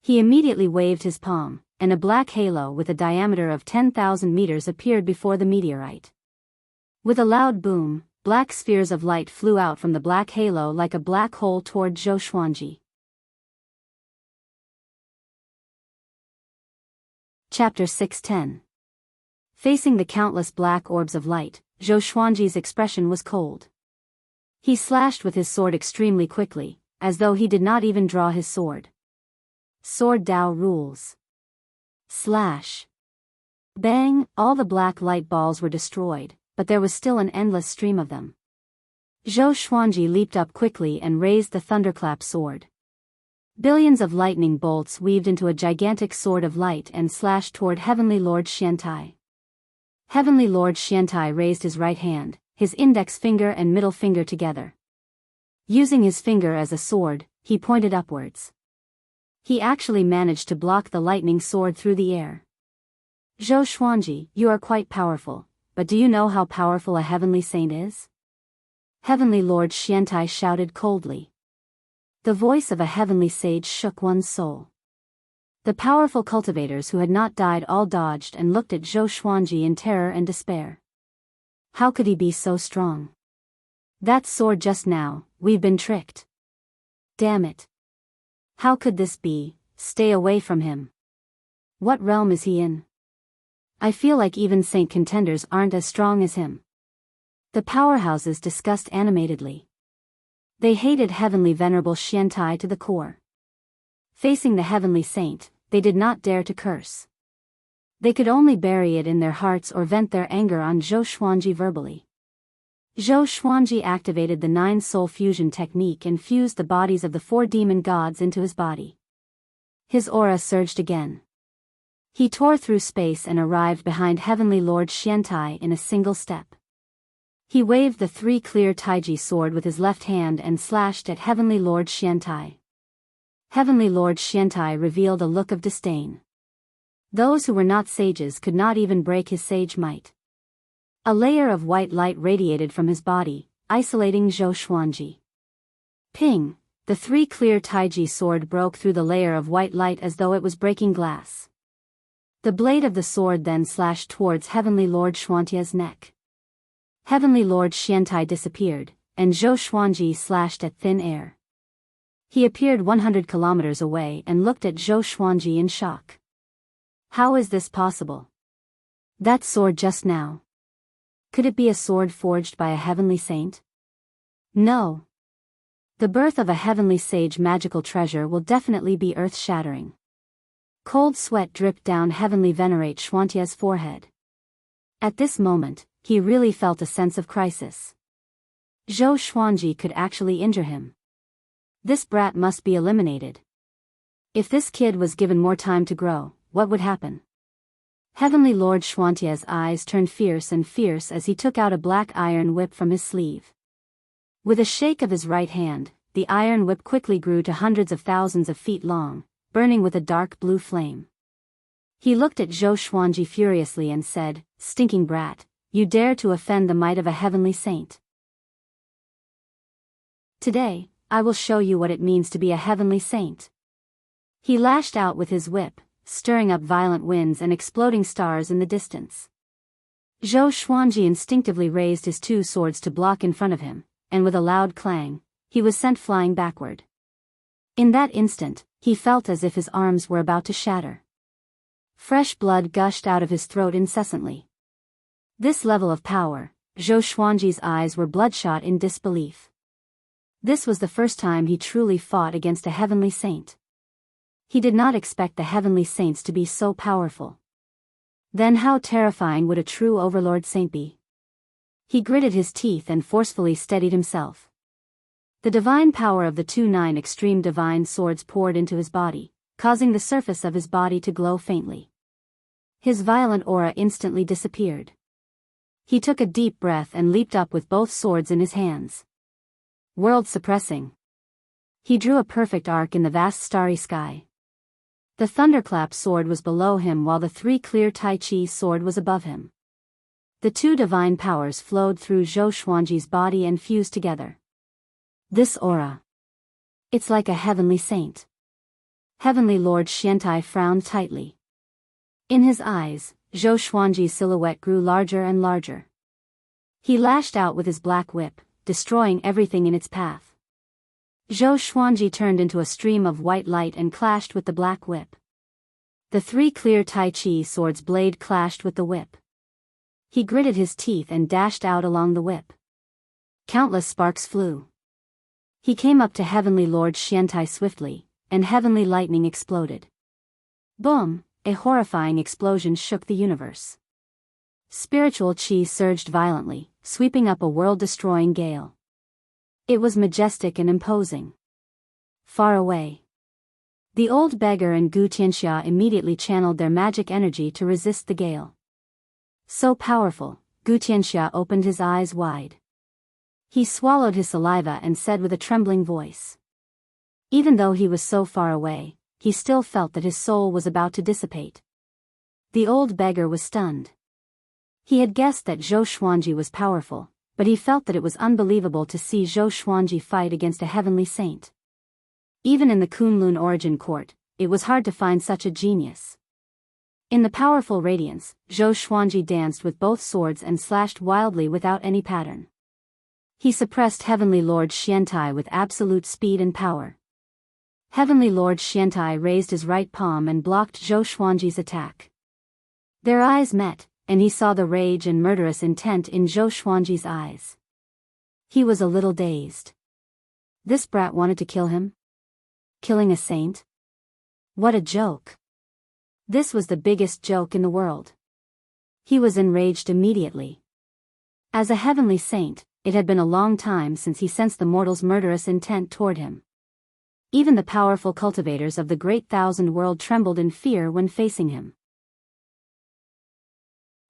He immediately waved his palm, and a black halo with a diameter of 10,000 meters appeared before the meteorite. With a loud boom, black spheres of light flew out from the black halo like a black hole toward Zhou Xuanji. Chapter 610. Facing the countless black orbs of light, Zhou Xuanji's expression was cold. He slashed with his sword extremely quickly, as though he did not even draw his sword. Sword Dao rules. Slash. Bang! All the black light balls were destroyed, but there was still an endless stream of them. Zhou Xuanji leaped up quickly and raised the thunderclap sword. Billions of lightning bolts weaved into a gigantic sword of light and slashed toward Heavenly Lord Xiantai. Heavenly Lord Xiantai raised his right hand, his index finger and middle finger together. Using his finger as a sword, he pointed upwards. He actually managed to block the lightning sword through the air. Zhou Xuanji, you are quite powerful, but do you know how powerful a heavenly saint is? Heavenly Lord Xiantai shouted coldly. The voice of a heavenly sage shook one's soul. The powerful cultivators who had not died all dodged and looked at Zhou Xuanji in terror and despair. How could he be so strong? That sword just now, we've been tricked. Damn it. How could this be? Stay away from him. What realm is he in? I feel like even saint contenders aren't as strong as him. The powerhouses discussed animatedly. They hated Heavenly Venerable Xiantai to the core. Facing the heavenly saint, they did not dare to curse. They could only bury it in their hearts or vent their anger on Zhou Xuanji verbally. Zhou Xuanji activated the 9-soul fusion technique and fused the bodies of the 4 demon gods into his body. His aura surged again. He tore through space and arrived behind Heavenly Lord Xiantai in a single step. He waved the 3 clear Taiji sword with his left hand and slashed at Heavenly Lord Xiantai. Heavenly Lord Xiantai revealed a look of disdain. Those who were not sages could not even break his sage might. A layer of white light radiated from his body, isolating Zhou Xuanji. Ping! The 3 clear Taiji sword broke through the layer of white light as though it was breaking glass. The blade of the sword then slashed towards Heavenly Lord Xuantia's neck. Heavenly Lord Xiantai disappeared, and Zhou Xuanji slashed at thin air. He appeared 100 kilometers away and looked at Zhou Xuanji in shock. How is this possible? That sword just now. Could it be a sword forged by a heavenly saint? No. The birth of a heavenly sage magical treasure will definitely be earth-shattering. Cold sweat dripped down Heavenly Venerate Xuantia's forehead. At this moment, he really felt a sense of crisis. Zhou Xuanji could actually injure him. This brat must be eliminated. If this kid was given more time to grow, what would happen? Heavenly Lord Xuantia's eyes turned fierce as he took out a black iron whip from his sleeve. With a shake of his right hand, the iron whip quickly grew to hundreds of thousands of feet long, burning with a dark blue flame. He looked at Zhou Xuanji furiously and said, "Stinking brat, you dare to offend the might of a heavenly saint. Today, I will show you what it means to be a heavenly saint." He lashed out with his whip, stirring up violent winds and exploding stars in the distance. Zhou Xuanji instinctively raised his two swords to block in front of him, and with a loud clang, he was sent flying backward. In that instant, he felt as if his arms were about to shatter. Fresh blood gushed out of his throat incessantly. This level of power, Zhou Xuanji's eyes were bloodshot in disbelief. This was the first time he truly fought against a heavenly saint. He did not expect the heavenly saints to be so powerful. Then how terrifying would a true overlord saint be? He gritted his teeth and forcefully steadied himself. The divine power of the 2-9 extreme divine swords poured into his body, causing the surface of his body to glow faintly. His violent aura instantly disappeared. He took a deep breath and leaped up with both swords in his hands. World suppressing. He drew a perfect arc in the vast starry sky. The thunderclap sword was below him while the 3 clear Tai Chi sword was above him. The 2 divine powers flowed through Zhou Xuanji's body and fused together. This aura. It's like a heavenly saint. Heavenly Lord Xiantai frowned tightly. In his eyes, Zhou Xuanji's silhouette grew larger and larger. He lashed out with his black whip, destroying everything in its path. Zhou Xuanji turned into a stream of white light and clashed with the black whip. The 3 clear Tai Chi swords blade clashed with the whip. He gritted his teeth and dashed out along the whip. Countless sparks flew. He came up to Heavenly Lord Xiantai swiftly, and heavenly lightning exploded. Boom! A horrifying explosion shook the universe. Spiritual chi surged violently, sweeping up a world-destroying gale. It was majestic and imposing. Far away, the old beggar and Gu Tianxia immediately channeled their magic energy to resist the gale. So powerful, Gu Tianxia opened his eyes wide. He swallowed his saliva and said with a trembling voice. Even though he was so far away, he still felt that his soul was about to dissipate. The old beggar was stunned. He had guessed that Zhou Xuanji was powerful, but he felt that it was unbelievable to see Zhou Xuanji fight against a heavenly saint. Even in the Kunlun origin court, it was hard to find such a genius. In the powerful radiance, Zhou Xuanji danced with both swords and slashed wildly without any pattern. He suppressed Heavenly Lord Xiantai with absolute speed and power. Heavenly Lord Xiantai raised his right palm and blocked Zhou Xuanji's attack. Their eyes met, and he saw the rage and murderous intent in Zhou Xuanji's eyes. He was a little dazed. This brat wanted to kill him? Killing a saint? What a joke. This was the biggest joke in the world. He was enraged immediately. As a heavenly saint, it had been a long time since he sensed the mortal's murderous intent toward him. Even the powerful cultivators of the great thousand world trembled in fear when facing him.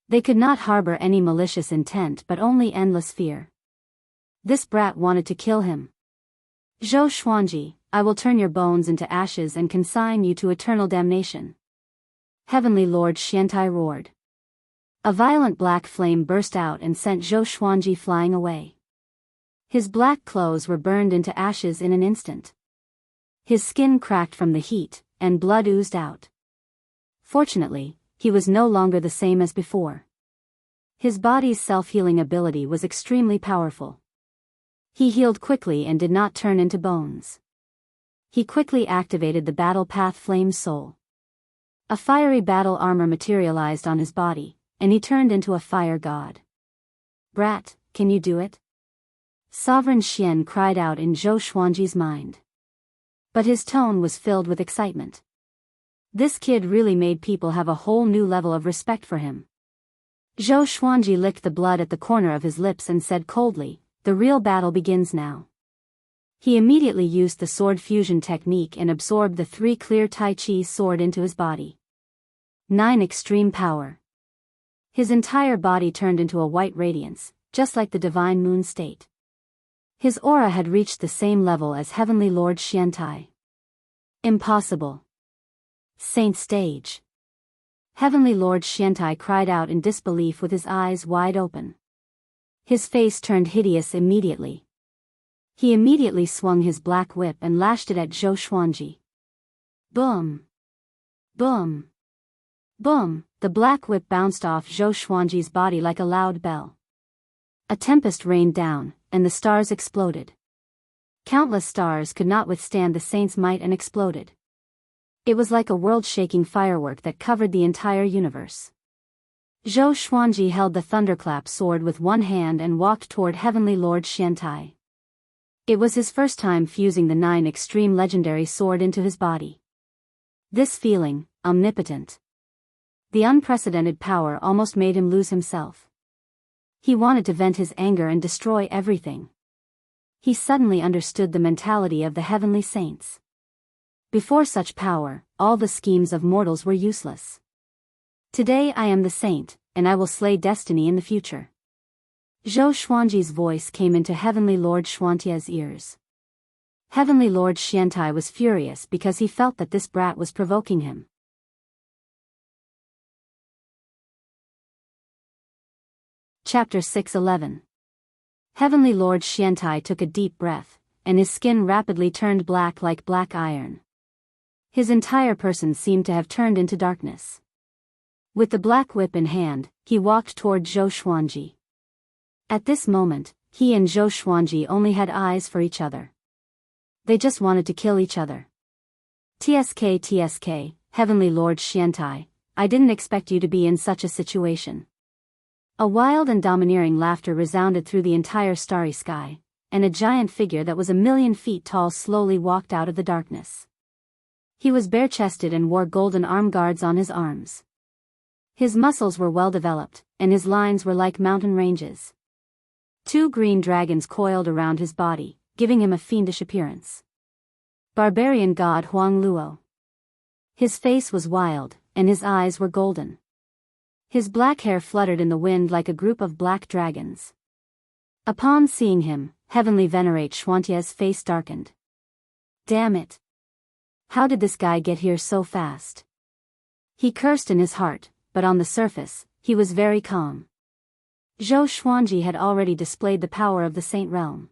They could not harbor any malicious intent but only endless fear. This brat wanted to kill him. Zhou Xuanji, I will turn your bones into ashes and consign you to eternal damnation. Heavenly Lord Xiantai roared. A violent black flame burst out and sent Zhou Xuanji flying away. His black clothes were burned into ashes in an instant. His skin cracked from the heat, and blood oozed out. Fortunately, he was no longer the same as before. His body's self-healing ability was extremely powerful. He healed quickly and did not turn into bones. He quickly activated the Battle Path Flame Soul. A fiery battle armor materialized on his body, and he turned into a fire god. Brat, can you do it? Sovereign Xian cried out in Zhou Xuanji's mind. But his tone was filled with excitement. This kid really made people have a whole new level of respect for him. Zhou Xuanji licked the blood at the corner of his lips and said coldly, "The real battle begins now." He immediately used the sword fusion technique and absorbed the 3 clear Tai Chi sword into his body. 9 extreme power. His entire body turned into a white radiance, just like the divine moon state. His aura had reached the same level as Heavenly Lord Xiantai. Impossible. Saint stage. Heavenly Lord Xiantai cried out in disbelief with his eyes wide open. His face turned hideous immediately. He immediately swung his black whip and lashed it at Zhou Xuanji. Boom! Boom! Boom! The black whip bounced off Zhou Xuanji's body like a loud bell. A tempest rained down, and the stars exploded. Countless stars could not withstand the saint's might and exploded. It was like a world-shaking firework that covered the entire universe. Zhou Xuanji held the thunderclap sword with one hand and walked toward Heavenly Lord Xiantai. It was his first time fusing the 9 extreme legendary sword into his body. This feeling, omnipotent. The unprecedented power almost made him lose himself. He wanted to vent his anger and destroy everything. He suddenly understood the mentality of the heavenly saints. Before such power, all the schemes of mortals were useless. Today I am the saint, and I will slay destiny in the future. Zhou Xuanji's voice came into Heavenly Lord Xuantia's ears. Heavenly Lord Xiantai was furious because he felt that this brat was provoking him. Chapter 6:11. Heavenly Lord Xiantai took a deep breath, and his skin rapidly turned black like black iron. His entire person seemed to have turned into darkness. With the black whip in hand, he walked toward Zhou Xuanji. At this moment, he and Zhou Xuanji only had eyes for each other. They just wanted to kill each other. TSK, Heavenly Lord Xiantai, I didn't expect you to be in such a situation. A wild and domineering laughter resounded through the entire starry sky, and a giant figure that was 1,000,000 feet tall slowly walked out of the darkness. He was bare-chested and wore golden arm guards on his arms. His muscles were well developed, and his lines were like mountain ranges. 2 green dragons coiled around his body, giving him a fiendish appearance. Barbarian god Huang Luo. His face was wild, and his eyes were golden. His black hair fluttered in the wind like a group of black dragons. Upon seeing him, Heavenly Venerate Xuantia's face darkened. Damn it! How did this guy get here so fast? He cursed in his heart, but on the surface, he was very calm. Zhou Xuanji had already displayed the power of the Saint Realm.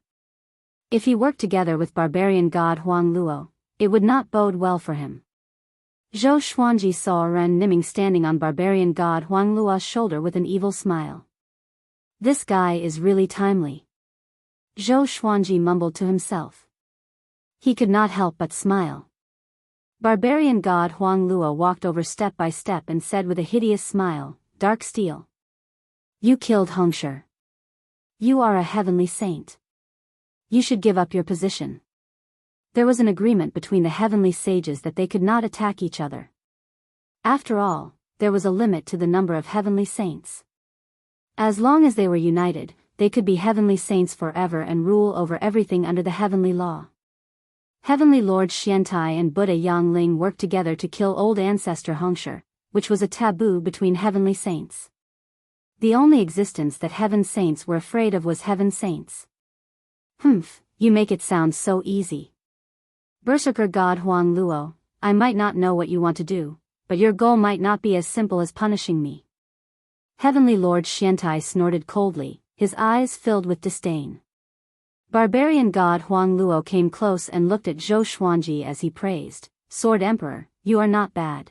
If he worked together with barbarian god Huang Luo, it would not bode well for him. Zhou Xuanji saw Ren Niming standing on barbarian god Huang Luo's shoulder with an evil smile. This guy is really timely. Zhou Xuanji mumbled to himself. He could not help but smile. Barbarian god Huang Luo walked over step by step and said with a hideous smile, Dark Steel. You killed Hongsher. You are a heavenly saint. You should give up your position. There was an agreement between the heavenly sages that they could not attack each other. After all, there was a limit to the number of heavenly saints. As long as they were united, they could be heavenly saints forever and rule over everything under the heavenly law. Heavenly Lord Xiantai and Buddha Yangling worked together to kill old ancestor Hongsher, which was a taboo between heavenly saints. The only existence that heaven saints were afraid of was heaven saints. Humph, you make it sound so easy. Berserker god Huang Luo, I might not know what you want to do, but your goal might not be as simple as punishing me. Heavenly Lord Xiantai snorted coldly, his eyes filled with disdain. Barbarian god Huang Luo came close and looked at Zhou Xuanji as he praised, Sword Emperor, you are not bad.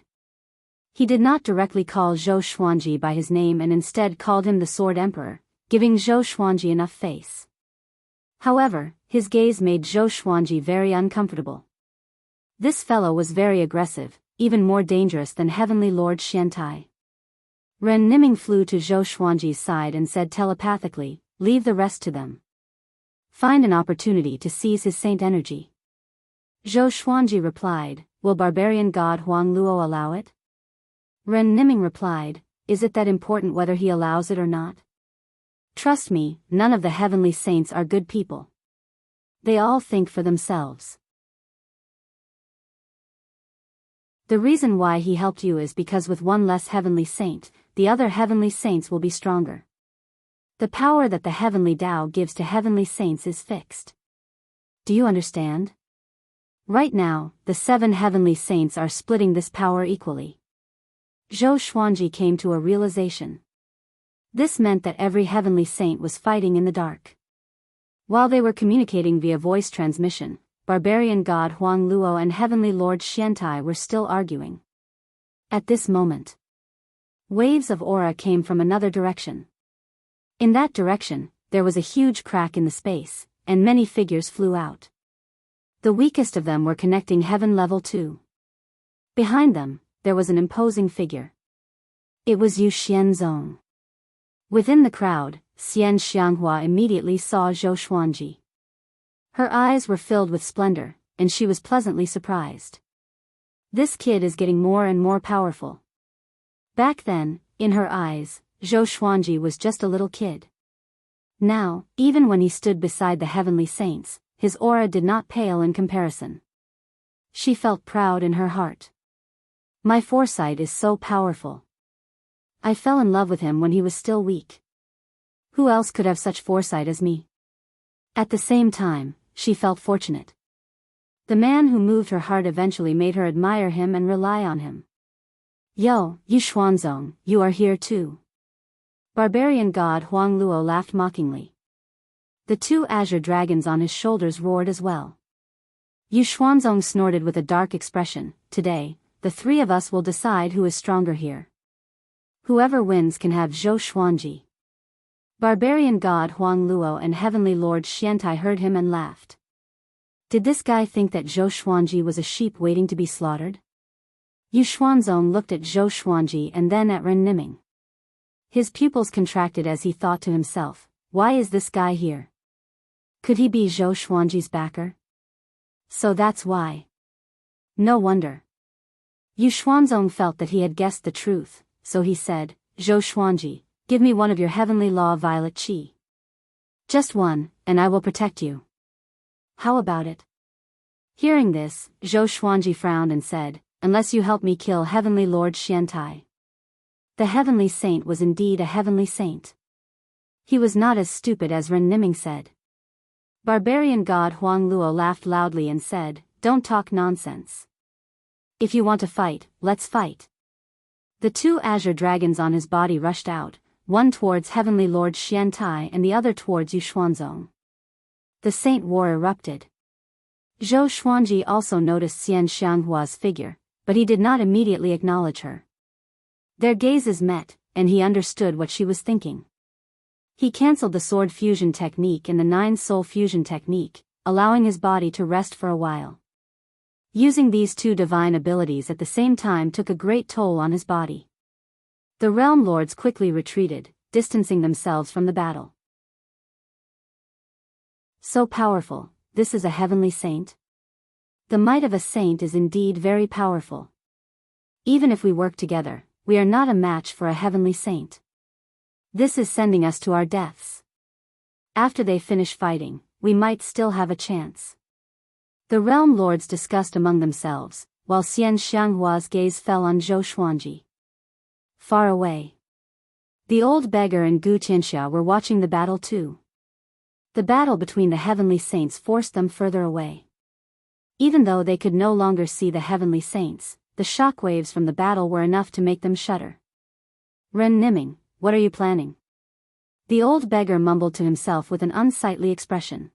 He did not directly call Zhou Xuanji by his name and instead called him the Sword Emperor, giving Zhou Xuanji enough face. However, his gaze made Zhou Xuanji very uncomfortable. This fellow was very aggressive, even more dangerous than Heavenly Lord Xiantai. Ren Niming flew to Zhou Xuanji's side and said telepathically, leave the rest to them. find an opportunity to seize his saint energy. Zhou Xuanji replied, will barbarian god Huang Luo allow it? Ren Niming replied, is it that important whether he allows it or not? Trust me, none of the heavenly saints are good people. They all think for themselves. The reason why he helped you is because with one less heavenly saint, the other heavenly saints will be stronger. The power that the heavenly Tao gives to heavenly saints is fixed. Do you understand? Right now, the 7 heavenly saints are splitting this power equally. Zhou Xuanji came to a realization. This meant that every heavenly saint was fighting in the dark. While they were communicating via voice transmission, barbarian god Huang Luo and heavenly lord Xiantai were still arguing. At this moment, waves of aura came from another direction. In that direction, there was a huge crack in the space, and many figures flew out. The weakest of them were connecting heaven level 2. Behind them, there was an imposing figure. It was Yu Xianzong. Within the crowd, Xian Xianghua immediately saw Zhou Xuanji. Her eyes were filled with splendor, and she was pleasantly surprised. This kid is getting more and more powerful. Back then, in her eyes, Zhou Xuanji was just a little kid. Now, even when he stood beside the heavenly saints, his aura did not pale in comparison. She felt proud in her heart. My foresight is so powerful. I fell in love with him when he was still weak. Who else could have such foresight as me? At the same time, she felt fortunate. The man who moved her heart eventually made her admire him and rely on him. Yo, Yu Xuanzong, you are here too. Barbarian god Huang Luo laughed mockingly. The 2 azure dragons on his shoulders roared as well. Yu Xuanzong snorted with a dark expression, today, the 3 of us will decide who is stronger here. Whoever wins can have Zhou Xuanji. Barbarian god Huang Luo and heavenly lord Xiantai heard him and laughed. Did this guy think that Zhou Xuanji was a sheep waiting to be slaughtered? Yu Xuanzong looked at Zhou Xuanji and then at Ren Niming. His pupils contracted as he thought to himself, why is this guy here? Could he be Zhou Xuanji's backer? So that's why. No wonder. Yu Xuanzong felt that he had guessed the truth, so he said, Zhou Xuanji, give me one of your heavenly law violet qi. Just one, and I will protect you. How about it? Hearing this, Zhou Xuanji frowned and said, unless you help me kill heavenly lord Xiantai. The heavenly saint was indeed a heavenly saint. He was not as stupid as Ren Niming said. Barbarian god Huang Luo laughed loudly and said, don't talk nonsense. If you want to fight, let's fight. The 2 azure dragons on his body rushed out, one towards heavenly lord Xiantai and the other towards Yu Xuanzong. The saint war erupted. Zhou Xuanji also noticed Xian Xianghua's figure, but he did not immediately acknowledge her. Their gazes met, and he understood what she was thinking. He cancelled the sword fusion technique and the 9 soul fusion technique, allowing his body to rest for a while. Using these 2 divine abilities at the same time took a great toll on his body. The realm lords quickly retreated, distancing themselves from the battle. So powerful, this is a heavenly saint? The might of a saint is indeed very powerful. Even if we work together, we are not a match for a heavenly saint. This is sending us to our deaths. After they finish fighting, we might still have a chance. The realm lords discussed among themselves, while Xian Xianghua's gaze fell on Zhou Xuanji. Far away, the old beggar and Gu Tianxia were watching the battle too. The battle between the heavenly saints forced them further away. Even though they could no longer see the heavenly saints, the shockwaves from the battle were enough to make them shudder. Ren Niming, what are you planning? The old beggar mumbled to himself with an unsightly expression.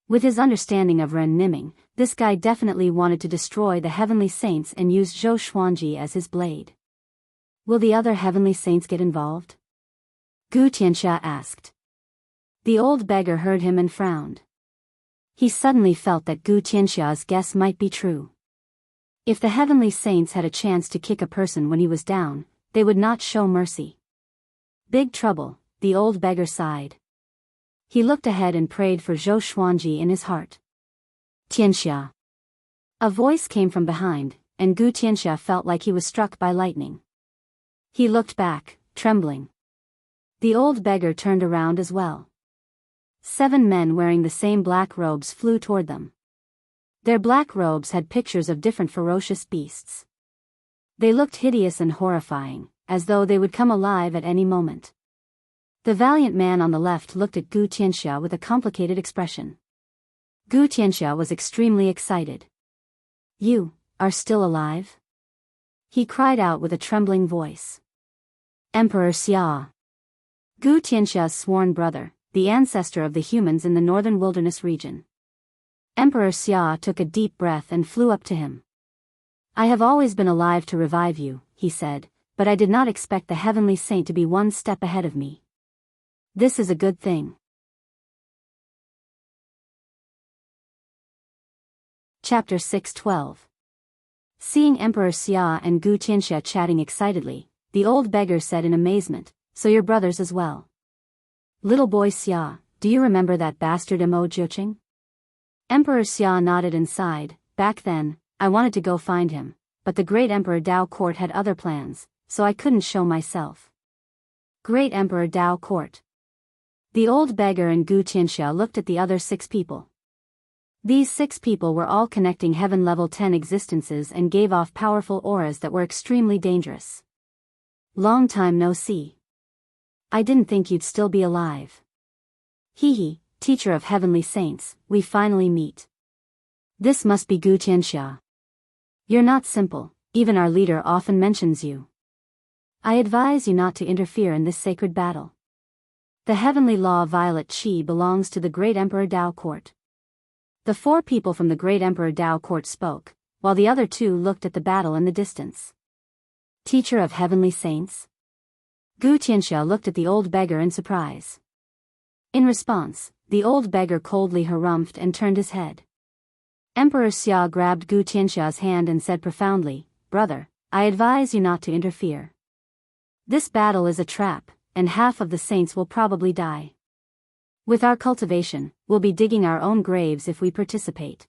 With his understanding of Ren Niming, this guy definitely wanted to destroy the heavenly saints and use Zhou Xuanji as his blade. Will the other heavenly saints get involved? Gu Tianxia asked. The old beggar heard him and frowned. He suddenly felt that Gu Tianxia's guess might be true. If the heavenly saints had a chance to kick a person when he was down, they would not show mercy. Big trouble, the old beggar sighed. He looked ahead and prayed for Zhou Xuanji in his heart. Tianxia. A voice came from behind, and Gu Tianxia felt like he was struck by lightning. He looked back, trembling. The old beggar turned around as well. 7 men wearing the same black robes flew toward them. Their black robes had pictures of different ferocious beasts. They looked hideous and horrifying, as though they would come alive at any moment. The valiant man on the left looked at Gu Tianxia with a complicated expression. Gu Tianxia was extremely excited. "You are still alive?" he cried out with a trembling voice. Emperor Xia. Gu Tianxia's sworn brother, the ancestor of the humans in the northern wilderness region. Emperor Xia took a deep breath and flew up to him. "I have always been alive to revive you," he said, "but I did not expect the heavenly saint to be one step ahead of me. This is a good thing." Chapter 6:12. Seeing Emperor Xia and Gu Tianxia chatting excitedly, the old beggar said in amazement, "So you're brothers as well? Little boy Xia, do you remember that bastard Mo Jiuqing?" Emperor Xia nodded and sighed. "Back then, I wanted to go find him, but the great Emperor Dao Court had other plans, so I couldn't show myself." Great Emperor Dao Court. The old beggar and Gu Tianxia looked at the other 6 people. These 6 people were all connecting heaven level 10 existences and gave off powerful auras that were extremely dangerous. "Long time no see. I didn't think you'd still be alive. Hee, teacher of heavenly saints, we finally meet. This must be Gu Tianxia. You're not simple, even our leader often mentions you. I advise you not to interfere in this sacred battle. The heavenly law Violet Qi belongs to the great Emperor Dao Court." The 4 people from the great Emperor Dao Court spoke, while the other 2 looked at the battle in the distance. "Teacher of heavenly saints?" Gu Tianxia looked at the old beggar in surprise. In response, the old beggar coldly harumphed and turned his head. Emperor Xia grabbed Gu Tianxia's hand and said profoundly, "Brother, I advise you not to interfere. This battle is a trap, and half of the saints will probably die. With our cultivation, we'll be digging our own graves if we participate."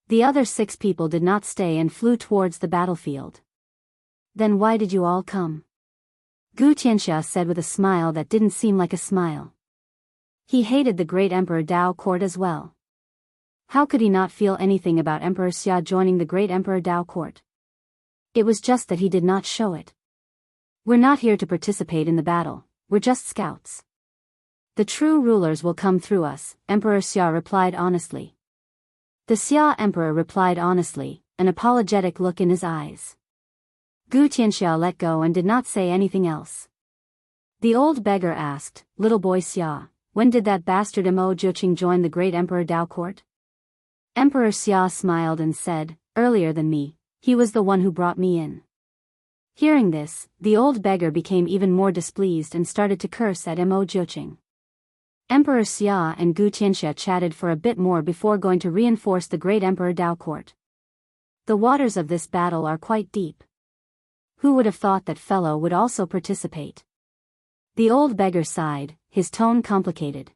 The other 6 people did not stay and flew towards the battlefield. "Then why did you all come?" Gu Tianxia said with a smile that didn't seem like a smile. He hated the great Emperor Dao Court as well. How could he not feel anything about Emperor Xia joining the great Emperor Dao Court? It was just that he did not show it. "We're not here to participate in the battle, we're just scouts. The true rulers will come through us," Emperor Xia replied honestly. The Xia Emperor replied honestly, an apologetic look in his eyes. Gu Tianxia let go and did not say anything else. The old beggar asked, "Little boy Xia, when did that bastard Mo Jiuqing join the great Emperor Dao Court?" Emperor Xia smiled and said, "Earlier than me, he was the one who brought me in." Hearing this, the old beggar became even more displeased and started to curse at Mo Jiuqing. Emperor Xia and Gu Tianxia chatted for a bit more before going to reinforce the great Emperor Dao Court. The waters of this battle are quite deep. Who would have thought that fellow would also participate? The old beggar sighed, his tone complicated.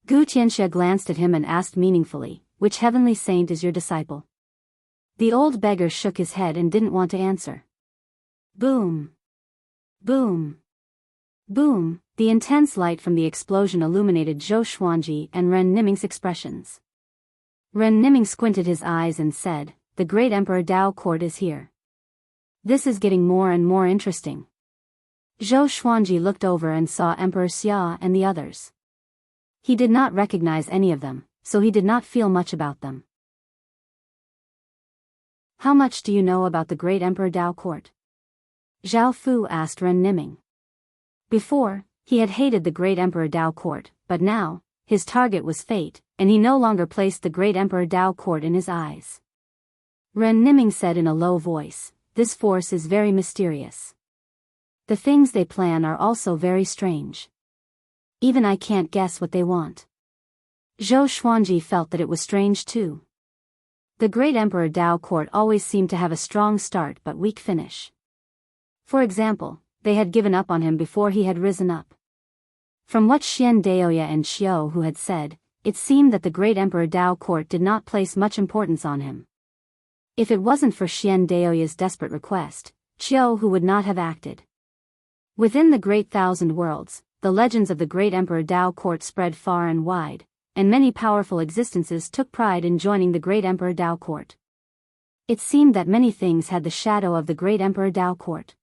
Gu Tianxia glanced at him and asked meaningfully, "Which heavenly saint is your disciple?" The old beggar shook his head and didn't want to answer. Boom! Boom! Boom! The intense light from the explosion illuminated Zhou Xuanji and Ren Niming's expressions. Ren Niming squinted his eyes and said, "The great Emperor Dao Court is here. This is getting more and more interesting." Zhou Xuanji looked over and saw Emperor Xia and the others. He did not recognize any of them, so he did not feel much about them. "How much do you know about the great Emperor Dao Court?" Zhao Fu asked Ren Niming. Before, he had hated the great Emperor Dao Court, but now, his target was fate, and he no longer placed the great Emperor Dao Court in his eyes. Ren Niming said in a low voice, "This force is very mysterious. The things they plan are also very strange. Even I can't guess what they want." Zhou Xuanji felt that it was strange too. The great Emperor Dao Court always seemed to have a strong start but weak finish. For example, they had given up on him before he had risen up. From what Xian Daoya and Xiao Hu had said, it seemed that the great Emperor Dao Court did not place much importance on him. If it wasn't for Xian Daoya's desperate request, Xiao Hu would not have acted. Within the Great Thousand Worlds, the legends of the great Emperor Dao Court spread far and wide, and many powerful existences took pride in joining the great Emperor Dao Court. It seemed that many things had the shadow of the great Emperor Dao Court.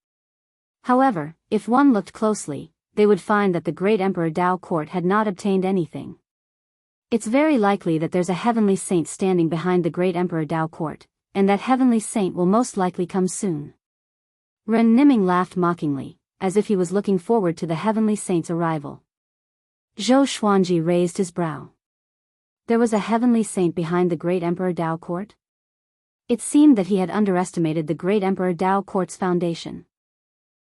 However, if one looked closely, they would find that the great Emperor Dao Court had not obtained anything. It's very likely that there's a heavenly saint standing behind the great Emperor Dao Court, and that heavenly saint will most likely come soon. Ren Niming laughed mockingly, as if he was looking forward to the heavenly saint's arrival. Zhou Xuanji raised his brow. There was a heavenly saint behind the great Emperor Dao Court? It seemed that he had underestimated the great Emperor Dao Court's foundation.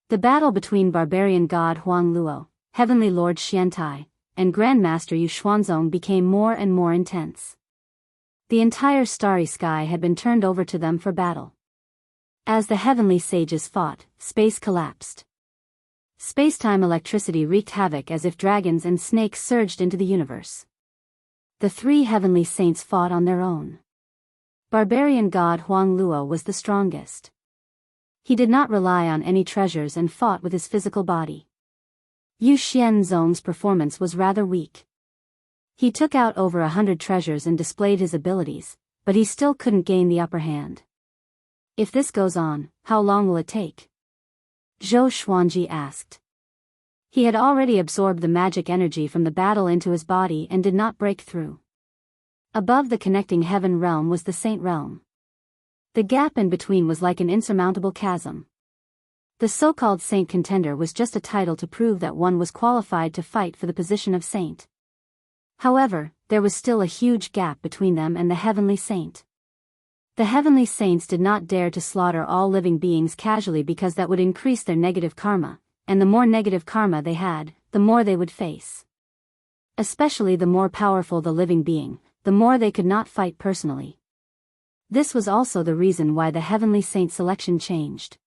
The battle between barbarian god Huang Luo, heavenly lord Xiantai, and Grandmaster Yu Xuanzong became more and more intense. The entire starry sky had been turned over to them for battle. As the heavenly sages fought, space collapsed. Space-time electricity wreaked havoc as if dragons and snakes surged into the universe. The three heavenly saints fought on their own. Barbarian god Huang Luo was the strongest. He did not rely on any treasures and fought with his physical body. Yu Xianzong's performance was rather weak. He took out over 100 treasures and displayed his abilities, but he still couldn't gain the upper hand. If this goes on, how long will it take? Zhou Xuanji asked. He had already absorbed the magic energy from the battle into his body and did not break through. Above the connecting heaven realm was the saint realm. The gap in between was like an insurmountable chasm. The so-called saint contender was just a title to prove that one was qualified to fight for the position of saint. However, there was still a huge gap between them and the heavenly saint. The heavenly saints did not dare to slaughter all living beings casually because that would increase their negative karma, and the more negative karma they had, the more they would face. Especially the more powerful the living being, the more they could not fight personally. This was also the reason why the heavenly saint selection changed.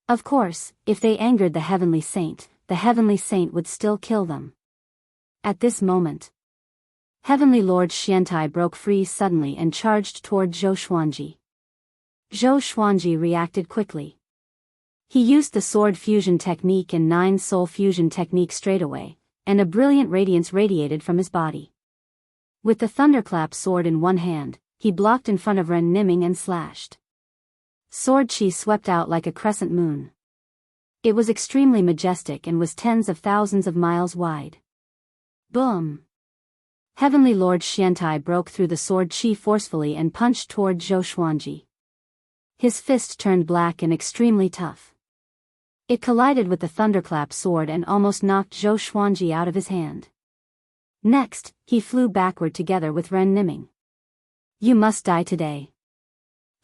Of course, if they angered the heavenly saint would still kill them. At this moment, Heavenly Lord Xiantai broke free suddenly and charged toward Zhou Xuanji. Zhou Xuanji reacted quickly. He used the sword fusion technique and 9 soul fusion technique straightaway, and a brilliant radiance radiated from his body. With the thunderclap sword in one hand, he blocked in front of Ren Niming and slashed. Sword chi swept out like a crescent moon. It was extremely majestic and was tens of thousands of miles wide. Boom! Heavenly Lord Xiantai broke through the sword chi forcefully and punched toward Zhou Xuanji. His fist turned black and extremely tough. It collided with the thunderclap sword and almost knocked Zhou Xuanji out of his hand. Next, he flew backward together with Ren Niming. You must die today.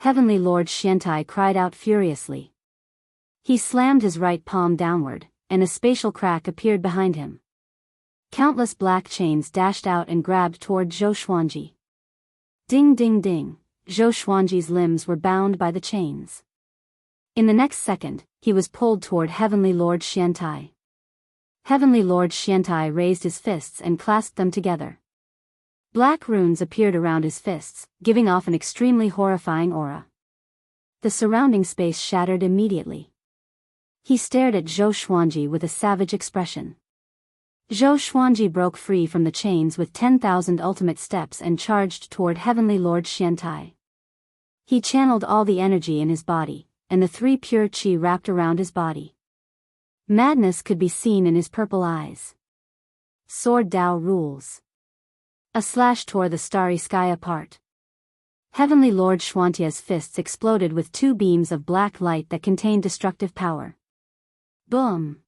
Heavenly Lord Xiantai cried out furiously. He slammed his right palm downward, and a spatial crack appeared behind him. Countless black chains dashed out and grabbed toward Zhou Xuanji. Ding ding ding, Zhou Xuanji's limbs were bound by the chains. In the next second, he was pulled toward Heavenly Lord Xiantai. Heavenly Lord Xiantai raised his fists and clasped them together. Black runes appeared around his fists, giving off an extremely horrifying aura. The surrounding space shattered immediately. He stared at Zhou Xuanji with a savage expression. Zhou Xuanji broke free from the chains with 10,000 ultimate steps and charged toward Heavenly Lord Xiantai. He channeled all the energy in his body, and the 3 pure qi wrapped around his body. Madness could be seen in his purple eyes. Sword Dao rules. A slash tore the starry sky apart. Heavenly Lord Xuantia's fists exploded with 2 beams of black light that contained destructive power. Boom!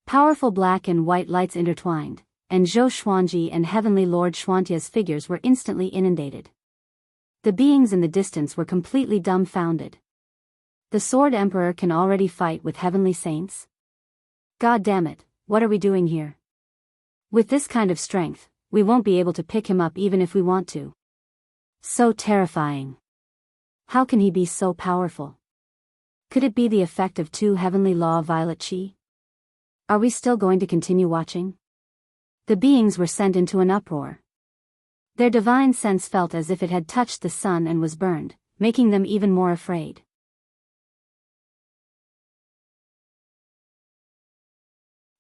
Powerful black and white lights intertwined, and Zhou Xuanji and Heavenly Lord Xuantia's figures were instantly inundated. The beings in the distance were completely dumbfounded. The Sword Emperor can already fight with heavenly saints? God damn it, what are we doing here? With this kind of strength, we won't be able to pick him up even if we want to. So terrifying. How can he be so powerful? Could it be the effect of 2 heavenly law violet chi? Are we still going to continue watching? The beings were sent into an uproar. Their divine sense felt as if it had touched the sun and was burned, making them even more afraid.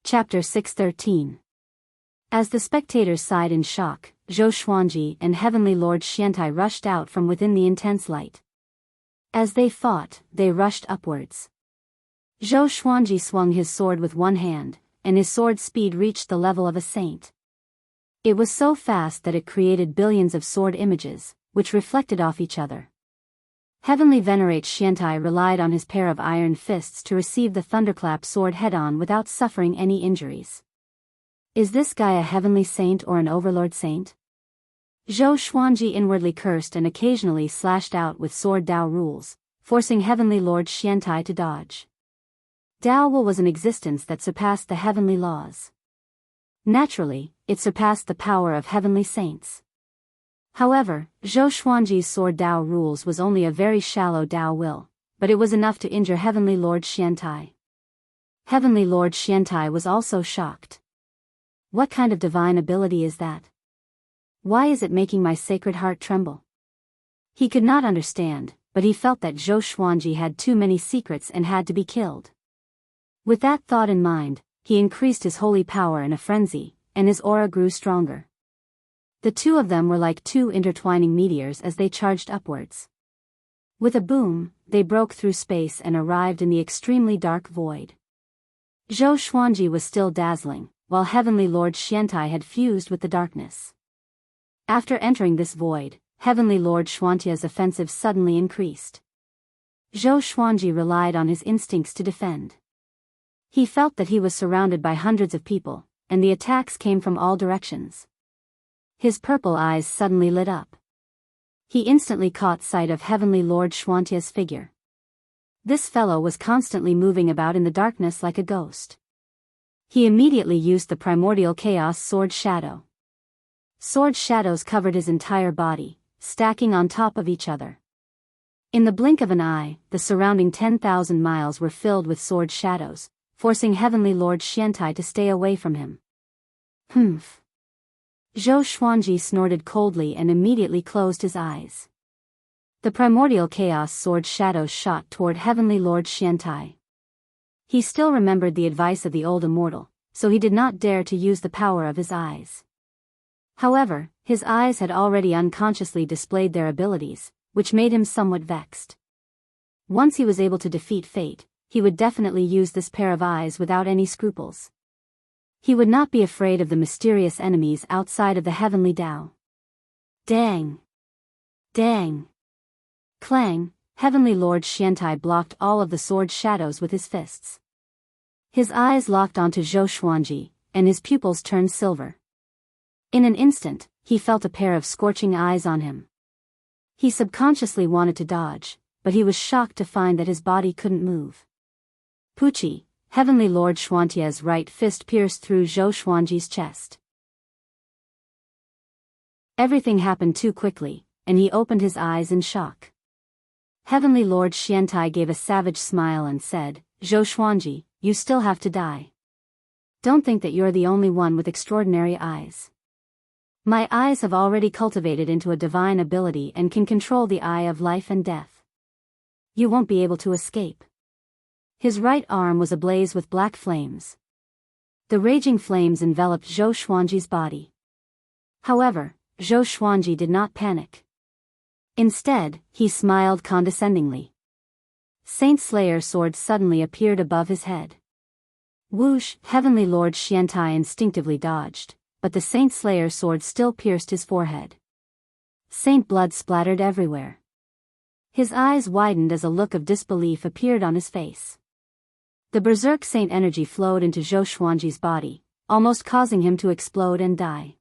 Chapter 613. As the spectators sighed in shock, Zhou Xuanji and Heavenly Lord Xiantai rushed out from within the intense light. As they fought, they rushed upwards. Zhou Xuanji swung his sword with one hand, and his sword's speed reached the level of a saint. It was so fast that it created billions of sword images, which reflected off each other. Heavenly Venerate Xiantai relied on his pair of iron fists to receive the thunderclap sword head-on without suffering any injuries. Is this guy a heavenly saint or an overlord saint? Zhou Xuanji inwardly cursed and occasionally slashed out with sword Dao rules, forcing Heavenly Lord Xiantai to dodge. Dao will was an existence that surpassed the heavenly laws. Naturally, it surpassed the power of heavenly saints. However, Zhou Xuanji's sword Dao rules was only a very shallow Dao will, but it was enough to injure Heavenly Lord Xiantai. Heavenly Lord Xiantai was also shocked. What kind of divine ability is that? Why is it making my sacred heart tremble? He could not understand, but he felt that Zhou Xuanji had too many secrets and had to be killed. With that thought in mind, he increased his holy power in a frenzy, and his aura grew stronger. The two of them were like two intertwining meteors as they charged upwards. With a boom, they broke through space and arrived in the extremely dark void. Zhou Xuanji was still dazzling, while Heavenly Lord Xiantai had fused with the darkness. After entering this void, Heavenly Lord Xuantia's offensive suddenly increased. Zhou Xuanji relied on his instincts to defend. He felt that he was surrounded by hundreds of people, and the attacks came from all directions. His purple eyes suddenly lit up. He instantly caught sight of Heavenly Lord Xuantia's figure. This fellow was constantly moving about in the darkness like a ghost. He immediately used the primordial chaos sword shadow. Sword shadows covered his entire body, stacking on top of each other. In the blink of an eye, the surrounding 10,000 miles were filled with sword shadows, forcing Heavenly Lord Xiantai to stay away from him. Humph. Zhou Xuanji snorted coldly and immediately closed his eyes. The primordial chaos sword shadows shot toward Heavenly Lord Xiantai. He still remembered the advice of the old immortal, so he did not dare to use the power of his eyes. However, his eyes had already unconsciously displayed their abilities, which made him somewhat vexed. Once he was able to defeat fate, he would definitely use this pair of eyes without any scruples. He would not be afraid of the mysterious enemies outside of the heavenly Tao. Dang! Dang! Clang! Heavenly Lord Xiantai blocked all of the sword shadows with his fists. His eyes locked onto Zhou Xuanji, and his pupils turned silver. In an instant, he felt a pair of scorching eyes on him. He subconsciously wanted to dodge, but he was shocked to find that his body couldn't move. Puchi, Heavenly Lord Xuantia's right fist pierced through Zhou Xuanji's chest. Everything happened too quickly, and he opened his eyes in shock. Heavenly Lord Xiantai gave a savage smile and said, Zhou Xuanji, you still have to die. Don't think that you're the only one with extraordinary eyes. My eyes have already cultivated into a divine ability and can control the eye of life and death. You won't be able to escape. His right arm was ablaze with black flames. The raging flames enveloped Zhou Xuanji's body. However, Zhou Xuanji did not panic. Instead, he smiled condescendingly. Saint Slayer sword suddenly appeared above his head. Whoosh! Heavenly Lord Xiantai instinctively dodged, but the Saint Slayer sword still pierced his forehead. Saint blood splattered everywhere. His eyes widened as a look of disbelief appeared on his face. The berserk saint energy flowed into Zhou Xuanji's body, almost causing him to explode and die.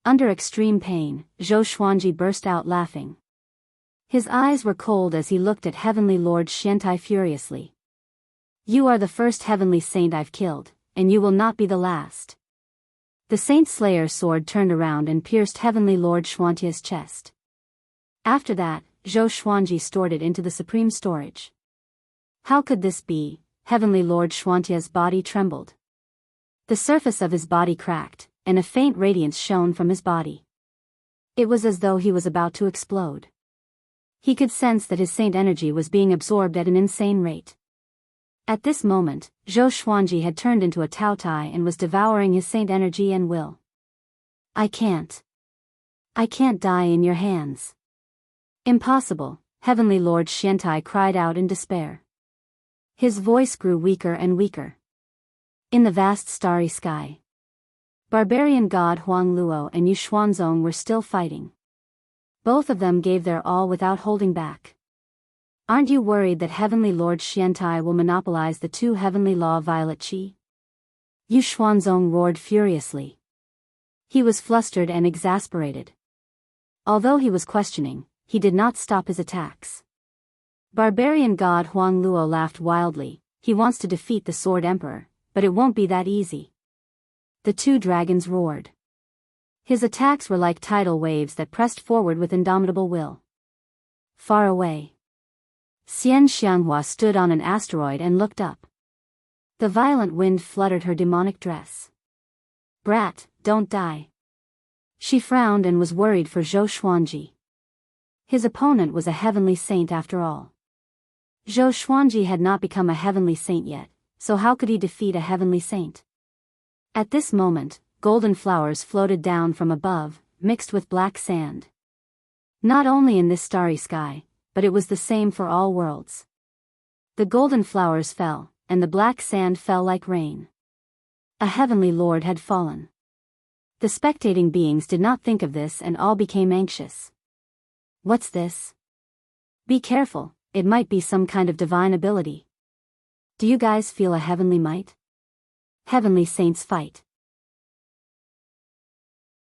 Under extreme pain, Zhou Xuanji burst out laughing. His eyes were cold as he looked at Heavenly Lord Xiantai furiously. You are the first heavenly saint I've killed, and you will not be the last. The Saint Slayer sword turned around and pierced Heavenly Lord Xuantia's chest. After that, Zhou Xuanji stored it into the supreme storage. How could this be? Heavenly Lord Xuantia's body trembled. The surface of his body cracked, and a faint radiance shone from his body. It was as though he was about to explode. He could sense that his saint energy was being absorbed at an insane rate. At this moment, Zhou Xuanji had turned into a Taotai and was devouring his saint energy and will. I can't die in your hands. Impossible, Heavenly Lord Xiantai cried out in despair. His voice grew weaker and weaker. In the vast starry sky, barbarian god Huang Luo and Yu Xuanzong were still fighting. Both of them gave their all without holding back. Aren't you worried that Heavenly Lord Xiantai will monopolize the two heavenly law violet qi? Yu Xuanzong roared furiously. He was flustered and exasperated. Although he was questioning, he did not stop his attacks. Barbarian god Huang Luo laughed wildly. He wants to defeat the Sword Emperor, but it won't be that easy. The two dragons roared. His attacks were like tidal waves that pressed forward with indomitable will. Far away, Xian Xianghua stood on an asteroid and looked up. The violent wind fluttered her demonic dress. Brat, don't die. She frowned and was worried for Zhou Xuanji. His opponent was a heavenly saint after all. Zhou Xuanji had not become a heavenly saint yet, so how could he defeat a heavenly saint? At this moment, golden flowers floated down from above, mixed with black sand. Not only in this starry sky, but it was the same for all worlds. The golden flowers fell, and the black sand fell like rain. A heavenly lord had fallen. The spectating beings did not think of this and all became anxious. What's this? Be careful, it might be some kind of divine ability. Do you guys feel a heavenly might? Heavenly saints fight.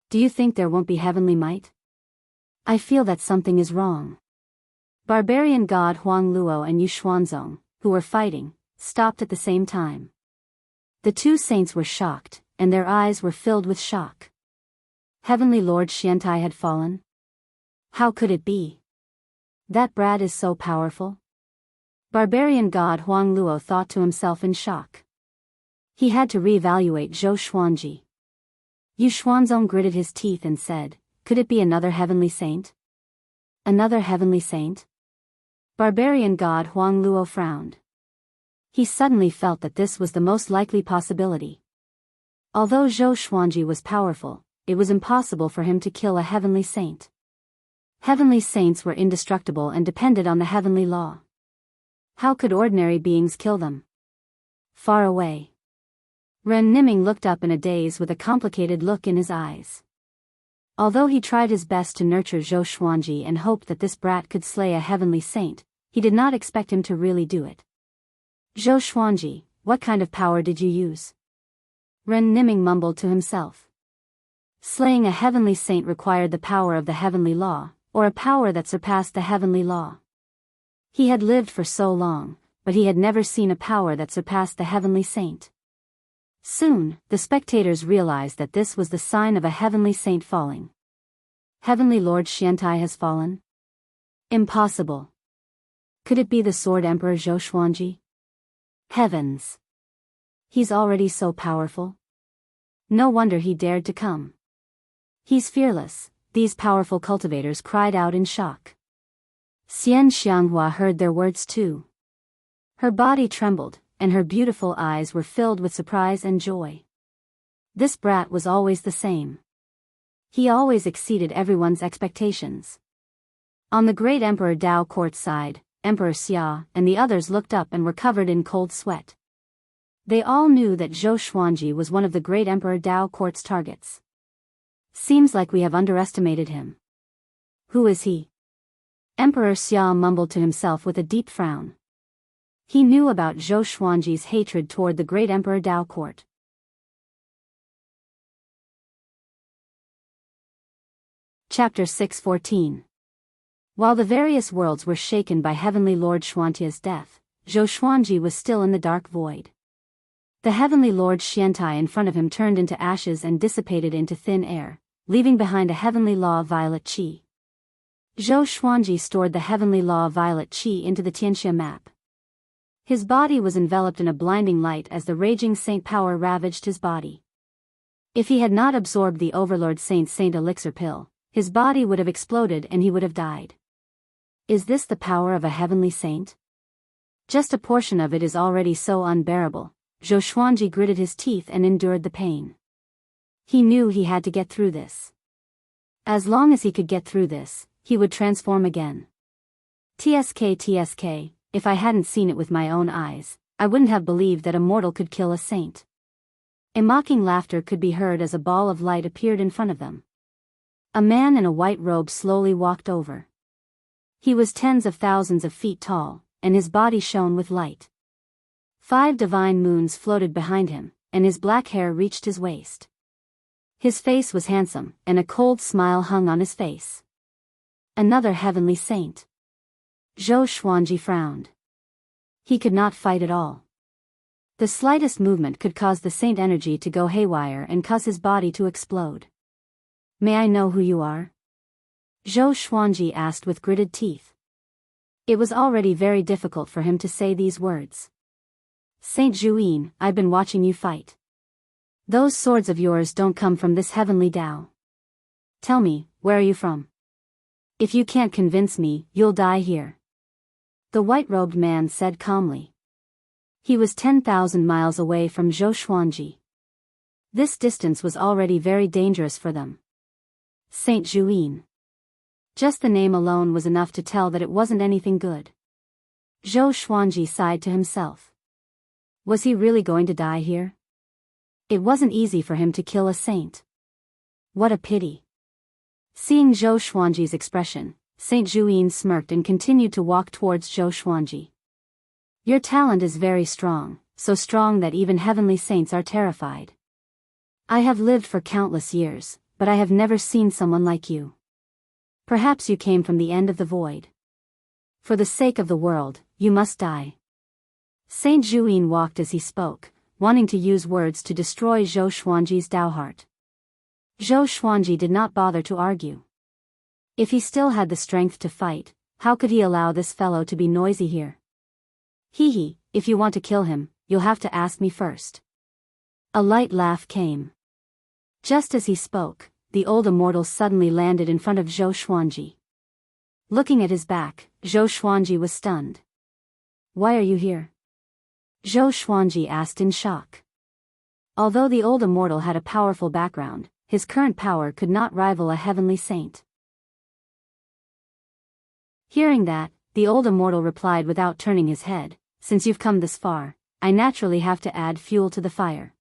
Do you think there won't be heavenly might? I feel that something is wrong. Barbarian god Huang Luo and Yu Xuanzong, who were fighting, stopped at the same time. The two saints were shocked, and their eyes were filled with shock. Heavenly Lord Xiantai had fallen? How could it be? That brat is so powerful? Barbarian god Huang Luo thought to himself in shock. He had to reevaluate Zhou Xuanji. Yu Xuanzong gritted his teeth and said, could it be another heavenly saint? Another heavenly saint? Barbarian god Huang Luo frowned. He suddenly felt that this was the most likely possibility. Although Zhou Xuanji was powerful, it was impossible for him to kill a heavenly saint. Heavenly saints were indestructible and depended on the heavenly law. How could ordinary beings kill them? Far away, Ren Niming looked up in a daze with a complicated look in his eyes. Although he tried his best to nurture Zhou Xuanji and hoped that this brat could slay a heavenly saint, he did not expect him to really do it. Zhou Xuanji, what kind of power did you use? Ren Niming mumbled to himself. Slaying a heavenly saint required the power of the heavenly law, or a power that surpassed the heavenly law. He had lived for so long, but he had never seen a power that surpassed the heavenly saint. Soon, the spectators realized that this was the sign of a heavenly saint falling. Heavenly Lord Xiantai has fallen? Impossible. Could it be the Sword Emperor Zhou Xuanji? Heavens! He's already so powerful. No wonder he dared to come. He's fearless, these powerful cultivators cried out in shock. Xian Xianghua heard their words too. Her body trembled, and her beautiful eyes were filled with surprise and joy. This brat was always the same. He always exceeded everyone's expectations. On the great Emperor Dao Court's side, Emperor Xia and the others looked up and were covered in cold sweat. They all knew that Zhou Xuanji was one of the great Emperor Dao Court's targets. Seems like we have underestimated him. Who is he? Emperor Xia mumbled to himself with a deep frown. He knew about Zhou Xuanji's hatred toward the great Emperor Dao Court. Chapter 614. While the various worlds were shaken by Heavenly Lord Xuantia's death, Zhou Xuanji was still in the dark void. The Heavenly Lord Xiantai in front of him turned into ashes and dissipated into thin air, leaving behind a heavenly law violet qi. Zhou Xuanji stored the heavenly law violet qi into the Tianxia map. His body was enveloped in a blinding light as the raging saint power ravaged his body. If he had not absorbed the Overlord Saint elixir pill, his body would have exploded and he would have died. Is this the power of a heavenly saint? Just a portion of it is already so unbearable. Zhou Xuanji gritted his teeth and endured the pain. He knew he had to get through this. As long as he could get through this, he would transform again. TSK, if I hadn't seen it with my own eyes, I wouldn't have believed that a mortal could kill a saint. A mocking laughter could be heard as a ball of light appeared in front of them. A man in a white robe slowly walked over. He was tens of thousands of feet tall, and his body shone with light. 5 divine moons floated behind him, and his black hair reached his waist. His face was handsome, and a cold smile hung on his face. Another heavenly saint. Zhou Xuanji frowned. He could not fight at all. The slightest movement could cause the saint energy to go haywire and cause his body to explode. May I know who you are? Zhou Xuanji asked with gritted teeth. It was already very difficult for him to say these words. Saint Zhuyin, I've been watching you fight. Those swords of yours don't come from this heavenly Tao. Tell me, where are you from? If you can't convince me, you'll die here. The white-robed man said calmly. He was 10,000 miles away from Zhou Xuanji. This distance was already very dangerous for them. Saint Zhuyin. Just the name alone was enough to tell that it wasn't anything good. Zhou Xuanji sighed to himself. Was he really going to die here? It wasn't easy for him to kill a saint. What a pity. Seeing Zhou Xuanji's expression, Saint Zhuyin smirked and continued to walk towards Zhou Xuanji. Your talent is very strong, so strong that even heavenly saints are terrified. I have lived for countless years, but I have never seen someone like you. Perhaps you came from the end of the void. For the sake of the world, you must die. Saint Zhuyin walked as he spoke, wanting to use words to destroy Zhou Xuanji's Tao heart. Zhou Xuanji did not bother to argue. If he still had the strength to fight, how could he allow this fellow to be noisy here? Hee, if you want to kill him, you'll have to ask me first. A light laugh came. Just as he spoke, the old immortal suddenly landed in front of Zhou Xuanji. Looking at his back, Zhou Xuanji was stunned. Why are you here? Zhou Xuanji asked in shock. Although the old immortal had a powerful background, his current power could not rival a heavenly saint. Hearing that, the old immortal replied without turning his head, since you've come this far, I naturally have to add fuel to the fire.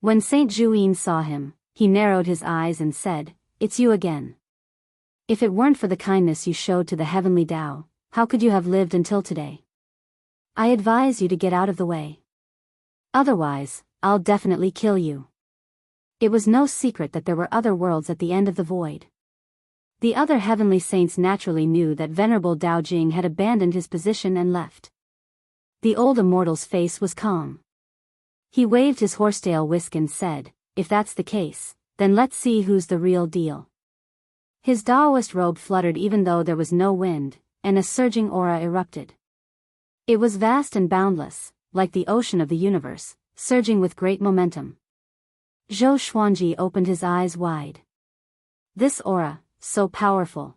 When Saint Zhuyin saw him, he narrowed his eyes and said, It's you again. If it weren't for the kindness you showed to the heavenly Tao, how could you have lived until today? I advise you to get out of the way. Otherwise, I'll definitely kill you. It was no secret that there were other worlds at the end of the void. The other heavenly saints naturally knew that Venerable Dao Jing had abandoned his position and left. The old immortal's face was calm. He waved his horsetail whisk and said, If that's the case, then let's see who's the real deal. His Daoist robe fluttered even though there was no wind, and a surging aura erupted. It was vast and boundless, like the ocean of the universe, surging with great momentum. Zhou Xuanji opened his eyes wide. This aura, so powerful.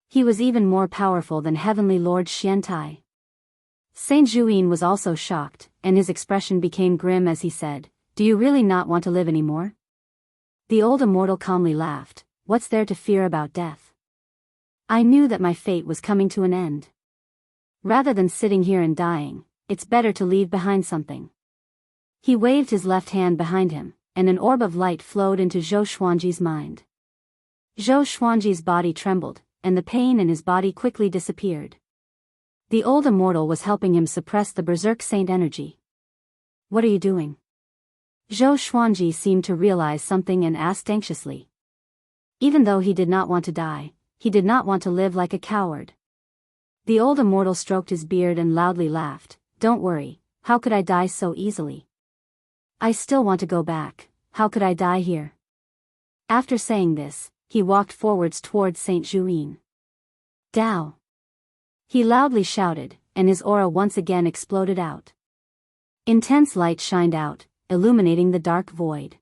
He was even more powerful than Heavenly Lord Xiantai. Saint Zhuyin was also shocked, and his expression became grim as he said, Do you really not want to live anymore? The old immortal calmly laughed, What's there to fear about death? I knew that my fate was coming to an end. Rather than sitting here and dying, it's better to leave behind something. He waved his left hand behind him, and an orb of light flowed into Zhou Xuanji's mind. Zhou Xuanji's body trembled, and the pain in his body quickly disappeared. The old immortal was helping him suppress the berserk saint energy. What are you doing? Zhou Xuanji seemed to realize something and asked anxiously. Even though he did not want to die, he did not want to live like a coward. The old immortal stroked his beard and loudly laughed, Don't worry, how could I die so easily? I still want to go back, how could I die here? After saying this, he walked forwards towards Saint Zhuyin. Dao! He loudly shouted, and his aura once again exploded out. Intense light shined out, illuminating the dark void.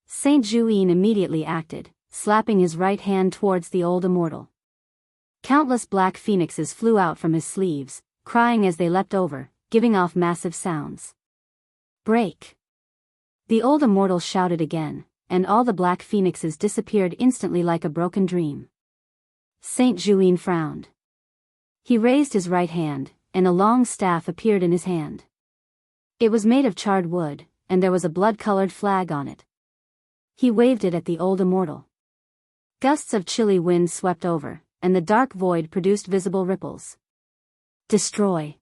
Saint Juin immediately acted, slapping his right hand towards the old immortal. Countless black phoenixes flew out from his sleeves, crying as they leapt over, giving off massive sounds. Break! The old immortal shouted again, and all the black phoenixes disappeared instantly like a broken dream. Saint Juin frowned. He raised his right hand, and a long staff appeared in his hand. It was made of charred wood, and there was a blood-colored flag on it. He waved it at the old immortal. Gusts of chilly wind swept over, and the dark void produced visible ripples. Destroy!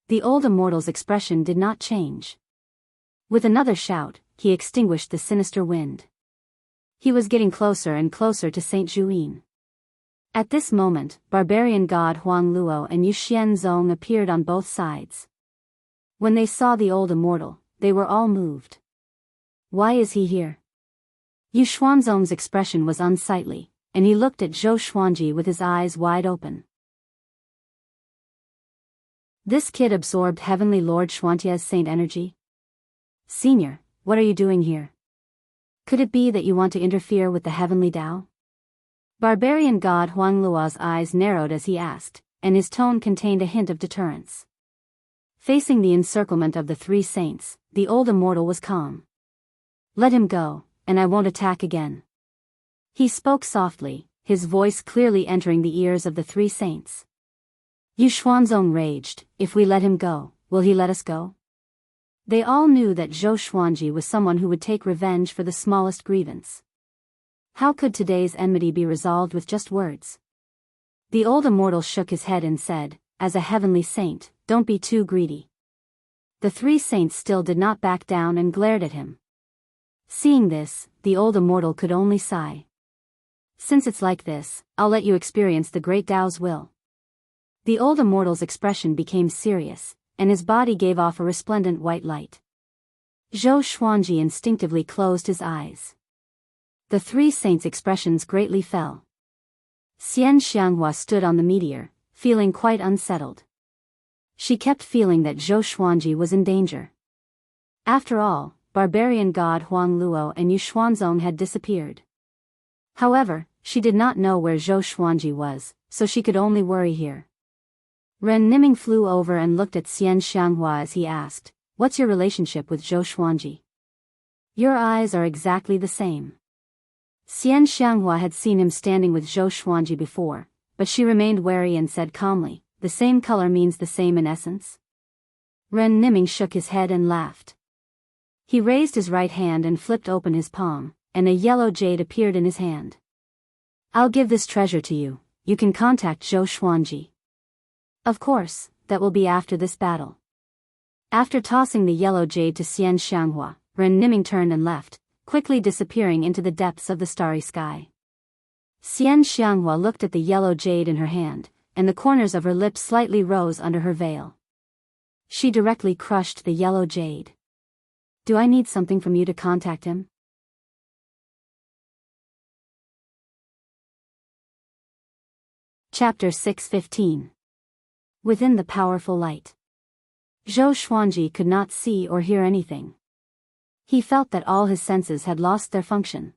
The old immortal's expression did not change. With another shout, he extinguished the sinister wind. He was getting closer and closer to Saint Juin. At this moment, barbarian god Huang Luo and Yu Xianzong appeared on both sides. When they saw the old immortal, they were all moved. Why is he here? Yu Xuanzong's expression was unsightly, and he looked at Zhou Xuanji with his eyes wide open. This kid absorbed Heavenly Lord Xuantia's saint energy? Senior, what are you doing here? Could it be that you want to interfere with the heavenly Tao? Barbarian god Huang Luo's eyes narrowed as he asked, and his tone contained a hint of deterrence. Facing the encirclement of the three saints, the old immortal was calm. Let him go, and I won't attack again. He spoke softly, his voice clearly entering the ears of the three saints. Yu Xuanzong raged, if we let him go, will he let us go? They all knew that Zhou Xuanji was someone who would take revenge for the smallest grievance. How could today's enmity be resolved with just words? The old immortal shook his head and said, as a heavenly saint, don't be too greedy. The three saints still did not back down and glared at him. Seeing this, the old immortal could only sigh. Since it's like this, I'll let you experience the great Tao's will. The old immortal's expression became serious, and his body gave off a resplendent white light. Zhou Xuanji instinctively closed his eyes. The three saints' expressions greatly fell. Xian Xianghua stood on the meteor, feeling quite unsettled. She kept feeling that Zhou Xuanji was in danger. After all, barbarian god Huang Luo and Yu Xuanzong had disappeared. However, she did not know where Zhou Xuanji was, so she could only worry here. Ren Niming flew over and looked at Xian Xianghua as he asked, what's your relationship with Zhou Xuanji? Your eyes are exactly the same. Xian Xianghua had seen him standing with Zhou Xuanji before, but she remained wary and said calmly, the same color means the same in essence. Ren Niming shook his head and laughed. He raised his right hand and flipped open his palm, and a yellow jade appeared in his hand. I'll give this treasure to you, you can contact Zhou Xuanji. Of course, that will be after this battle. After tossing the yellow jade to Xian Xianghua, Ren Niming turned and left, quickly disappearing into the depths of the starry sky. Xian Xianghua looked at the yellow jade in her hand, and the corners of her lips slightly rose under her veil. She directly crushed the yellow jade. Do I need something from you to contact him? Chapter 615. Within the powerful light. Zhou Xuanji could not see or hear anything. He felt that all his senses had lost their function.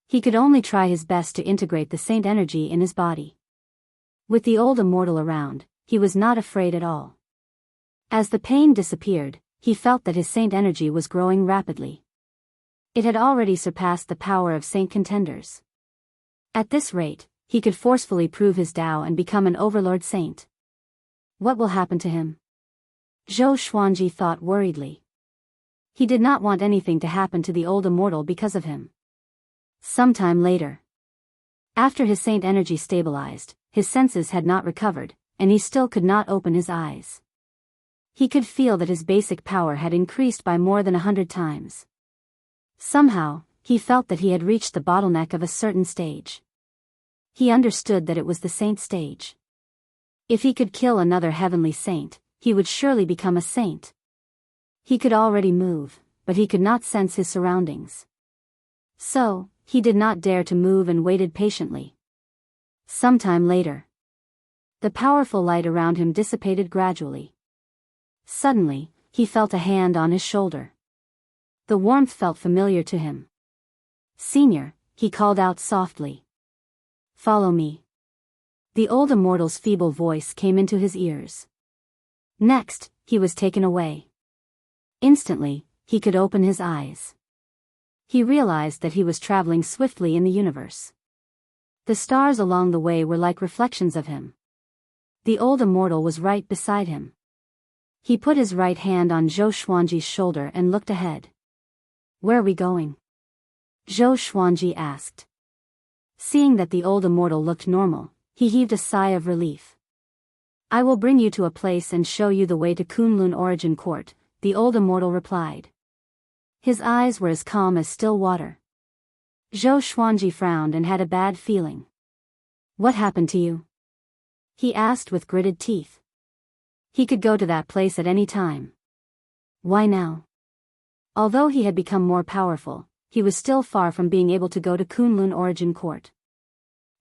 He could only try his best to integrate the saint energy in his body. With the old immortal around, he was not afraid at all. As the pain disappeared, he felt that his saint energy was growing rapidly. It had already surpassed the power of saint contenders. At this rate, he could forcefully prove his Tao and become an overlord saint. What will happen to him? Zhou Xuanji thought worriedly. He did not want anything to happen to the old immortal because of him. Sometime later. After his saint energy stabilized, his senses had not recovered, and he still could not open his eyes. He could feel that his basic power had increased by more than 100 times. Somehow, he felt that he had reached the bottleneck of a certain stage. He understood that it was the saint stage. If he could kill another heavenly saint, he would surely become a saint. He could already move, but he could not sense his surroundings. So, he did not dare to move and waited patiently. Sometime later. The powerful light around him dissipated gradually. Suddenly, he felt a hand on his shoulder. The warmth felt familiar to him. "Senior," he called out softly. "Follow me." The old immortal's feeble voice came into his ears. Next, he was taken away. Instantly, he could open his eyes. He realized that he was traveling swiftly in the universe. The stars along the way were like reflections of him. The old immortal was right beside him. He put his right hand on Zhou Xuanji's shoulder and looked ahead. "Where are we going?" Zhou Xuanji asked. Seeing that the old immortal looked normal, he heaved a sigh of relief. "I will bring you to a place and show you the way to Kunlun Origin Court," the old immortal replied. His eyes were as calm as still water. Zhou Xuanji frowned and had a bad feeling. "What happened to you?" he asked with gritted teeth. He could go to that place at any time. Why now? Although he had become more powerful, he was still far from being able to go to Kunlun Origin Court.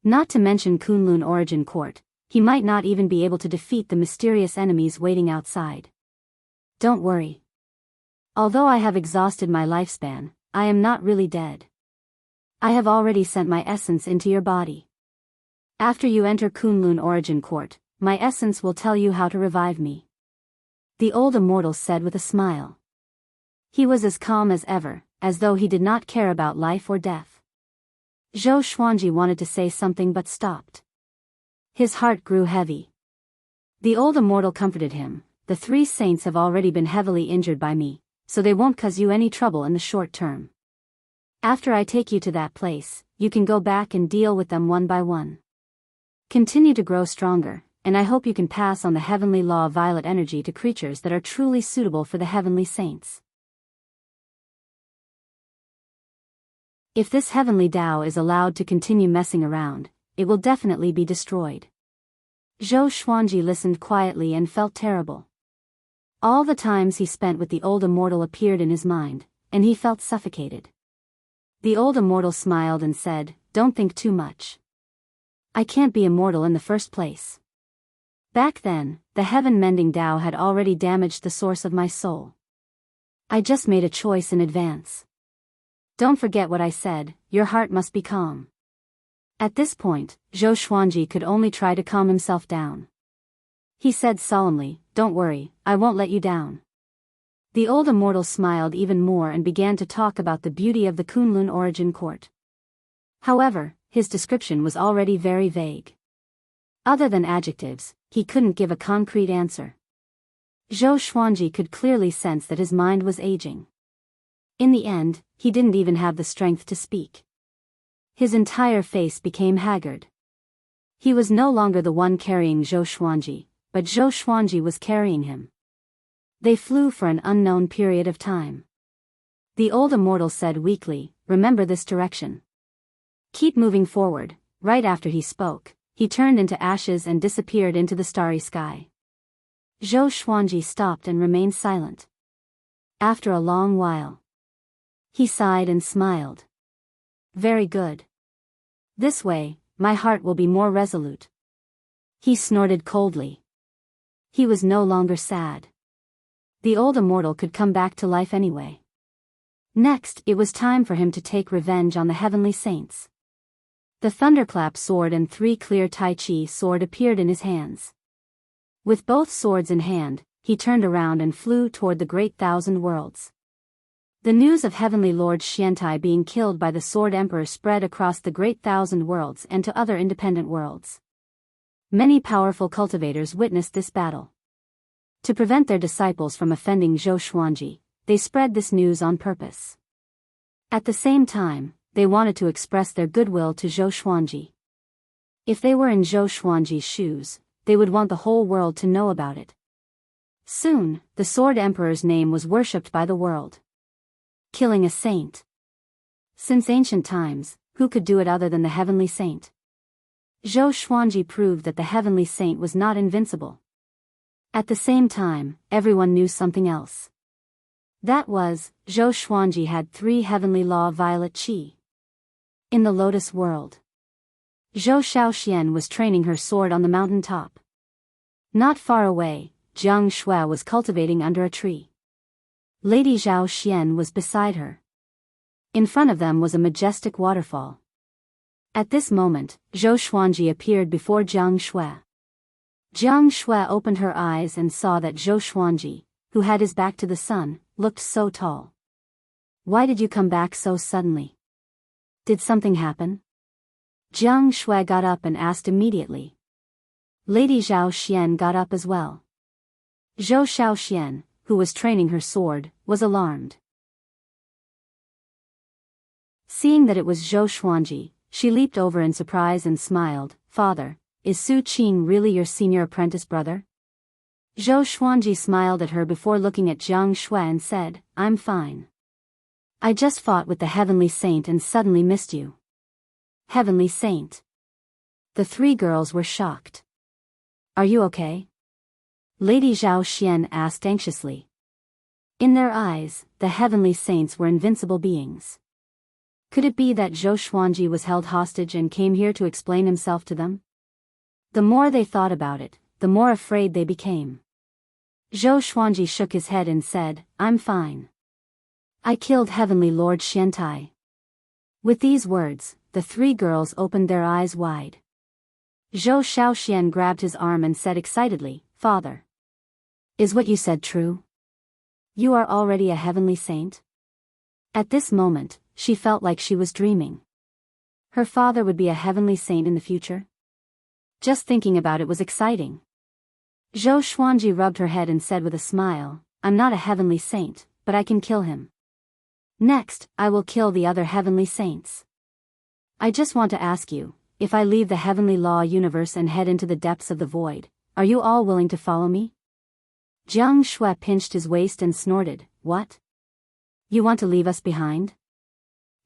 Not to mention Kunlun Origin Court, he might not even be able to defeat the mysterious enemies waiting outside. "Don't worry. Although I have exhausted my lifespan, I am not really dead. I have already sent my essence into your body. After you enter Kunlun Origin Court, my essence will tell you how to revive me," the old immortal said with a smile. He was as calm as ever, as though he did not care about life or death. Zhou Xuanji wanted to say something but stopped. His heart grew heavy. The old immortal comforted him. "The 3 saints have already been heavily injured by me, so they won't cause you any trouble in the short term. After I take you to that place, you can go back and deal with them one by one. Continue to grow stronger, and I hope you can pass on the heavenly law of violet energy to creatures that are truly suitable for the heavenly saints. If this heavenly Tao is allowed to continue messing around, it will definitely be destroyed." Zhou Xuanji listened quietly and felt terrible. All the times he spent with the old immortal appeared in his mind, and he felt suffocated. The old immortal smiled and said, "Don't think too much. I can't be immortal in the first place. Back then, the heaven-mending Tao had already damaged the source of my soul. I just made a choice in advance. Don't forget what I said, your heart must be calm." At this point, Zhou Xuanji could only try to calm himself down. He said solemnly, "Don't worry, I won't let you down." The old immortal smiled even more and began to talk about the beauty of the Kunlun Origin Court. However, his description was already very vague. Other than adjectives, he couldn't give a concrete answer. Zhou Xuanji could clearly sense that his mind was aging. In the end, he didn't even have the strength to speak. His entire face became haggard. He was no longer the one carrying Zhou Xuanji, but Zhou Xuanji was carrying him. They flew for an unknown period of time. The old immortal said weakly, "Remember this direction. Keep moving forward." Right after he spoke, he turned into ashes and disappeared into the starry sky. Zhou Xuanji stopped and remained silent. After a long while, he sighed and smiled. "Very good. This way, my heart will be more resolute." He snorted coldly. He was no longer sad. The old immortal could come back to life anyway. Next, it was time for him to take revenge on the heavenly saints. The thunderclap sword and 3 clear Tai Chi sword appeared in his hands. With both swords in hand, he turned around and flew toward the great 1,000 worlds. The news of Heavenly Lord Xiantai being killed by the Sword Emperor spread across the great 1,000 worlds and to other independent worlds. Many powerful cultivators witnessed this battle. To prevent their disciples from offending Zhou Xuanji, they spread this news on purpose. At the same time, they wanted to express their goodwill to Zhou Xuanji. If they were in Zhou Xuanji's shoes, they would want the whole world to know about it. Soon, the Sword Emperor's name was worshipped by the world. Killing a saint. Since ancient times, who could do it other than the heavenly saint? Zhou Xuanji proved that the heavenly saint was not invincible. At the same time, everyone knew something else. That was, Zhou Xuanji had 3 heavenly law violet qi. In the lotus world, Zhou Shaoxian was training her sword on the mountain top. Not far away, Jiang Shui was cultivating under a tree. Lady Zhao Xian was beside her. In front of them was a majestic waterfall. At this moment, Zhou Xuanji appeared before Jiang Shui. Jiang Shui opened her eyes and saw that Zhou Xuanji, who had his back to the sun, looked so tall. Why did you come back so suddenly? Did something happen? Jiang Shui got up and asked immediately. Lady Zhao Xian got up as well. Zhou Xiaoxian, who was training her sword, was alarmed. Seeing that it was Zhou Xuanji, she leaped over in surprise and smiled. Father, is Su Qing really your senior apprentice brother? Zhou Xuanji smiled at her before looking at Jiang Shui and said, I'm fine. I just fought with the Heavenly Saint and suddenly missed you. Heavenly Saint. The three girls were shocked. Are you okay? Lady Zhao Xian asked anxiously. In their eyes, the Heavenly Saints were invincible beings. Could it be that Zhou Xuanji was held hostage and came here to explain himself to them? The more they thought about it, the more afraid they became. Zhou Xuanji shook his head and said, I'm fine. I killed Heavenly Lord Xiantai. With these words, the three girls opened their eyes wide. Zhou Xiaoxian grabbed his arm and said excitedly, Father. Is what you said true? You are already a heavenly saint? At this moment, she felt like she was dreaming. Her father would be a heavenly saint in the future? Just thinking about it was exciting. Zhou Xuanji rubbed her head and said with a smile, I'm not a heavenly saint, but I can kill him. Next, I will kill the other heavenly saints. I just want to ask you, if I leave the heavenly law universe and head into the depths of the void, are you all willing to follow me? Jiang Shui pinched his waist and snorted, What? You want to leave us behind?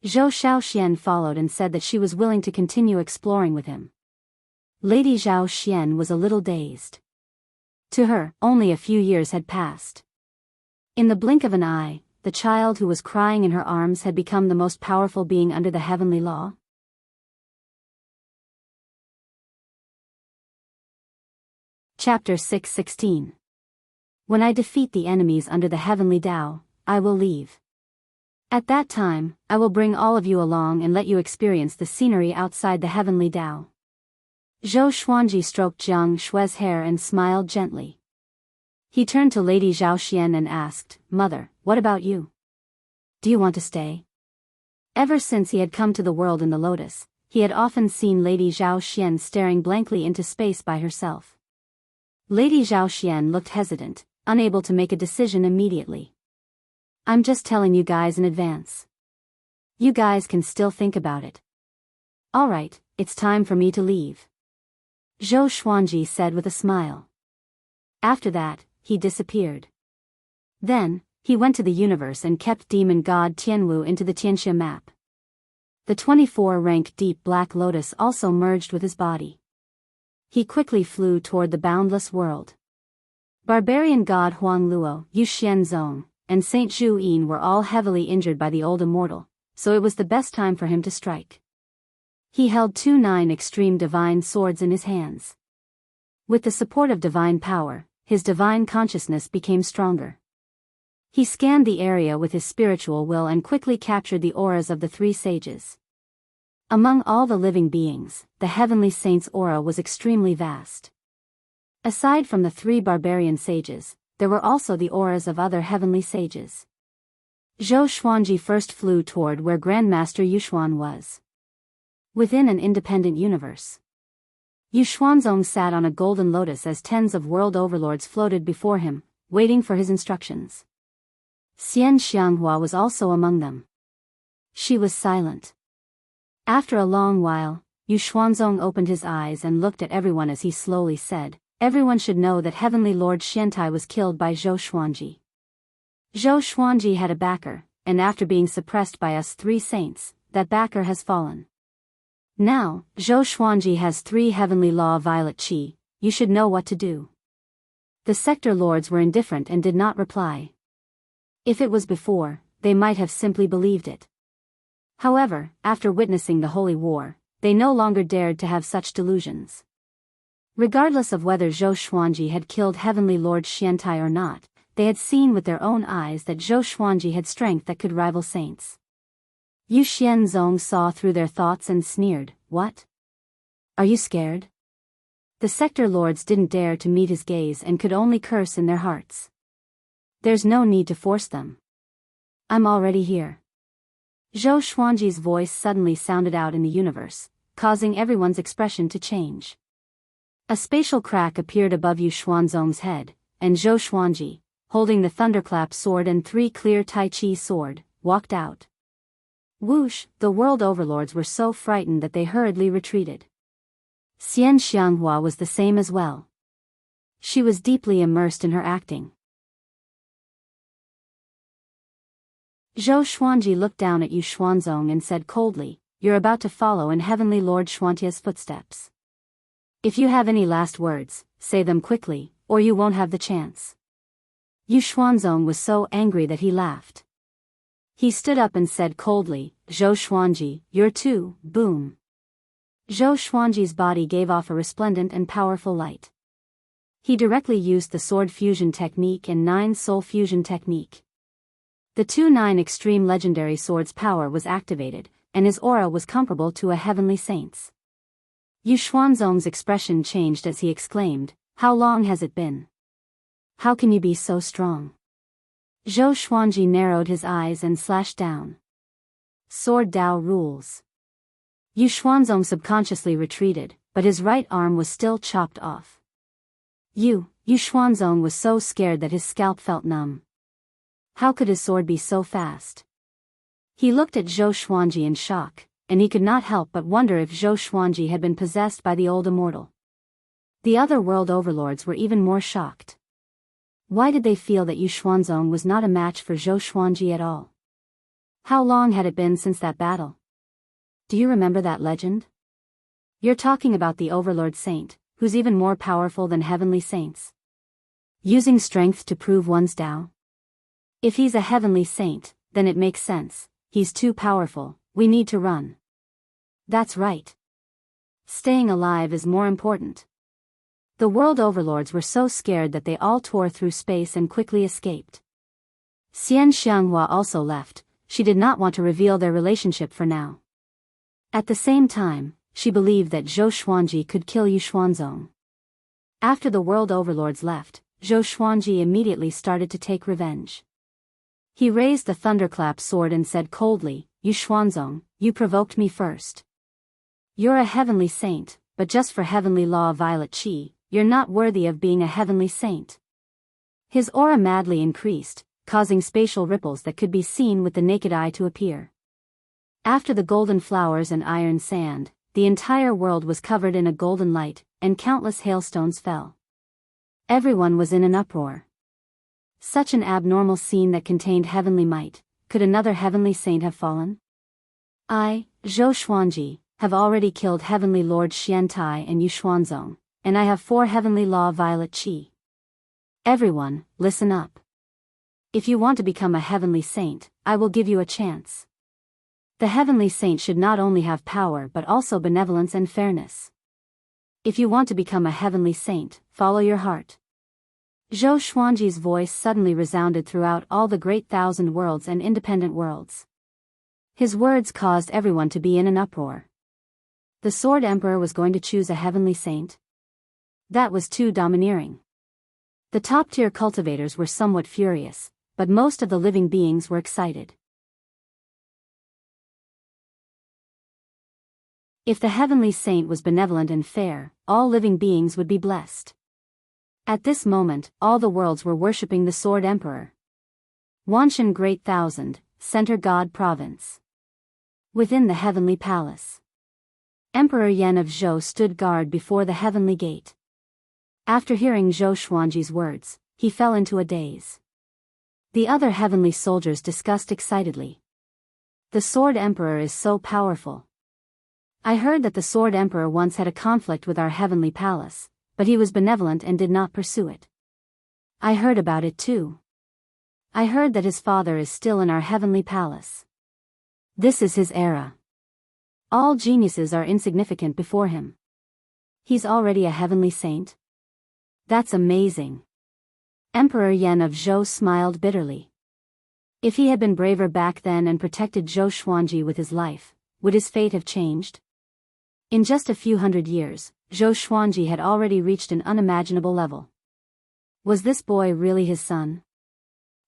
Zhou Xiaoxian followed and said that she was willing to continue exploring with him. Lady Zhao Xian was a little dazed. To her, only a few years had passed. In the blink of an eye, the child who was crying in her arms had become the most powerful being under the heavenly law. Chapter 6:16. When I defeat the enemies under the heavenly Tao, I will leave. At that time, I will bring all of you along and let you experience the scenery outside the heavenly Tao. Zhou Xuanji stroked Jiang Shui's hair and smiled gently. He turned to Lady Zhao Xian and asked, Mother, what about you? Do you want to stay? Ever since he had come to the world in the lotus, he had often seen Lady Zhao Xian staring blankly into space by herself. Lady Zhao Xian looked hesitant, unable to make a decision immediately. I'm just telling you guys in advance. You guys can still think about it. Alright, it's time for me to leave. Zhou Xuanji said with a smile. After that, he disappeared. Then, he went to the universe and kept demon god Tianwu into the Tianxia map. The 24-rank deep black lotus also merged with his body. He quickly flew toward the boundless world. Barbarian god Huang Luo, Yu Xianzong, and Saint Zhu Yin were all heavily injured by the old immortal, so it was the best time for him to strike. He held 2 9 extreme divine swords in his hands. With the support of divine power, his divine consciousness became stronger. He scanned the area with his spiritual will and quickly captured the auras of the 3 sages. Among all the living beings, the heavenly saint's aura was extremely vast. Aside from the 3 barbarian sages, there were also the auras of other heavenly sages. Zhou Xuanji first flew toward where Grandmaster Yuxuan was. Within an independent universe, Yu Xuanzong sat on a golden lotus as tens of world overlords floated before him, waiting for his instructions. Xian Xianghua was also among them. She was silent. After a long while, Yu Xuanzong opened his eyes and looked at everyone as he slowly said, Everyone should know that Heavenly Lord Xiantai was killed by Zhou Xuanji. Zhou Xuanji had a backer, and after being suppressed by us 3 saints, that backer has fallen. Now, Zhou Xuanji has 3 heavenly law violet qi, you should know what to do. The sector lords were indifferent and did not reply. If it was before, they might have simply believed it. However, after witnessing the holy war, they no longer dared to have such delusions. Regardless of whether Zhou Xuanji had killed Heavenly Lord Xiantai or not, they had seen with their own eyes that Zhou Xuanji had strength that could rival saints. Yu Xianzong saw through their thoughts and sneered, "What? Are you scared?" The sector lords didn't dare to meet his gaze and could only curse in their hearts. "There's no need to force them. I'm already here." Zhou Xuanji's voice suddenly sounded out in the universe, causing everyone's expression to change. A spatial crack appeared above Yu Xuanzong's head, and Zhou Xuanji, holding the thunderclap sword and 3 clear Tai Chi sword, walked out. Whoosh! The world overlords were so frightened that they hurriedly retreated. Xian Xianghua was the same as well. She was deeply immersed in her acting. Zhou Xuanji looked down at Yu Xuanzong and said coldly, "You're about to follow in Heavenly Lord Xuantia's footsteps. If you have any last words, say them quickly, or you won't have the chance." Yu Xuanzong was so angry that he laughed. He stood up and said coldly, "Zhou Xuanji, you're too, boom." Zhou Xuanji's body gave off a resplendent and powerful light. He directly used the sword fusion technique and 9 soul fusion technique. The 2-9 extreme legendary sword's power was activated, and his aura was comparable to a heavenly saint's. Yu Xuanzong's expression changed as he exclaimed, "How long has it been? How can you be so strong?" Zhou Xuanji narrowed his eyes and slashed down. Sword Dao rules. Yu Xuanzong subconsciously retreated, but his right arm was still chopped off. Yu Xuanzong was so scared that his scalp felt numb. How could his sword be so fast? He looked at Zhou Xuanji in shock, and he could not help but wonder if Zhou Xuanji had been possessed by the old immortal. The other world overlords were even more shocked. Why did they feel that Yu Xuanzong was not a match for Zhou Xuanji at all? How long had it been since that battle? Do you remember that legend? You're talking about the Overlord Saint, who's even more powerful than heavenly saints. Using strength to prove one's Tao? If he's a heavenly saint, then it makes sense. He's too powerful, we need to run. That's right. Staying alive is more important. The world overlords were so scared that they all tore through space and quickly escaped. Xian Xianghua also left. She did not want to reveal their relationship for now. At the same time, she believed that Zhou Xuanji could kill Yu Xuanzong. After the world overlords left, Zhou Xuanji immediately started to take revenge. He raised the thunderclap sword and said coldly, "Yu Xuanzong, you provoked me first. You're a heavenly saint, but just for heavenly law violet chi, you're not worthy of being a heavenly saint." His aura madly increased, causing spatial ripples that could be seen with the naked eye to appear. After the golden flowers and iron sand, the entire world was covered in a golden light, and countless hailstones fell. Everyone was in an uproar. Such an abnormal scene that contained heavenly might. Could another heavenly saint have fallen? I, Zhou Xuanji, have already killed Heavenly Lord Xiantai and Yu Xuanzong, and I have 4 heavenly law violet chi. Everyone, listen up. If you want to become a heavenly saint, I will give you a chance. The heavenly saint should not only have power but also benevolence and fairness. If you want to become a heavenly saint, follow your heart. Zhou Xuanji's voice suddenly resounded throughout all the great 1,000 worlds and independent worlds. His words caused everyone to be in an uproar. The Sword Emperor was going to choose a heavenly saint? That was too domineering. The top-tier cultivators were somewhat furious, but most of the living beings were excited. If the heavenly saint was benevolent and fair, all living beings would be blessed. At this moment, all the worlds were worshipping the Sword Emperor. Wanshan Great Thousand, Center God Province. Within the Heavenly Palace, Emperor Yan of Zhou stood guard before the Heavenly Gate. After hearing Zhou Xuanji's words, he fell into a daze. The other heavenly soldiers discussed excitedly. The Sword Emperor is so powerful. I heard that the Sword Emperor once had a conflict with our heavenly palace, but he was benevolent and did not pursue it. I heard about it too. I heard that his father is still in our heavenly palace. This is his era. All geniuses are insignificant before him. He's already a heavenly saint? That's amazing. Emperor Yan of Zhou smiled bitterly. If he had been braver back then and protected Zhou Xuanji with his life, would his fate have changed? In just a few hundred years, Zhou Xuanji had already reached an unimaginable level. Was this boy really his son?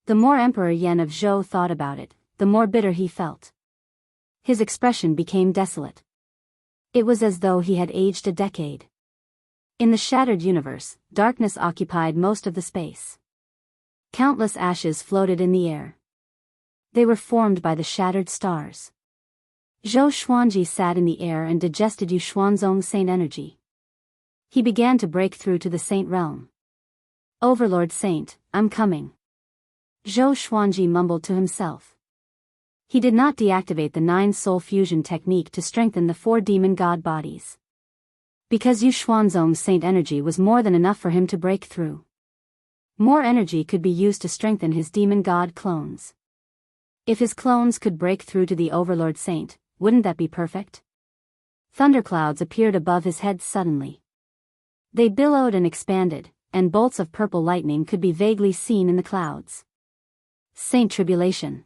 The more Emperor Yan of Zhou thought about it, the more bitter he felt. His expression became desolate. It was as though he had aged a decade. In the shattered universe, darkness occupied most of the space. Countless ashes floated in the air. They were formed by the shattered stars. Zhou Xuanji sat in the air and digested Yu Xuanzong's saint energy. He began to break through to the saint realm. Overlord Saint, I'm coming. Zhou Xuanji mumbled to himself. He did not deactivate the 9-soul fusion technique to strengthen the 4 demon god bodies. Because Yu Xuanzong's saint energy was more than enough for him to break through. More energy could be used to strengthen his demon god clones. If his clones could break through to the Overlord Saint, wouldn't that be perfect? Thunderclouds appeared above his head suddenly. They billowed and expanded, and bolts of purple lightning could be vaguely seen in the clouds. Saint Tribulation.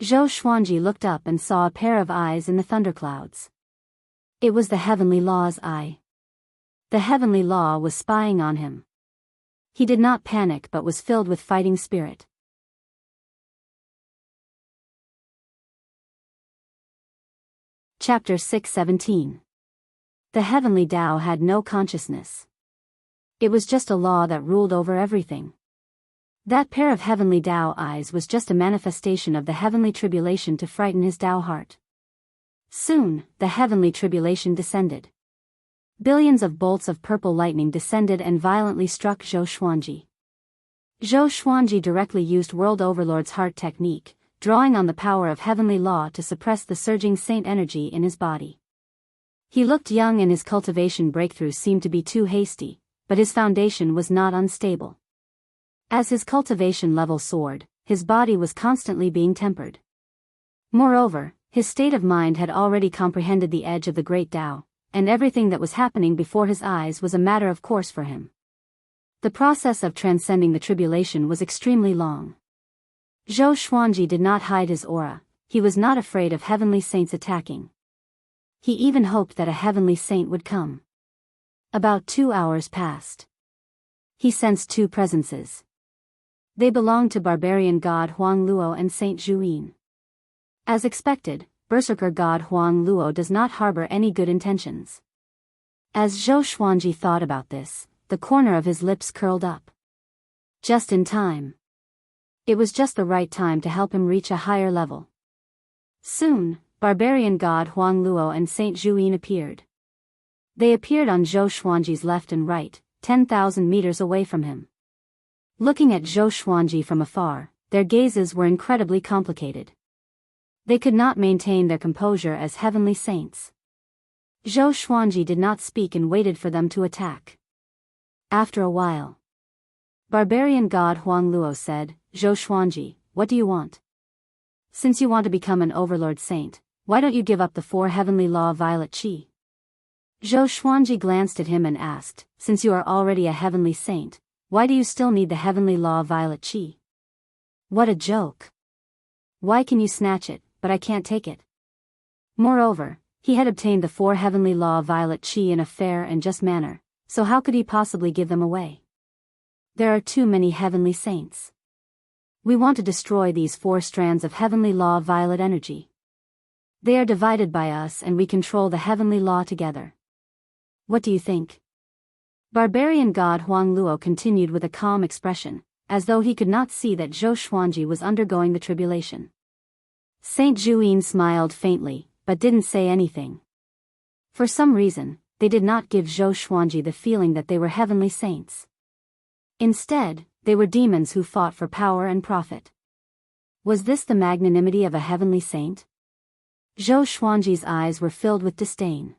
Zhou Xuanji looked up and saw a pair of eyes in the thunderclouds. It was the Heavenly Law's eye. The Heavenly Law was spying on him. He did not panic but was filled with fighting spirit. Chapter 6:17. The Heavenly Tao had no consciousness. It was just a law that ruled over everything. That pair of Heavenly Tao eyes was just a manifestation of the Heavenly Tribulation to frighten his Tao heart. Soon, the Heavenly Tribulation descended. Billions of bolts of purple lightning descended and violently struck Zhou Xuanji. Zhou Xuanji directly used World Overlord's heart technique, drawing on the power of Heavenly Law to suppress the surging saint energy in his body. He looked young and his cultivation breakthrough seemed to be too hasty, but his foundation was not unstable. As his cultivation level soared, his body was constantly being tempered. Moreover, his state of mind had already comprehended the edge of the great Tao, and everything that was happening before his eyes was a matter of course for him. The process of transcending the tribulation was extremely long. Zhou Xuanji did not hide his aura, he was not afraid of heavenly saints attacking. He even hoped that a heavenly saint would come. About 2 hours passed. He sensed 2 presences. They belonged to barbarian god Huang Luo and Saint Zhuyin. As expected, berserker god Huang Luo does not harbor any good intentions. As Zhou Xuanji thought about this, the corner of his lips curled up. Just in time. It was just the right time to help him reach a higher level. Soon, barbarian god Huang Luo and Saint Zhuyin appeared. They appeared on Zhou Xuanji's left and right, 10,000 meters away from him. Looking at Zhou Xuanji from afar, their gazes were incredibly complicated. They could not maintain their composure as heavenly saints. Zhou Xuanji did not speak and waited for them to attack. After a while, barbarian god Huang Luo said, Zhou Xuanji, what do you want? Since you want to become an overlord saint, why don't you give up the 4 heavenly law violet qi? Zhou Xuanji glanced at him and asked, since you are already a heavenly saint, why do you still need the heavenly law violet qi? What a joke. Why can you snatch it, but I can't take it? Moreover, he had obtained the 4 heavenly law violet qi in a fair and just manner, so how could he possibly give them away? There are too many heavenly saints. We want to destroy these 4 strands of heavenly law violet energy. They are divided by us and we control the heavenly law together. What do you think? Barbarian god Huang Luo continued with a calm expression, as though he could not see that Zhou Xuanji was undergoing the tribulation. Saint Zhuyin smiled faintly, but didn't say anything. For some reason, they did not give Zhou Xuanji the feeling that they were heavenly saints. Instead, they were demons who fought for power and profit. Was this the magnanimity of a heavenly saint? Zhou Xuanji's eyes were filled with disdain.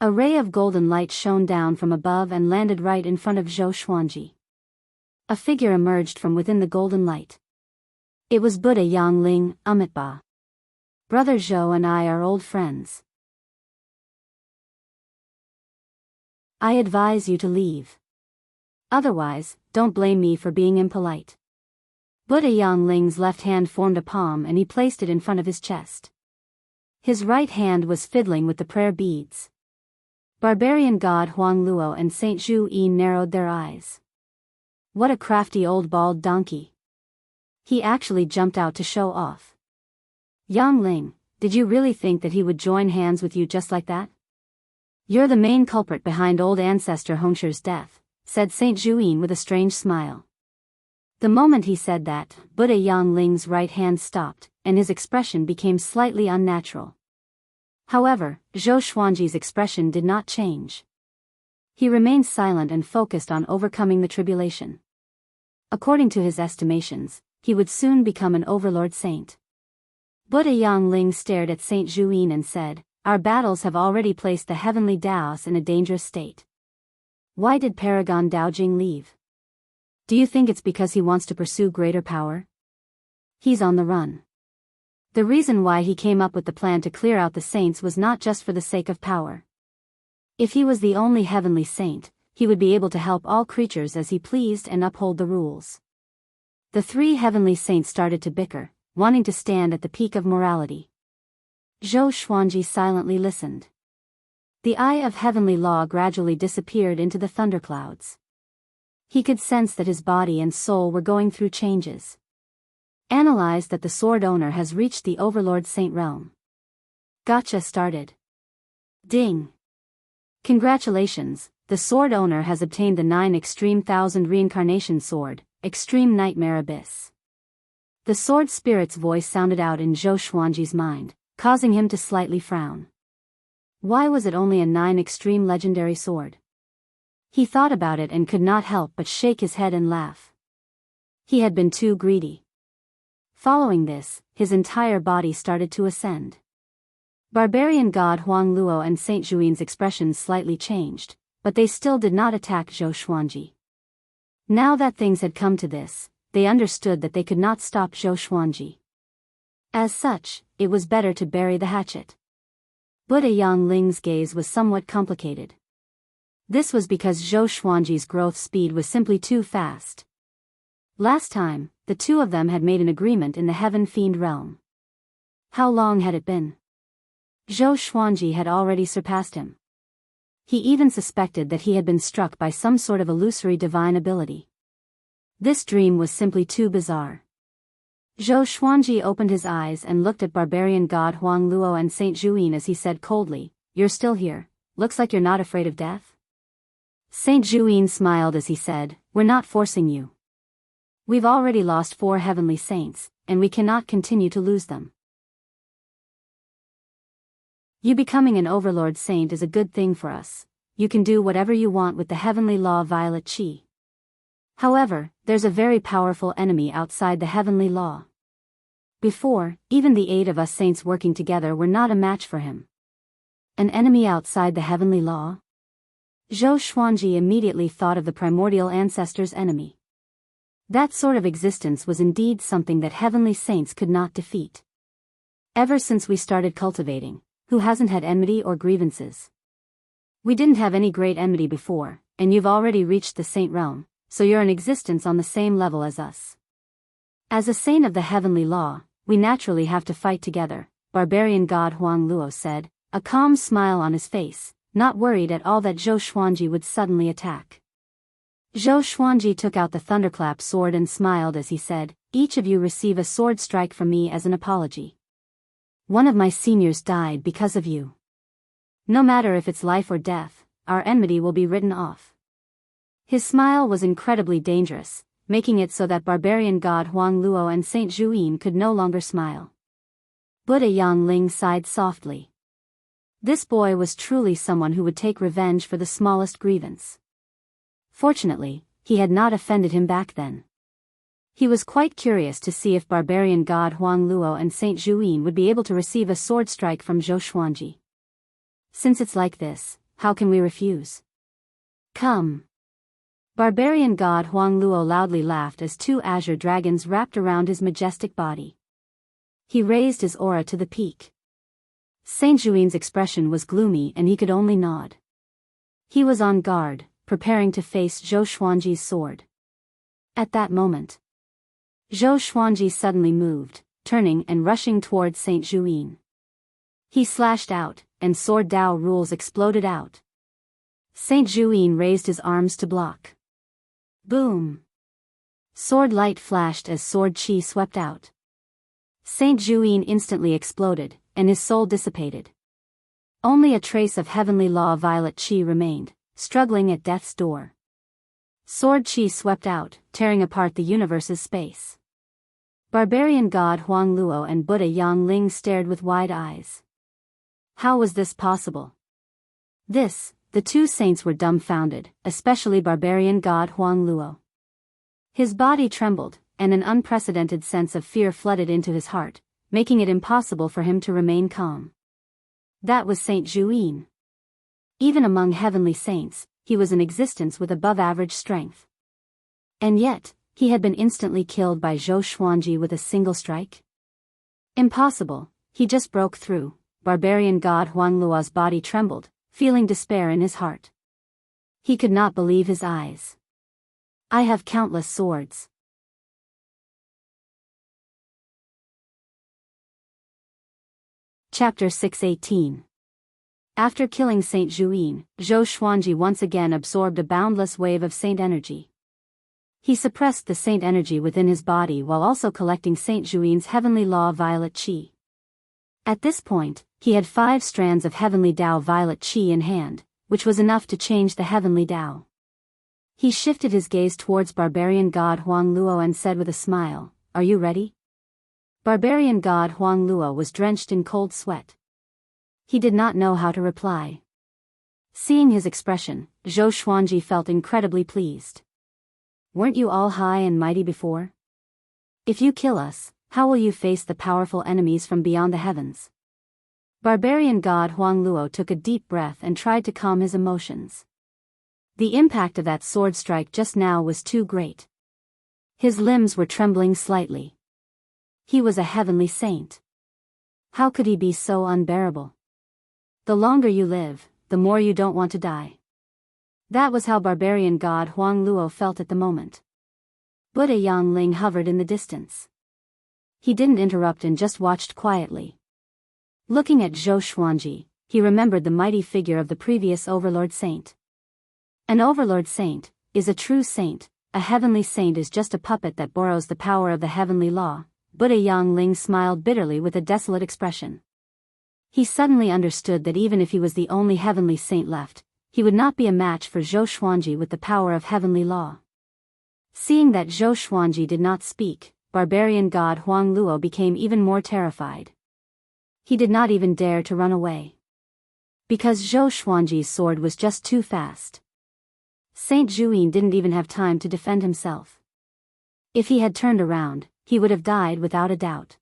A ray of golden light shone down from above and landed right in front of Zhou Xuanji. A figure emerged from within the golden light. It was Buddha Yangling, Amitabha. Brother Zhou and I are old friends. I advise you to leave. Otherwise, don't blame me for being impolite. Buddha Yangling's left hand formed a palm and he placed it in front of his chest. His right hand was fiddling with the prayer beads. Barbarian god Huang Luo and Saint Zhu Yin narrowed their eyes. What a crafty old bald donkey. He actually jumped out to show off. Yangling, did you really think that he would join hands with you just like that? You're the main culprit behind old ancestor Hongshi's death, said Saint Zhu Yin with a strange smile. The moment he said that, Buddha Yangling's right hand stopped, and his expression became slightly unnatural. However, Zhou Xuanji's expression did not change. He remained silent and focused on overcoming the tribulation. According to his estimations, he would soon become an overlord saint. Buddha Yangling stared at Saint Zhu Yin and said, "Our battles have already placed the heavenly Daos in a dangerous state. Why did Paragon Daojing leave? Do you think it's because he wants to pursue greater power? He's on the run." The reason why he came up with the plan to clear out the saints was not just for the sake of power. If he was the only heavenly saint, he would be able to help all creatures as he pleased and uphold the rules. The three heavenly saints started to bicker, wanting to stand at the peak of morality. Zhou Xuanji silently listened. The eye of heavenly law gradually disappeared into the thunderclouds. He could sense that his body and soul were going through changes. Analyzed that the sword owner has reached the Overlord Saint realm. Gotcha started. Ding. Congratulations, the sword owner has obtained the 9 Extreme 1000 Reincarnation Sword, Extreme Nightmare Abyss. The sword spirit's voice sounded out in Zhou Xuanji's mind, causing him to slightly frown. Why was it only a 9 Extreme Legendary Sword? He thought about it and could not help but shake his head and laugh. He had been too greedy. Following this, his entire body started to ascend. Barbarian god Huang Luo and Saint Zhu Yin's expressions slightly changed, but they still did not attack Zhou Xuanji. Now that things had come to this, they understood that they could not stop Zhou Xuanji. As such, it was better to bury the hatchet. Buddha Yangling's gaze was somewhat complicated. This was because Zhou Xuanji's growth speed was simply too fast. Last time, the two of them had made an agreement in the Heaven Fiend realm. How long had it been? Zhou Xuanji had already surpassed him. He even suspected that he had been struck by some sort of illusory divine ability. This dream was simply too bizarre. Zhou Xuanji opened his eyes and looked at barbarian god Huang Luo and Saint Zhu Yin as he said coldly, "You're still here. Looks like you're not afraid of death?" Saint Zhu Yin smiled as he said, "We're not forcing you. We've already lost 4 heavenly saints, and we cannot continue to lose them. You becoming an overlord saint is a good thing for us. You can do whatever you want with the heavenly law violet chi. However, there's a very powerful enemy outside the heavenly law. Before, even the 8 of us saints working together were not a match for him. An enemy outside the heavenly law?" Zhou Xuanji immediately thought of the primordial ancestor's enemy. That sort of existence was indeed something that heavenly saints could not defeat. Ever since we started cultivating, who hasn't had enmity or grievances? We didn't have any great enmity before, and you've already reached the saint realm, so you're in existence on the same level as us. As a saint of the heavenly law, we naturally have to fight together, barbarian god Huang Luo said, a calm smile on his face, not worried at all that Zhou Xuanji would suddenly attack. Zhou Xuanji took out the thunderclap sword and smiled as he said, "Each of you receive a sword strike from me as an apology. One of my seniors died because of you. No matter if it's life or death, our enmity will be written off." His smile was incredibly dangerous, making it so that barbarian god Huang Luo and Saint Zhu Yin could no longer smile. Buddha Yangling sighed softly. This boy was truly someone who would take revenge for the smallest grievance. Fortunately, he had not offended him back then. He was quite curious to see if barbarian god Huang Luo and Saint Zhu Yin would be able to receive a sword strike from Zhou Xuanji. Since it's like this, how can we refuse? Come. Barbarian god Huang Luo loudly laughed as 2 azure dragons wrapped around his majestic body. He raised his aura to the peak. Saint Zhu Yin's expression was gloomy and he could only nod. He was on guard, preparing to face Zhou Xuanji's sword. At that moment, Zhou Xuanji suddenly moved, turning and rushing towards Saint Juyin. He slashed out, and sword Dao rules exploded out. Saint Juyin raised his arms to block. Boom! Sword light flashed as sword chi swept out. Saint Juyin instantly exploded, and his soul dissipated. Only a trace of heavenly law violet chi remained, struggling at death's door. Sword chi swept out, tearing apart the universe's space. Barbarian god Huang Luo and Buddha Yang Ling stared with wide eyes. How was this possible? The two saints were dumbfounded, especially barbarian god Huang Luo. His body trembled, and an unprecedented sense of fear flooded into his heart, making it impossible for him to remain calm. That was Saint Juyin. Even among heavenly saints, he was an existence with above-average strength. And yet, he had been instantly killed by Zhou Xuanji with a single strike? Impossible, he just broke through. Barbarian god Huang Luo's body trembled, feeling despair in his heart. He could not believe his eyes. I have countless swords. Chapter 618. After killing Saint Juyin, Zhou Xuanji once again absorbed a boundless wave of saint energy. He suppressed the saint energy within his body while also collecting Saint Juin's heavenly law violet qi. At this point, he had 5 strands of heavenly Dao violet qi in hand, which was enough to change the heavenly Dao. He shifted his gaze towards barbarian god Huang Luo and said with a smile, "Are you ready?" Barbarian god Huang Luo was drenched in cold sweat. He did not know how to reply. Seeing his expression, Zhou Xuanji felt incredibly pleased. Weren't you all high and mighty before? If you kill us, how will you face the powerful enemies from beyond the heavens? Barbarian god Huang Luo took a deep breath and tried to calm his emotions. The impact of that sword strike just now was too great. His limbs were trembling slightly. He was a heavenly saint. How could he be so unbearable? The longer you live, the more you don't want to die. That was how barbarian god Huang Luo felt at the moment. Buddha Yang Ling hovered in the distance. He didn't interrupt and just watched quietly. Looking at Zhou Xuanji, he remembered the mighty figure of the previous overlord saint. An overlord saint is a true saint. A heavenly saint is just a puppet that borrows the power of the heavenly law. Buddha Yang Ling smiled bitterly with a desolate expression. He suddenly understood that even if he was the only heavenly saint left, he would not be a match for Zhou Xuanji with the power of heavenly law. Seeing that Zhou Xuanji did not speak, barbarian god Huang Luo became even more terrified. He did not even dare to run away. Because Zhou Xuanji's sword was just too fast. Saint Juyin didn't even have time to defend himself. If he had turned around, he would have died without a doubt.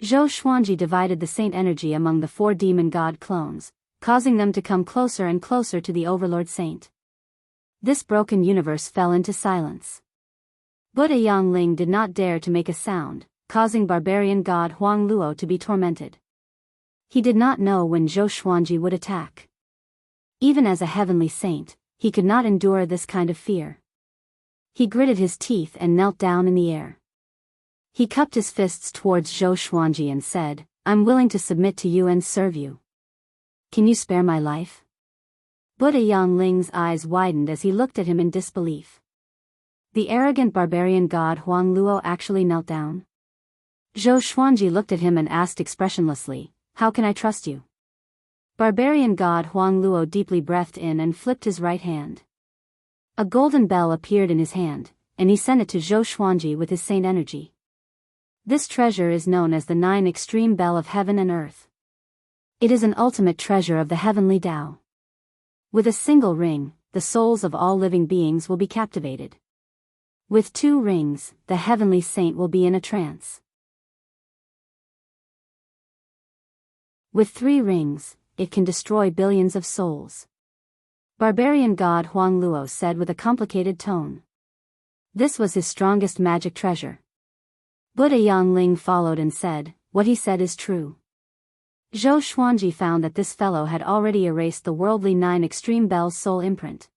Zhou Xuanji divided the saint energy among the 4 demon god clones, causing them to come closer and closer to the overlord saint. This broken universe fell into silence. Buddha Yang Ling did not dare to make a sound, causing barbarian god Huang Luo to be tormented. He did not know when Zhou Xuanji would attack. Even as a heavenly saint, he could not endure this kind of fear. He gritted his teeth and knelt down in the air. He cupped his fists towards Zhou Xuanji and said, "I'm willing to submit to you and serve you. Can you spare my life?" Buddha Yang Ling's eyes widened as he looked at him in disbelief. The arrogant barbarian god Huang Luo actually knelt down? Zhou Xuanji looked at him and asked expressionlessly, "How can I trust you?" Barbarian god Huang Luo deeply breathed in and flipped his right hand. A golden bell appeared in his hand, and he sent it to Zhou Xuanji with his saint energy. This treasure is known as the 9 extreme bell of heaven and earth. It is an ultimate treasure of the heavenly Tao. With a single ring, the souls of all living beings will be captivated. With 2 rings, the heavenly saint will be in a trance. With 3 rings, it can destroy billions of souls. Barbarian god Huang Luo said with a complicated tone. This was his strongest magic treasure. Buddha Yang Ling followed and said, "What he said is true." Zhou Xuanji found that this fellow had already erased the worldly 9 extreme bell's soul imprint.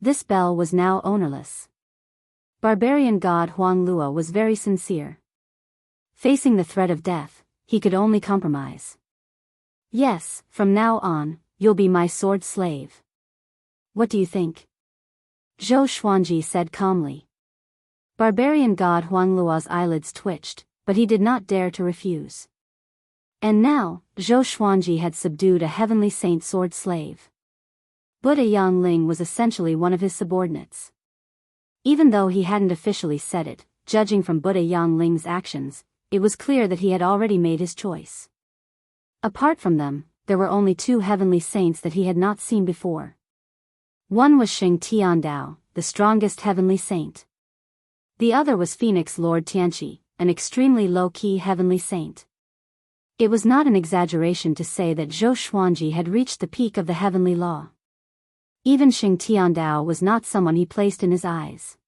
This bell was now ownerless. Barbarian god Huang Luo was very sincere. Facing the threat of death, he could only compromise. Yes, from now on, you'll be my sword slave. What do you think? Zhou Xuanji said calmly. Barbarian god Huang Luo's eyelids twitched, but he did not dare to refuse. And now, Zhou Xuanji had subdued a heavenly saint sword slave. Buddha Yangling was essentially one of his subordinates. Even though he hadn't officially said it, judging from Buddha Yangling's actions, it was clear that he had already made his choice. Apart from them, there were only 2 heavenly saints that he had not seen before. One was Xing Tiandao, the strongest heavenly saint. The other was Phoenix Lord Tianqi, an extremely low-key heavenly saint. It was not an exaggeration to say that Zhou Xuanji had reached the peak of the heavenly law. Even Xing Tiandao was not someone he placed in his eyes.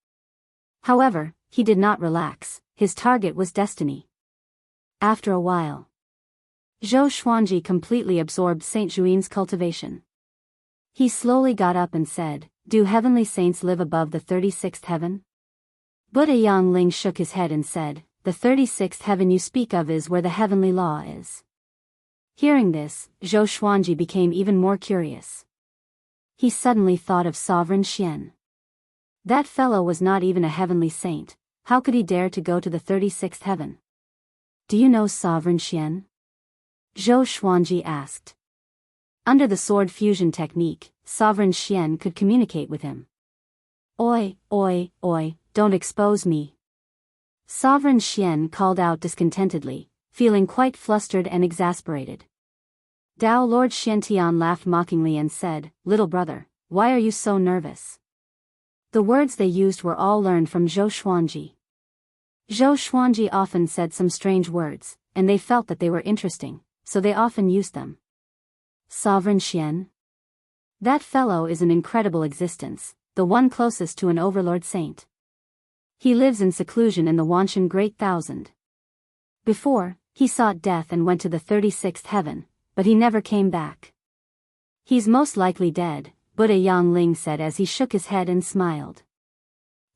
However, he did not relax, his target was destiny. After a while, Zhou Xuanji completely absorbed Saint Juin's cultivation. He slowly got up and said, "Do heavenly saints live above the 36th heaven?" Buddha Yangling shook his head and said, "The 36th heaven you speak of is where the heavenly law is." Hearing this, Zhou Xuanji became even more curious. He suddenly thought of Sovereign Xian. That fellow was not even a heavenly saint, how could he dare to go to the 36th heaven? "Do you know Sovereign Xian?" Zhou Xuanji asked. Under the sword fusion technique, Sovereign Xian could communicate with him. "Oi, oi, oi, don't expose me." Sovereign Xian called out discontentedly, feeling quite flustered and exasperated. Dao Lord Xiantian laughed mockingly and said, "Little brother, why are you so nervous?" The words they used were all learned from Zhou Xuanji. Zhou Xuanji often said some strange words, and they felt that they were interesting, so they often used them. Sovereign Xian? That fellow is an incredible existence, the one closest to an overlord saint. He lives in seclusion in the Wanshan Great Thousand. Before, he sought death and went to the 36th heaven, but he never came back. "He's most likely dead," Buddha Yangling said as he shook his head and smiled.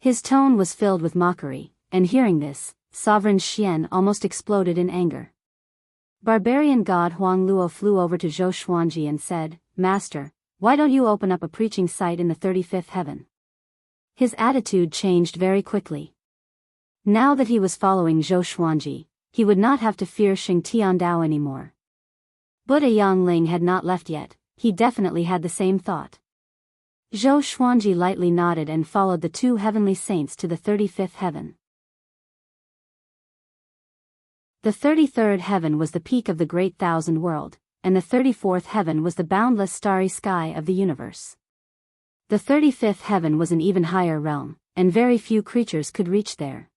His tone was filled with mockery, and hearing this, Sovereign Xian almost exploded in anger. Barbarian god Huang Luo flew over to Zhou Xuanji and said, "Master, why don't you open up a preaching site in the 35th heaven?" His attitude changed very quickly. Now that he was following Zhou Xuanji, he would not have to fear Xing Tiandao anymore. Buddha Yangling had not left yet, he definitely had the same thought. Zhou Xuanji lightly nodded and followed the 2 heavenly saints to the 35th heaven. The 33rd heaven was the peak of the Great Thousand World, and the 34th heaven was the boundless starry sky of the universe. The 35th heaven was an even higher realm, and very few creatures could reach there.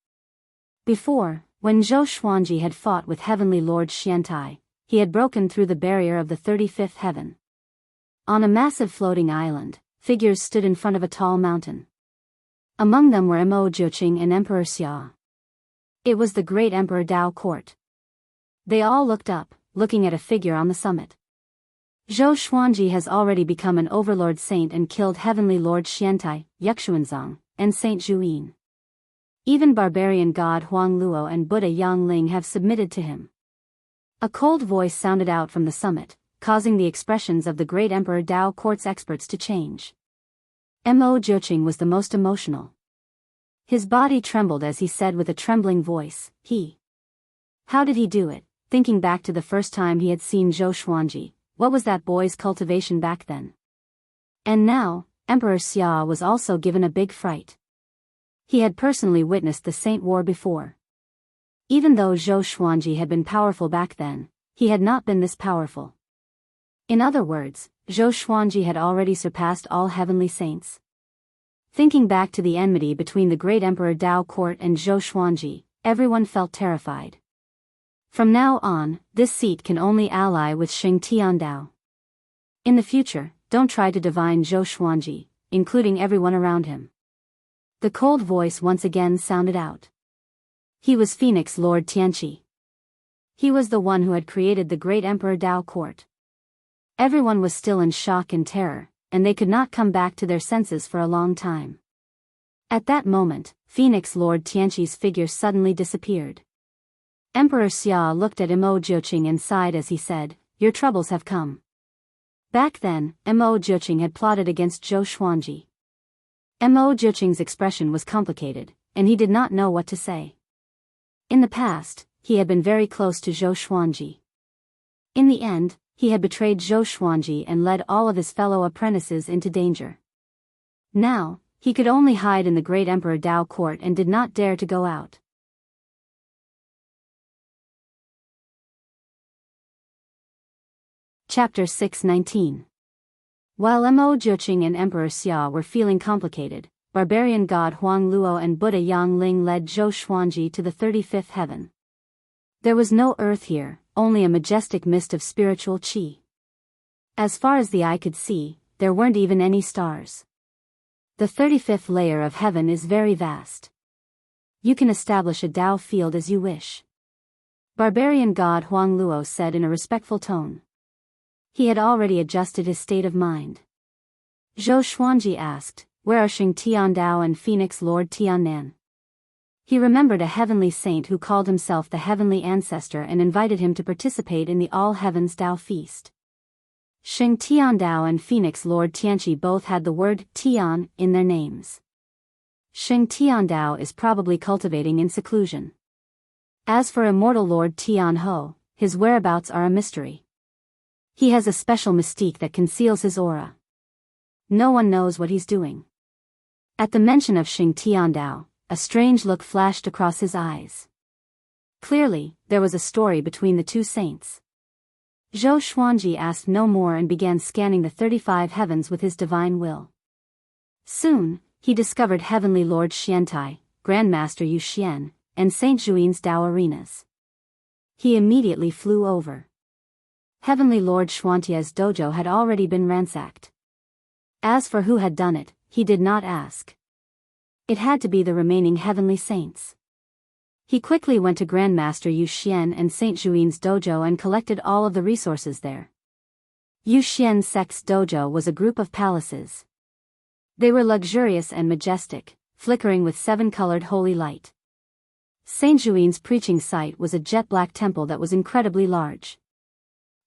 Before, when Zhou Xuanji had fought with Heavenly Lord Xiantai, he had broken through the barrier of the 35th heaven. On a massive floating island, figures stood in front of a tall mountain. Among them were Mo Jiuqing and Emperor Xia. It was the great Emperor Dao court. They all looked up, looking at a figure on the summit. Zhou Xuanji has already become an overlord saint and killed Heavenly Lord Xiantai, Yuxuanzang, and Saint Juin. Even barbarian god Huang Luo and Buddha Yangling have submitted to him. A cold voice sounded out from the summit, causing the expressions of the great Emperor Dao court's experts to change. Mo Jiuqing was the most emotional. His body trembled as he said with a trembling voice, How did he do it?" Thinking back to the first time he had seen Zhou Xuanji, what was that boy's cultivation back then? And now, Emperor Xia was also given a big fright. He had personally witnessed the Saint War before. Even though Zhou Xuanji had been powerful back then, he had not been this powerful. In other words, Zhou Xuanji had already surpassed all heavenly saints. Thinking back to the enmity between the great Emperor Dao court and Zhou Xuanji, everyone felt terrified. From now on, this seat can only ally with Xing Tiandao. In the future, don't try to divine Zhou Xuanji, including everyone around him. The cold voice once again sounded out. He was Phoenix Lord Tianqi. He was the one who had created the great Emperor Dao court. Everyone was still in shock and terror, and they could not come back to their senses for a long time. At that moment, Phoenix Lord Tianqi's figure suddenly disappeared. Emperor Xia looked at Mo Jiuqing and sighed as he said, "Your troubles have come." Back then, Mo Jiuqing had plotted against Zhou Xuanji. Mo Jiuqing's expression was complicated, and he did not know what to say. In the past, he had been very close to Zhou Xuanji. In the end, he had betrayed Zhou Xuanji and led all of his fellow apprentices into danger. Now, he could only hide in the great Emperor Dao court and did not dare to go out. Chapter 619. While Mo Jiuqing and Emperor Xia were feeling complicated, barbarian god Huang Luo and Buddha Yang Ling led Zhou Xuanji to the 35th heaven. There was no earth here, only a majestic mist of spiritual qi. As far as the eye could see, there weren't even any stars. The 35th layer of heaven is very vast. You can establish a Dao field as you wish. Barbarian god Huang Luo said in a respectful tone. He had already adjusted his state of mind. Zhou Xuanji asked, "Where are Xing Tiandao and Phoenix Lord Tiannan?" He remembered a heavenly saint who called himself the heavenly ancestor and invited him to participate in the All Heavens Dao feast. Xing Tiandao and Phoenix Lord Tianqi both had the word Tian in their names. Xing Tiandao is probably cultivating in seclusion. As for immortal Lord Tianho, his whereabouts are a mystery. He has a special mystique that conceals his aura. No one knows what he's doing. At the mention of Xing Tiandao, a strange look flashed across his eyes. Clearly, there was a story between the two saints. Zhou Xuanji asked no more and began scanning the 35 heavens with his divine will. Soon, he discovered Heavenly Lord Xiantai, Grandmaster Yu Xian, and Saint Juin's Dao arenas. He immediately flew over. Heavenly Lord Xuantia's dojo had already been ransacked. As for who had done it, he did not ask. It had to be the remaining heavenly saints. He quickly went to Grandmaster Yu Xian and Saint Juin's dojo and collected all of the resources there. Yu Xian's sect's dojo was a group of palaces. They were luxurious and majestic, flickering with 7-colored holy light. Saint Juin's preaching site was a jet-black temple that was incredibly large.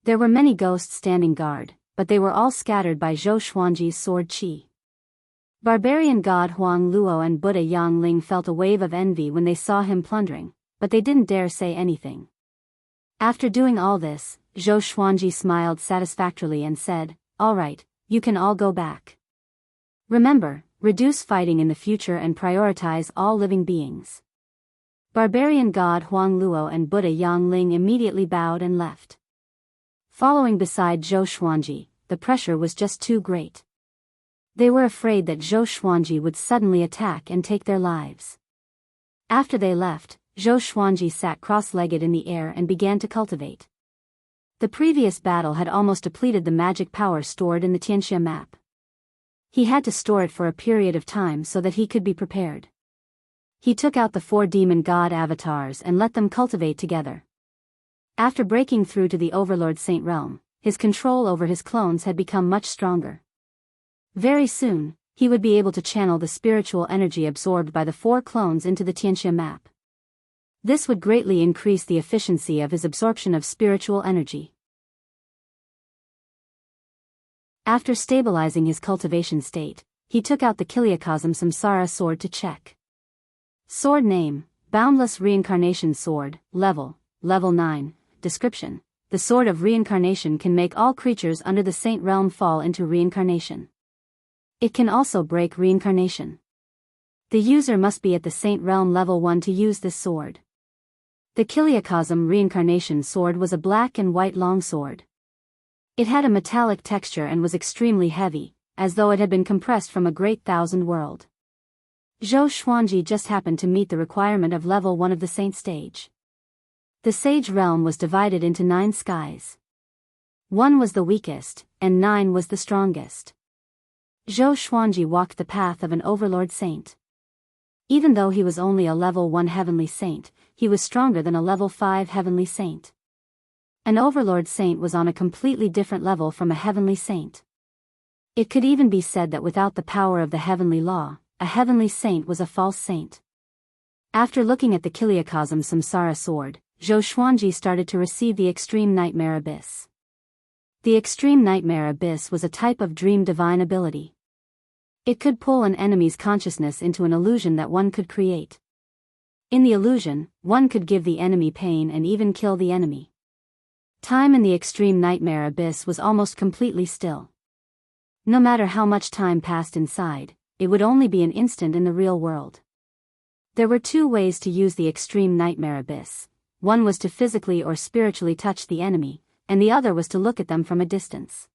There were many ghosts standing guard, but they were all scattered by Zhou Xuanji's sword qi. Barbarian god Huang Luo and Buddha Yang Ling felt a wave of envy when they saw him plundering, but they didn't dare say anything. After doing all this, Zhou Xuanji smiled satisfactorily and said, "All right, you can all go back. Remember, reduce fighting in the future and prioritize all living beings." Barbarian god Huang Luo and Buddha Yang Ling immediately bowed and left. Following beside Zhou Xuanji, the pressure was just too great. They were afraid that Zhou Xuanji would suddenly attack and take their lives. After they left, Zhou Xuanji sat cross-legged in the air and began to cultivate. The previous battle had almost depleted the magic power stored in the Tianxia map. He had to store it for a period of time so that he could be prepared. He took out the 4 demon god avatars and let them cultivate together. After breaking through to the Overlord Saint realm, his control over his clones had become much stronger. Very soon, he would be able to channel the spiritual energy absorbed by the 4 clones into the Tianxia map. This would greatly increase the efficiency of his absorption of spiritual energy. After stabilizing his cultivation state, he took out the Kiliakosm Samsara sword to check. Sword name, Boundless Reincarnation Sword, Level 9. Description: the Sword of Reincarnation can make all creatures under the Saint Realm fall into reincarnation. It can also break reincarnation. The user must be at the Saint Realm level 1 to use this sword. The Kiliakosm Reincarnation Sword was a black and white longsword. It had a metallic texture and was extremely heavy, as though it had been compressed from a great thousand world. Zhou Xuanji just happened to meet the requirement of level 1 of the Saint stage. The Sage Realm was divided into 9 skies. 1 was the weakest, and 9 was the strongest. Zhou Xuanji walked the path of an Overlord Saint. Even though he was only a level 1 heavenly saint, he was stronger than a level 5 heavenly saint. An overlord saint was on a completely different level from a heavenly saint. It could even be said that without the power of the heavenly law, a heavenly saint was a false saint. After looking at the Kiliakosm Samsara sword, Zhou Xuanji started to receive the Extreme Nightmare Abyss. The Extreme Nightmare Abyss was a type of dream divine ability. It could pull an enemy's consciousness into an illusion that one could create. In the illusion, one could give the enemy pain and even kill the enemy. Time in the Extreme Nightmare Abyss was almost completely still. No matter how much time passed inside, it would only be an instant in the real world. There were two ways to use the Extreme Nightmare Abyss. One was to physically or spiritually touch the enemy, and the other was to look at them from a distance.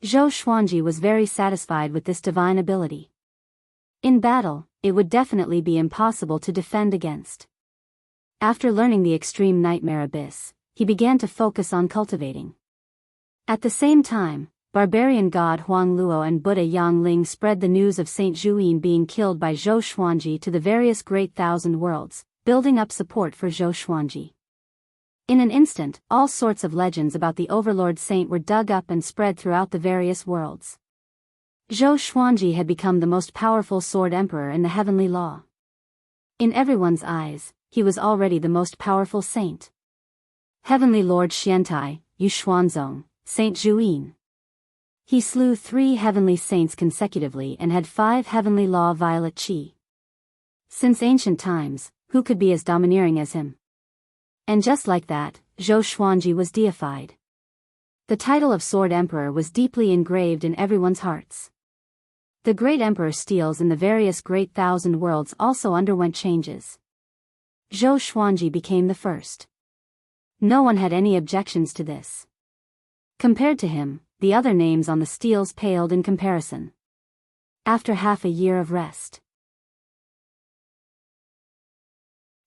Zhou Xuanji was very satisfied with this divine ability. In battle, it would definitely be impossible to defend against. After learning the Extreme Nightmare Abyss, he began to focus on cultivating. At the same time, barbarian god Huang Luo and Buddha Yang Ling spread the news of Saint Zhuyin being killed by Zhou Xuanji to the various great thousand worlds, building up support for Zhou Xuanji. In an instant, all sorts of legends about the Overlord Saint were dug up and spread throughout the various worlds. Zhou Xuanji had become the most powerful sword emperor in the heavenly law. In everyone's eyes, he was already the most powerful saint. Heavenly Lord Xiantai, Yu Xuanzong, Saint Zhuyin. He slew 3 heavenly saints consecutively and had 5 heavenly law violet qi. Since ancient times, who could be as domineering as him? And just like that, Zhou Xuanji was deified. The title of Sword Emperor was deeply engraved in everyone's hearts. The great emperor steels in the various great thousand worlds also underwent changes. Zhou Xuanji became the first. No one had any objections to this. Compared to him, the other names on the steels paled in comparison. After half a year of rest,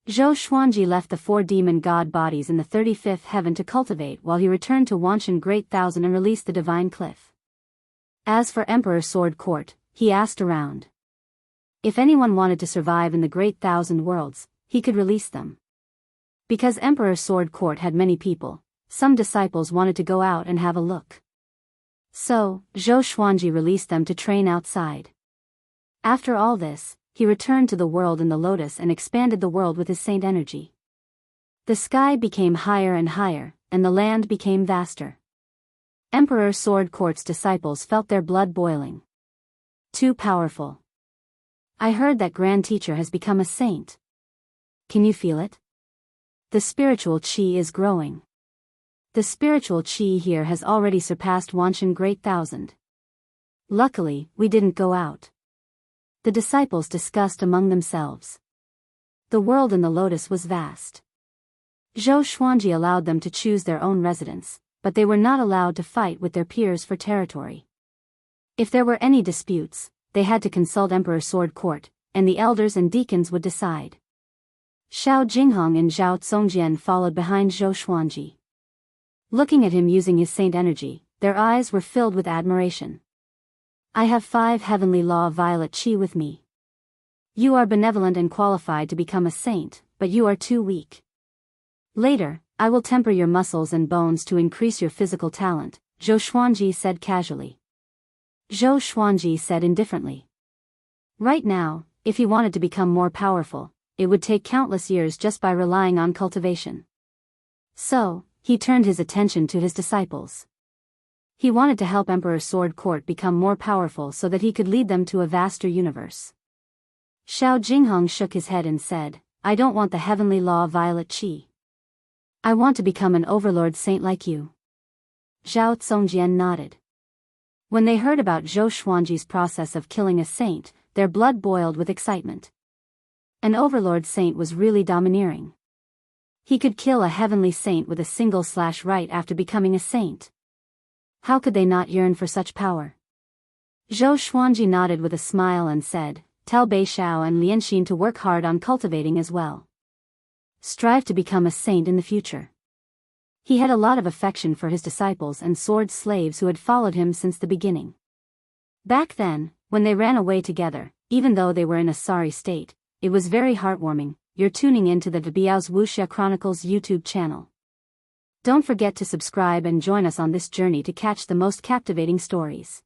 Zhou Xuanji left the 4 demon god bodies in the 35th heaven to cultivate while he returned to Wanshan Great Thousand and released the Divine Cliff. As for Emperor Sword Court, he asked around. If anyone wanted to survive in the Great Thousand Worlds, he could release them. Because Emperor Sword Court had many people, some disciples wanted to go out and have a look. So, Zhou Xuanji released them to train outside. After all this, he returned to the world in the lotus and expanded the world with his saint energy. The sky became higher and higher, and the land became vaster. Emperor Sword Court's disciples felt their blood boiling. Too powerful. I heard that Grand Teacher has become a saint. Can you feel it? The spiritual qi is growing. The spiritual qi here has already surpassed Wanshan Great Thousand. Luckily, we didn't go out. The disciples discussed among themselves. The world in the lotus was vast. Zhou Xuanji allowed them to choose their own residence, but they were not allowed to fight with their peers for territory. If there were any disputes, they had to consult Emperor Sword Court, and the elders and deacons would decide. Xiao Jinghong and Zhao Zongjian followed behind Zhou Xuanji. Looking at him using his saint energy, their eyes were filled with admiration. I have 5 heavenly law violet qi with me. You are benevolent and qualified to become a saint, but you are too weak. Later, I will temper your muscles and bones to increase your physical talent, Zhou Xuanji said casually. Zhou Xuanji said indifferently. Right now, if he wanted to become more powerful, it would take countless years just by relying on cultivation. So, he turned his attention to his disciples. He wanted to help Emperor Sword Court become more powerful so that he could lead them to a vaster universe. Xiao Jinghong shook his head and said, I don't want the heavenly law violet qi. I want to become an overlord saint like you. Zhao Zongjian nodded. When they heard about Zhou Xuanji's process of killing a saint, their blood boiled with excitement. An overlord saint was really domineering. He could kill a heavenly saint with a single slash right after becoming a saint. How could they not yearn for such power? Zhou Xuanji nodded with a smile and said, Tell Bei Xiao and Lianxin to work hard on cultivating as well. Strive to become a saint in the future. He had a lot of affection for his disciples and sword slaves who had followed him since the beginning. Back then, when they ran away together, even though they were in a sorry state, it was very heartwarming. You're tuning into the Biyao's Wuxia Chronicles YouTube channel. Don't forget to subscribe and join us on this journey to catch the most captivating stories.